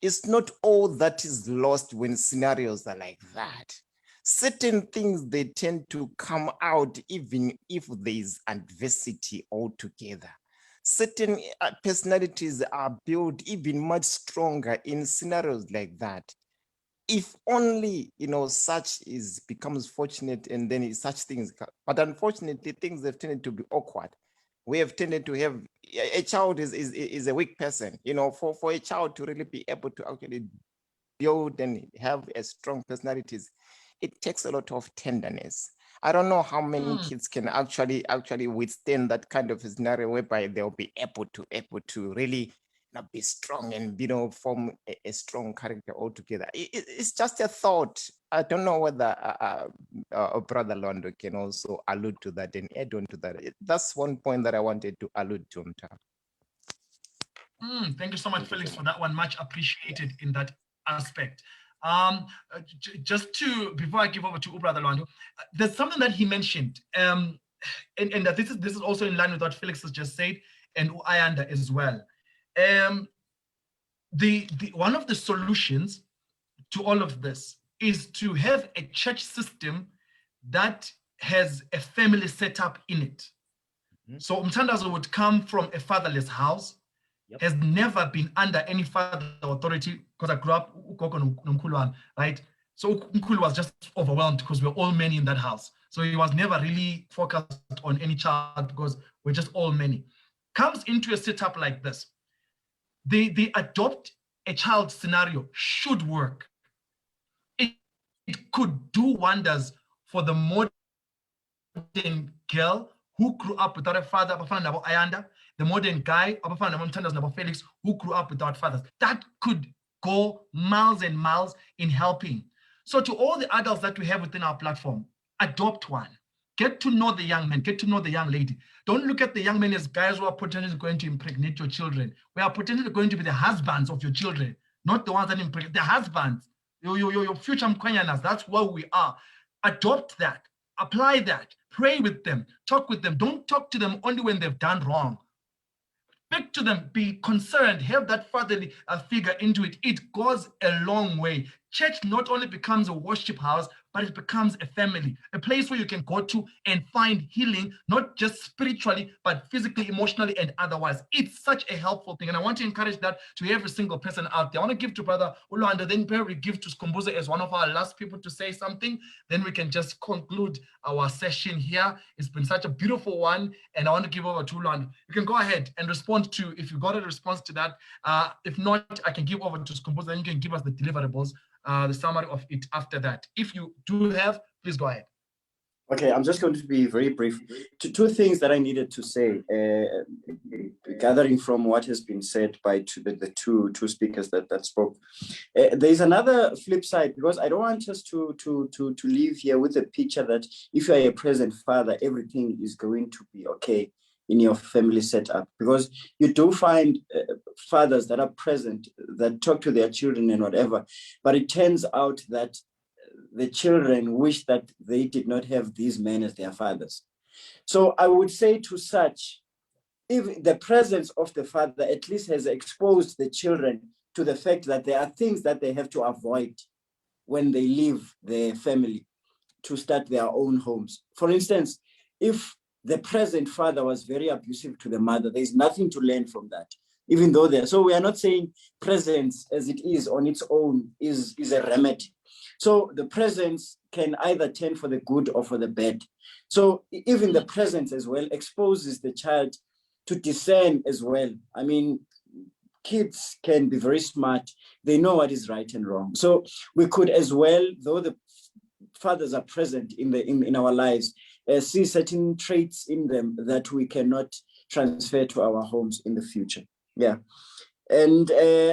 it's not all that is lost when scenarios are like that. Certain things, they tend to come out even if there is adversity altogether. Certain personalities are built even much stronger in scenarios like that. If only, such becomes fortunate, and then such things, but unfortunately, things have tended to be awkward. We have tended to have, a child is a weak person, for a child to really be able to actually build and have a strong personalities, it takes a lot of tenderness. I don't know how many kids can actually withstand that kind of scenario whereby they'll be able to really be strong and form a strong character altogether. It's just a thought. I don't know whether Brother Lwando can also allude to that and add on to that. That's one point that I wanted to allude to. Thank you so much, Felix, for that one. Much appreciated in that aspect. Just before I give over to Brother Lwando, there's something that he mentioned, and that this is also in line with what Felix has just said, and Ayanda as well. One of the solutions to all of this is to have a church system that has a family setup in it. So Mthandazo would come from a fatherless house, has never been under any father authority, because I grew up right? So Mkhulu was just overwhelmed because we're all many in that house. So he was never really focused on any child because we're just all many. Comes into a setup like this. The adopt a child scenario should work. It could do wonders for the modern girl who grew up without a father, the modern guy, Felix, who grew up without fathers. That could go miles and miles in helping. So to all the adults that we have within our platform, adopt one. Get to know the young man, get to know the young lady. Don't look at the young men as guys who are potentially going to impregnate your children. We are potentially going to be the husbands of your children, not the ones that impregnate, the husbands, your future mkwanyanas. That's what we are. Adopt that, apply that, pray with them, talk with them. Don't talk to them only when they've done wrong. Speak to them, be concerned, have that fatherly figure into it. It goes a long way. Church not only becomes a worship house, but it becomes a family, a place where you can go to and find healing, not just spiritually, but physically, emotionally, and otherwise. It's such a helpful thing. And I want to encourage that to every single person out there. I want to give to Brother Lwando, then probably give to Skombuza as one of our last people to say something. Then we can just conclude our session here. It's been such a beautiful one. And I want to give over to Lwando. You can go ahead and respond to, if you got a response to that. If not, I can give over to Skombuza, and you can give us the deliverables, the summary of it after that. If you do have, please go ahead. Okay, I'm just going to be very brief. Two things that I needed to say, gathering from what has been said by the two speakers that spoke. There's another flip side, because I don't want us to leave here with a picture that if you are a present father, everything is going to be okay in your family setup, because you do find fathers that are present, that talk to their children and whatever, but it turns out that the children wish that they did not have these men as their fathers. So I would say to such, if the presence of the father at least has exposed the children to the fact that there are things that they have to avoid when they leave their family to start their own homes. For instance, if the present father was very abusive to the mother, there's nothing to learn from that. even though they're, so we are not saying presence as it is on its own is a remedy. So the presence can either turn for the good or for the bad. So even the presence as well exposes the child to discern as well. I mean, kids can be very smart. They know what is right and wrong. So we could as well, though the fathers are present in our lives, see certain traits in them that we cannot transfer to our homes in the future. Yeah. And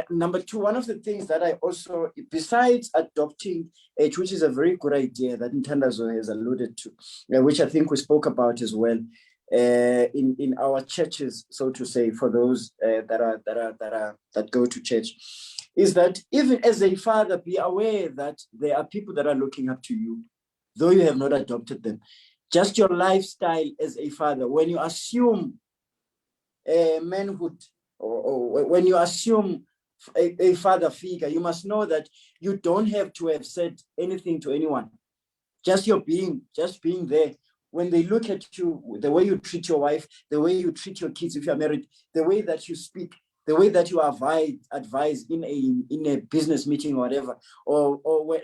number two, one of the things that I also, besides adopting age, which is a very good idea that Ntandazo has alluded to, which I think we spoke about as well in our churches, so to say, for those that go to church, is that even as a father, be aware that there are people that are looking up to you, though you have not adopted them. Just your lifestyle as a father, when you assume manhood, or when you assume a father figure, you must know that you don't have to have said anything to anyone. Just being there. When they look at you, the way you treat your wife, the way you treat your kids if you're married, the way that you speak, the way that you advise in a business meeting or whatever, or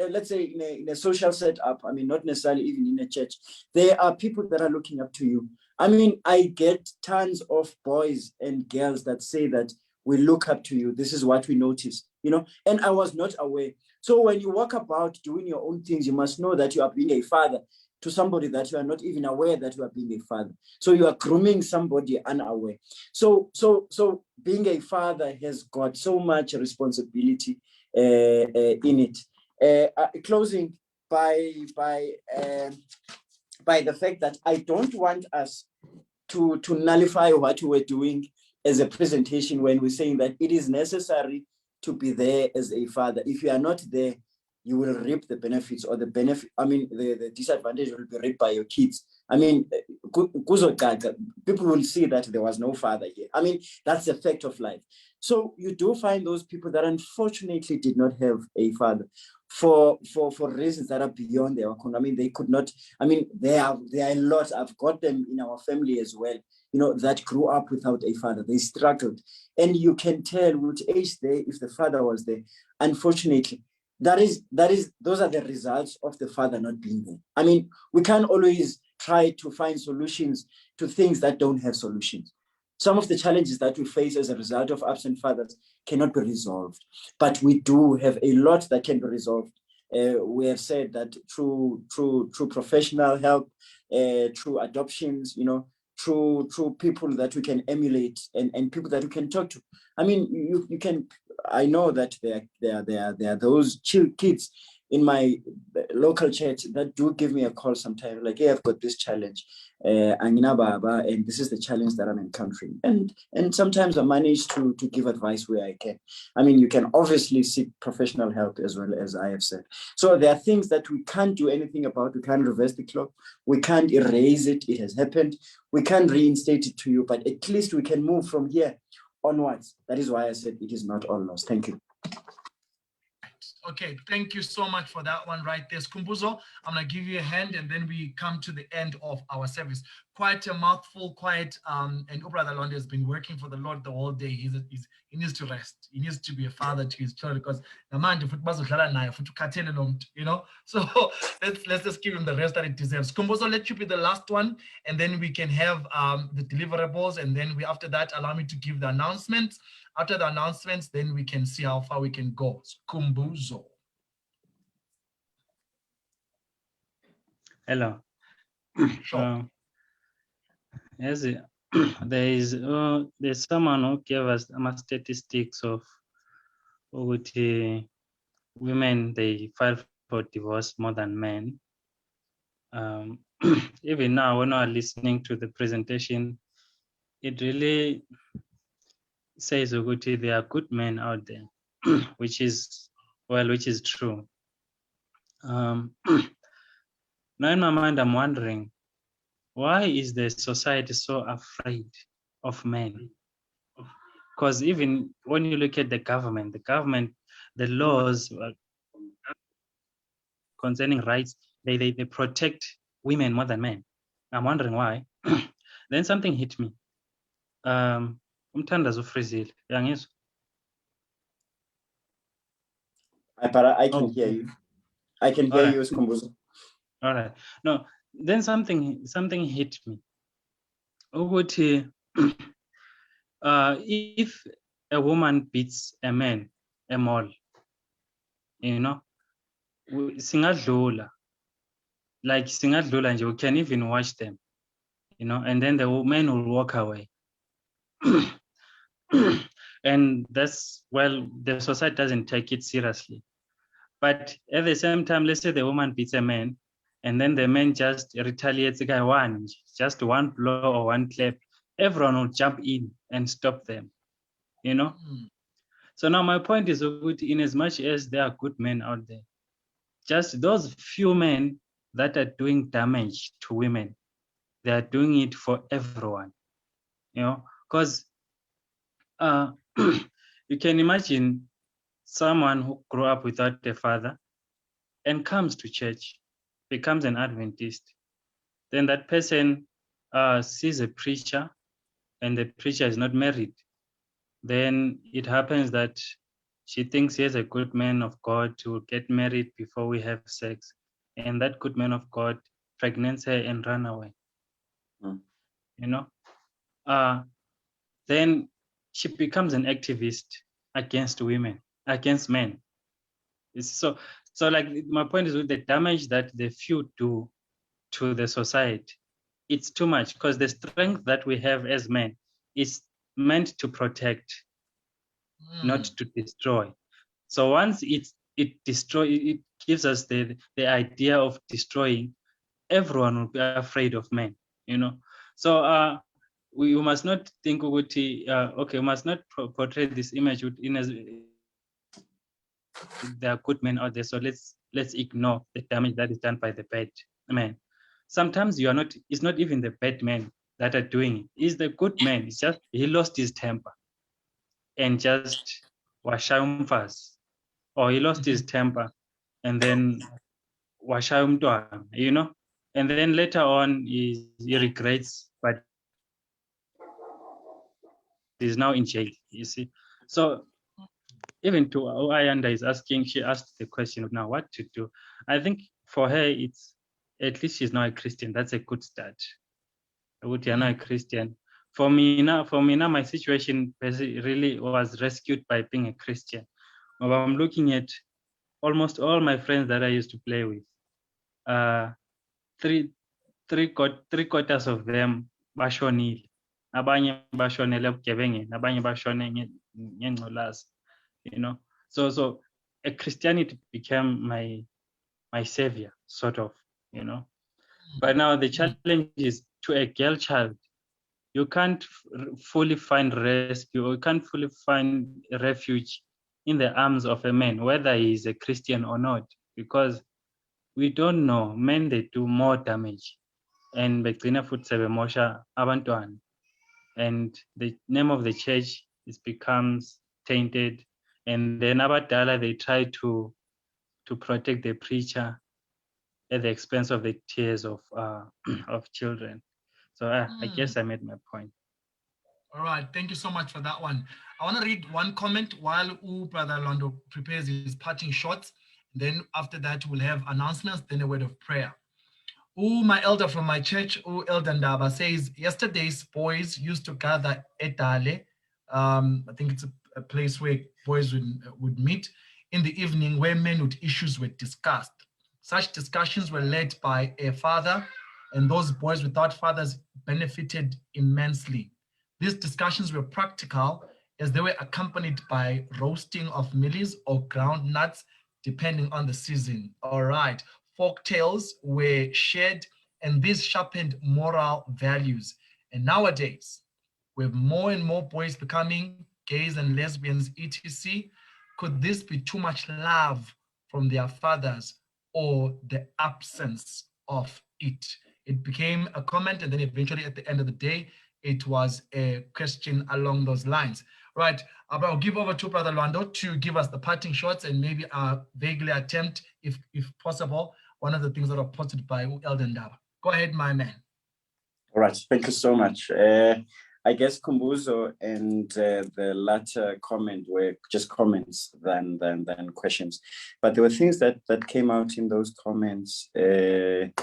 let's say in a social setup, I mean, not necessarily even in a church, there are people that are looking up to you. I mean, I get tons of boys and girls that say that we look up to you. This is what we notice, and I was not aware. So when you walk about doing your own things, you must know that you are being a father to somebody that you are not even aware that you are being a father. So you are grooming somebody unaware. So being a father has got so much responsibility in it. Closing by the fact that I don't want us to nullify what we're doing as a presentation when we're saying that it is necessary to be there as a father. If you are not there, you will reap the benefits, or the disadvantage will be reaped by your kids. I mean, people will see that there was no father here. I mean, that's the fact of life. So you do find those people that unfortunately did not have a father for reasons that are beyond their own. I mean, they could not. I mean, there are a lot. I've got them in our family as well, that grew up without a father. They struggled. And you can tell which age if the father was there. Unfortunately, those are the results of the father not being there. I mean, we can't always try to find solutions to things that don't have solutions. Some of the challenges that we face as a result of absent fathers cannot be resolved, but we do have a lot that can be resolved. We have said that through professional help, through adoptions, through people that we can emulate and people that we can talk to. I mean, you can. I know that there are those kids in my local church that do give me a call sometimes, like, hey, I've got this challenge, and this is the challenge that I'm encountering. And sometimes I manage to give advice where I can. I mean, you can obviously seek professional help as well, as I have said. So there are things that we can't do anything about. We can't reverse the clock. We can't erase it. It has happened. We can't reinstate it to you, but at least we can move from here onwards. That is why I said it is not all lost. Thank you. Okay, thank you so much for that one right there. Skumbuzo, I'm going to give you a hand and then we come to the end of our service. Quite a mouthful, and Brother Lwando has been working for the Lord the whole day. He needs to rest. He needs to be a father to his children because the man, so let's just give him the rest that it deserves. Skumbuzo, let you be the last one and then we can have the deliverables, and then after that, allow me to give the announcements. After the announcements, then we can see how far we can go. Skumbuzo. Hello. Sure. Yes, there's someone who gave us statistics of women, they file for divorce more than men. Even now, when I'm listening to the presentation, it really says there are good men out there, which is true. Now in my mind, I'm wondering, why is the society so afraid of men? Because even when you look at the government, the laws concerning rights, they protect women more than men. I'm wondering why. Then something hit me. Umthandazo ufrizile. Uyangizwa? But I can Oh, hear you. I can hear Alright. you, Skhumbuzo. All right. No, then something hit me. Ukuthi if a woman beats a man, a mall, you know, singadlula. Like singadlula nje, we can even watch them, you know, and then the man will walk away. And that's, well, the society doesn't take it seriously. But at the same time, let's say the woman beats a man, and then the man just retaliates, just one blow or one clap, everyone will jump in and stop them, you know? So now my point is, in as much as there are good men out there, just those few men that are doing damage to women, they are doing it for everyone, you know? Because you can imagine someone who grew up without a father and comes to church, becomes an Adventist. Then that person sees a preacher and the preacher is not married. Then it happens that she thinks he is a good man of God to get married before we have sex. And that good man of God pregnants her and run away. You know? Then she becomes an activist against women, against men. So like my point is, with the damage that the few do to the society, it's too much, because the strength that we have as men is meant to protect, not to destroy. So once it gives us the idea of destroying, everyone will be afraid of men, you know. So we must not think okay, we must not portray this image in as there are good men out there, so let's ignore the damage that is done by the bad men. Sometimes it's not even the bad men that are doing it. It's the good man. It's just he lost his temper and just washayumfas, or he lost his temper and then washayumtwana, you know, and then later on he regrets, but he's now in jail, you see. So even to Ayanda is asking, she asked the question now what to do. I think for her, it's at least she's not a Christian. That's a good start. You're not a Christian. For me now, my situation really was rescued by being a Christian. I'm looking at almost all my friends that I used to play with. Three quarters of them bashonile. Abanye bashonele ebugebengeni, abanye bashone ngengculaza. You know, so a Christianity became my savior, sort of, you know. But now the challenge is, to a girl child, you can't fully find rescue, or you can't fully find refuge in the arms of a man, whether he is a Christian or not, because we don't know. Men, they do more damage, and begcina futhi sebemosha abantwana, and the name of the church becomes tainted, and then abadala, they try to protect the preacher at the expense of the tears of of children. So I guess I made my point. All right, thank you so much for that one. I want to read one comment while Brother Lwando prepares his parting shots. Then after that, we'll have announcements, then a word of prayer. My elder from my church, Elder Ndaba, says, yesterday's boys used to gather at Dale. I think it's a place where boys would meet in the evening, where menhood issues were discussed. Such discussions were led by a father, and those boys without fathers benefited immensely. These discussions were practical, as they were accompanied by roasting of mealies or ground nuts, depending on the season. All right. Folk tales were shared, and these sharpened moral values. And nowadays, with more and more boys becoming gays and lesbians, etc., could this be too much love from their fathers, or the absence of it? It became a comment, and then eventually at the end of the day, it was a question along those lines. Right, I'll give over to Brother Lwando to give us the parting shots, and maybe vaguely attempt, if possible, one of the things that are posted by Elder Ndaba. Go ahead, my man. All right, thank you so much. I I guess Kumbuzo and the latter comment were just comments than questions, but there were things that came out in those comments. For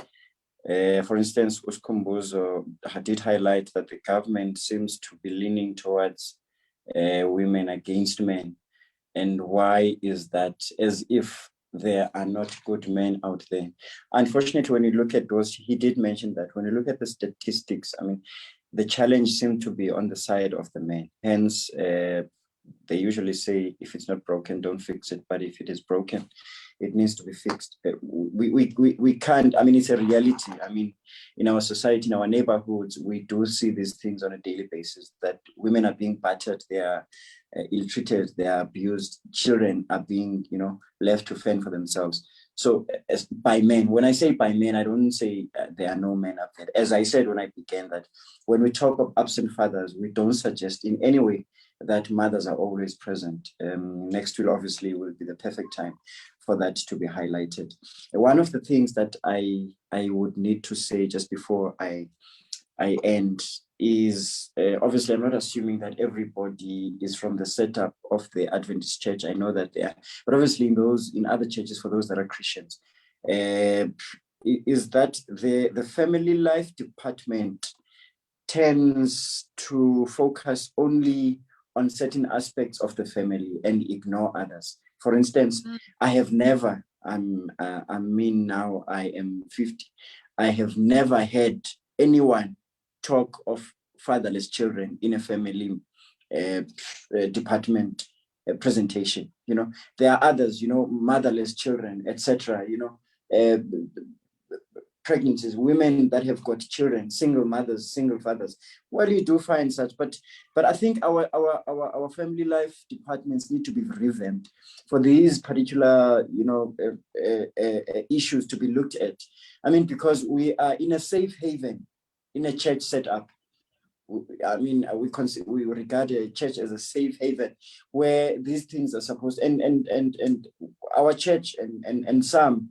instance, Uskumbuzo did highlight that the government seems to be leaning towards women against men. And why is that? As if there are not good men out there. Unfortunately, when you look at those, he did mention that when you look at the statistics, I mean, the challenge seemed to be on the side of the men. Hence, they usually say, if it's not broken, don't fix it. But if it is broken, it needs to be fixed. We can't, I mean, it's a reality. I mean, in our society, in our neighborhoods, we do see these things on a daily basis, that women are being battered, they are ill-treated, they are abused, children are being, left to fend for themselves. So as by men, when I say by men, I don't say there are no men up there. As I said when I began, that when we talk of absent fathers, we don't suggest in any way that mothers are always present. Next week, obviously, will be the perfect time for that to be highlighted. One of the things that I would need to say just before I end is, obviously, I'm not assuming that everybody is from the setup of the Adventist church. I know that they are, but obviously in other churches, for those that are Christians, is that the family life department tends to focus only on certain aspects of the family and ignore others. For instance, I have never, I mean now I am 50, I have never heard anyone talk of fatherless children in a family department presentation. There are others, motherless children, etc. Pregnancies, women that have got children, single mothers, single fathers. Well, you do find such, but I think our family life departments need to be revamped for these particular, issues to be looked at. I mean, because we are in a safe haven in a church setup. I mean, we regard a church as a safe haven where these things are supposed, and our church and some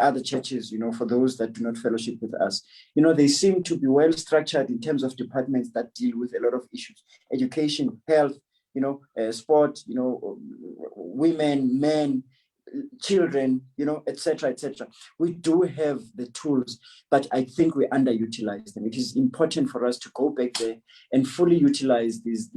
other churches, for those that do not fellowship with us, they seem to be well structured in terms of departments that deal with a lot of issues: education, health, sport, women, men, children, etc., etc. We do have the tools, but I think we underutilize them. It is important for us to go back there and fully utilize these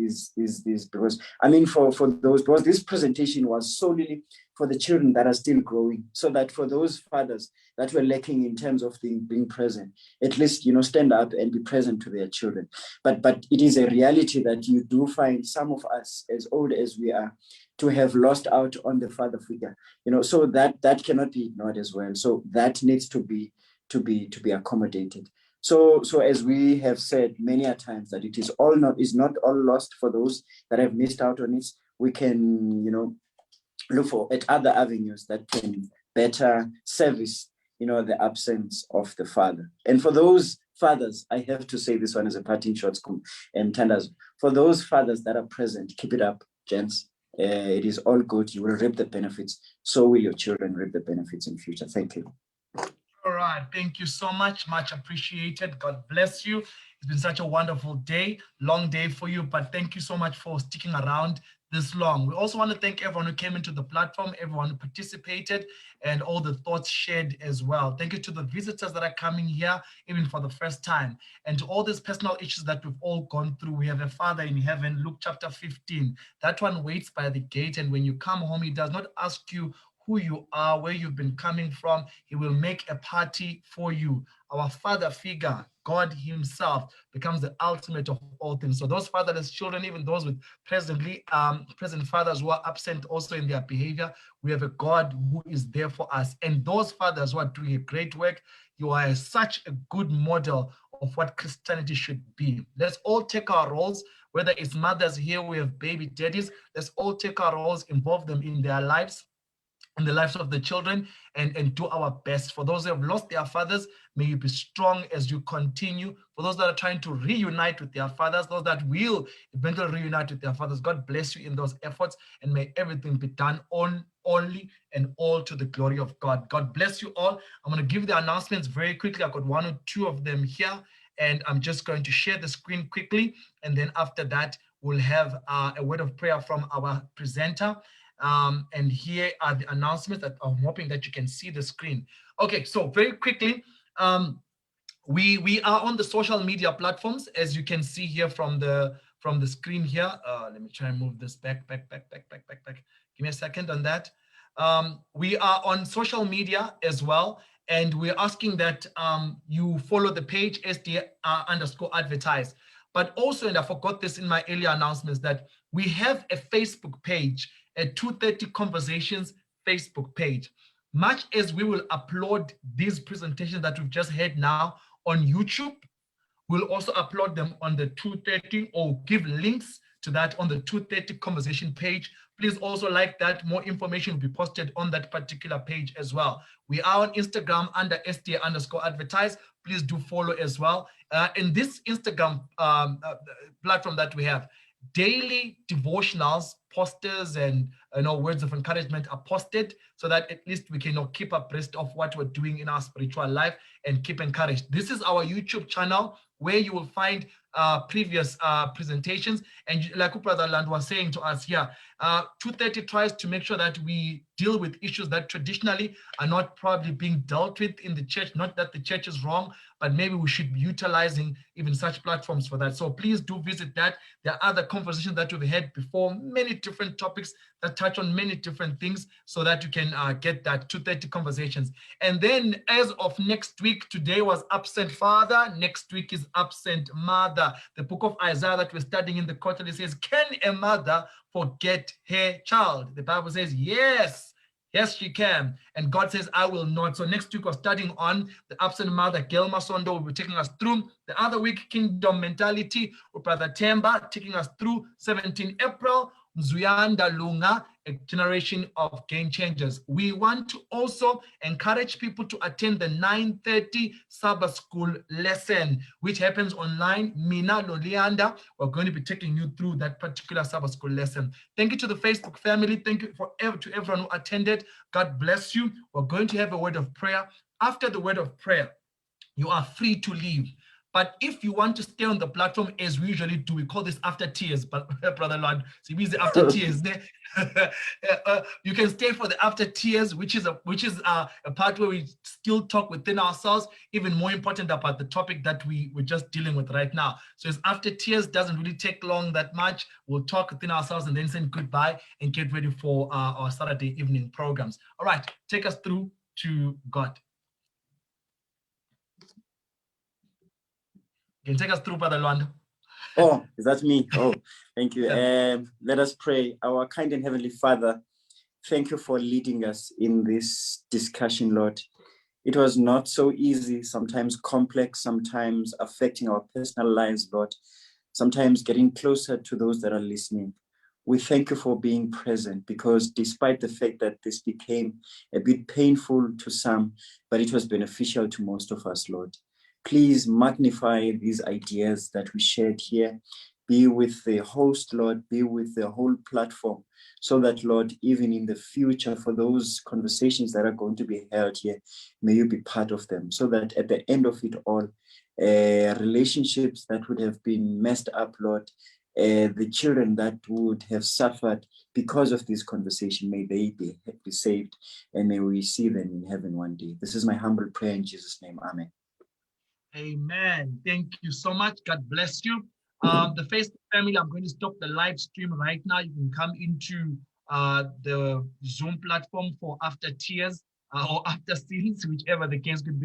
because I mean, for those, because this presentation was solely for the children that are still growing, so that for those fathers that were lacking in terms of being present, at least stand up and be present to their children. But it is a reality that you do find some of us, as old as we are, to have lost out on the father figure, so that cannot be ignored as well. So that needs to be accommodated. So as we have said many a times, that it is not all lost for those that have missed out on it. We can, look at other avenues that can better service, the absence of the father. And for those fathers, I have to say this one as a parting shot, and Tandazo, for those fathers that are present, keep it up, gents. It is all good. You will reap the benefits. So will your children reap the benefits in future. Thank you. All right. Thank you so much. Much appreciated. God bless you. It's been such a wonderful day, long day for you, but thank you so much for sticking around this long. We also want to thank everyone who came into the platform, everyone who participated, and all the thoughts shared as well. Thank you to the visitors that are coming here, even for the first time, and to all these personal issues that we've all gone through. We have a Father in heaven, Luke chapter 15. That one waits by the gate, and when you come home, he does not ask you who you are, where you've been coming from. He will make a party for you. Our father figure, God himself, becomes the ultimate of all things. So those fatherless children, even those with present fathers who are absent also in their behavior, we have a God who is there for us. And those fathers who are doing a great work, you are such a good model of what Christianity should be. Let's all take our roles, whether it's mothers here, we have baby daddies. Let's all take our roles, involve them in their lives, in the lives of the children, and do our best. For those who have lost their fathers, may you be strong as you continue. For those that are trying to reunite with their fathers, those that will eventually reunite with their fathers, God bless you in those efforts, and may everything be done only and all to the glory of God. God bless you all. I'm going to give the announcements very quickly. I've got one or two of them here, and I'm just going to share the screen quickly. And then after that, we'll have a word of prayer from our presenter. And here are the announcements that I'm hoping that you can see the screen. Okay, so very quickly, we are on the social media platforms, as you can see here from the screen here. Let me try and move this back. Give me a second on that. We are on social media as well, and we're asking that you follow the page SD_advertise. But also, and I forgot this in my earlier announcements, that we have a Facebook page, a 230 Conversations Facebook page. Much as we will upload these presentations that we've just had now on YouTube, we'll also upload them on the 230, or give links to that on the 230 Conversation page. Please also like that. More information will be posted on that particular page as well. We are on Instagram under STA_advertise. Please do follow as well. In this Instagram platform that we have, daily devotionals, posters, and words of encouragement are posted, so that at least we can keep abreast of what we're doing in our spiritual life and keep encouraged. This is our YouTube channel, where you will find previous presentations. And like Brother Lwando was saying to us here, 230 tries to make sure that we deal with issues that traditionally are not probably being dealt with in the church. Not that the church is wrong, but maybe we should be utilizing even such platforms for that. So please do visit that. There are other conversations that we've had before, many different topics that touch on many different things, so that you can get that 230 Conversations. And then as of next week, today was Absent Father, next week is Absent Mother. The book of Isaiah that we're studying in the quarterly says, can a mother forget her child? The Bible says, yes, she can. And God says, I will not. So next week we're studying on the absent mother. Gelma Sondo will be taking us through. The other week, Kingdom Mentality with Brother Temba taking us through 17 April. Mzuyanda Lunga, a generation of game changers. We want to also encourage people to attend the 9:30 Sabbath school lesson, which happens online. Mina Lolianda, we're going to be taking you through that particular Sabbath school lesson. Thank you to the Facebook family. Thank you to everyone who attended. God bless you. We're going to have a word of prayer. After the word of prayer, you are free to leave. But if you want to stay on the platform, as we usually do, we call this after tears, but Brother Lord, so we say after tears. You can stay for the after tears, which is a part where we still talk within ourselves, even more important about the topic that we're just dealing with right now. So it's after tears, doesn't really take long that much. We'll talk within ourselves and then say goodbye and get ready for our Saturday evening programs. All right, take us through to God. You can take us through, Brother Lwando. Oh, is that me? Oh, thank you. Let us pray. Our kind and heavenly Father, thank you for leading us in this discussion, Lord. It was not so easy, sometimes complex, sometimes affecting our personal lives, Lord, sometimes getting closer to those that are listening. We thank you for being present, because despite the fact that this became a bit painful to some, but it was beneficial to most of us, Lord. Please magnify these ideas that we shared here. Be with the host, Lord, be with the whole platform, so that, Lord, even in the future, for those conversations that are going to be held here, may you be part of them, so that at the end of it all, relationships that would have been messed up, Lord, the children that would have suffered because of this conversation, may they be saved, and may we see them in heaven one day. This is my humble prayer in Jesus' name. Amen. Amen. Thank you so much. God bless you. The Facebook family, I'm going to stop the live stream right now. You can come into the Zoom platform for after tears or after scenes, whichever the case could be.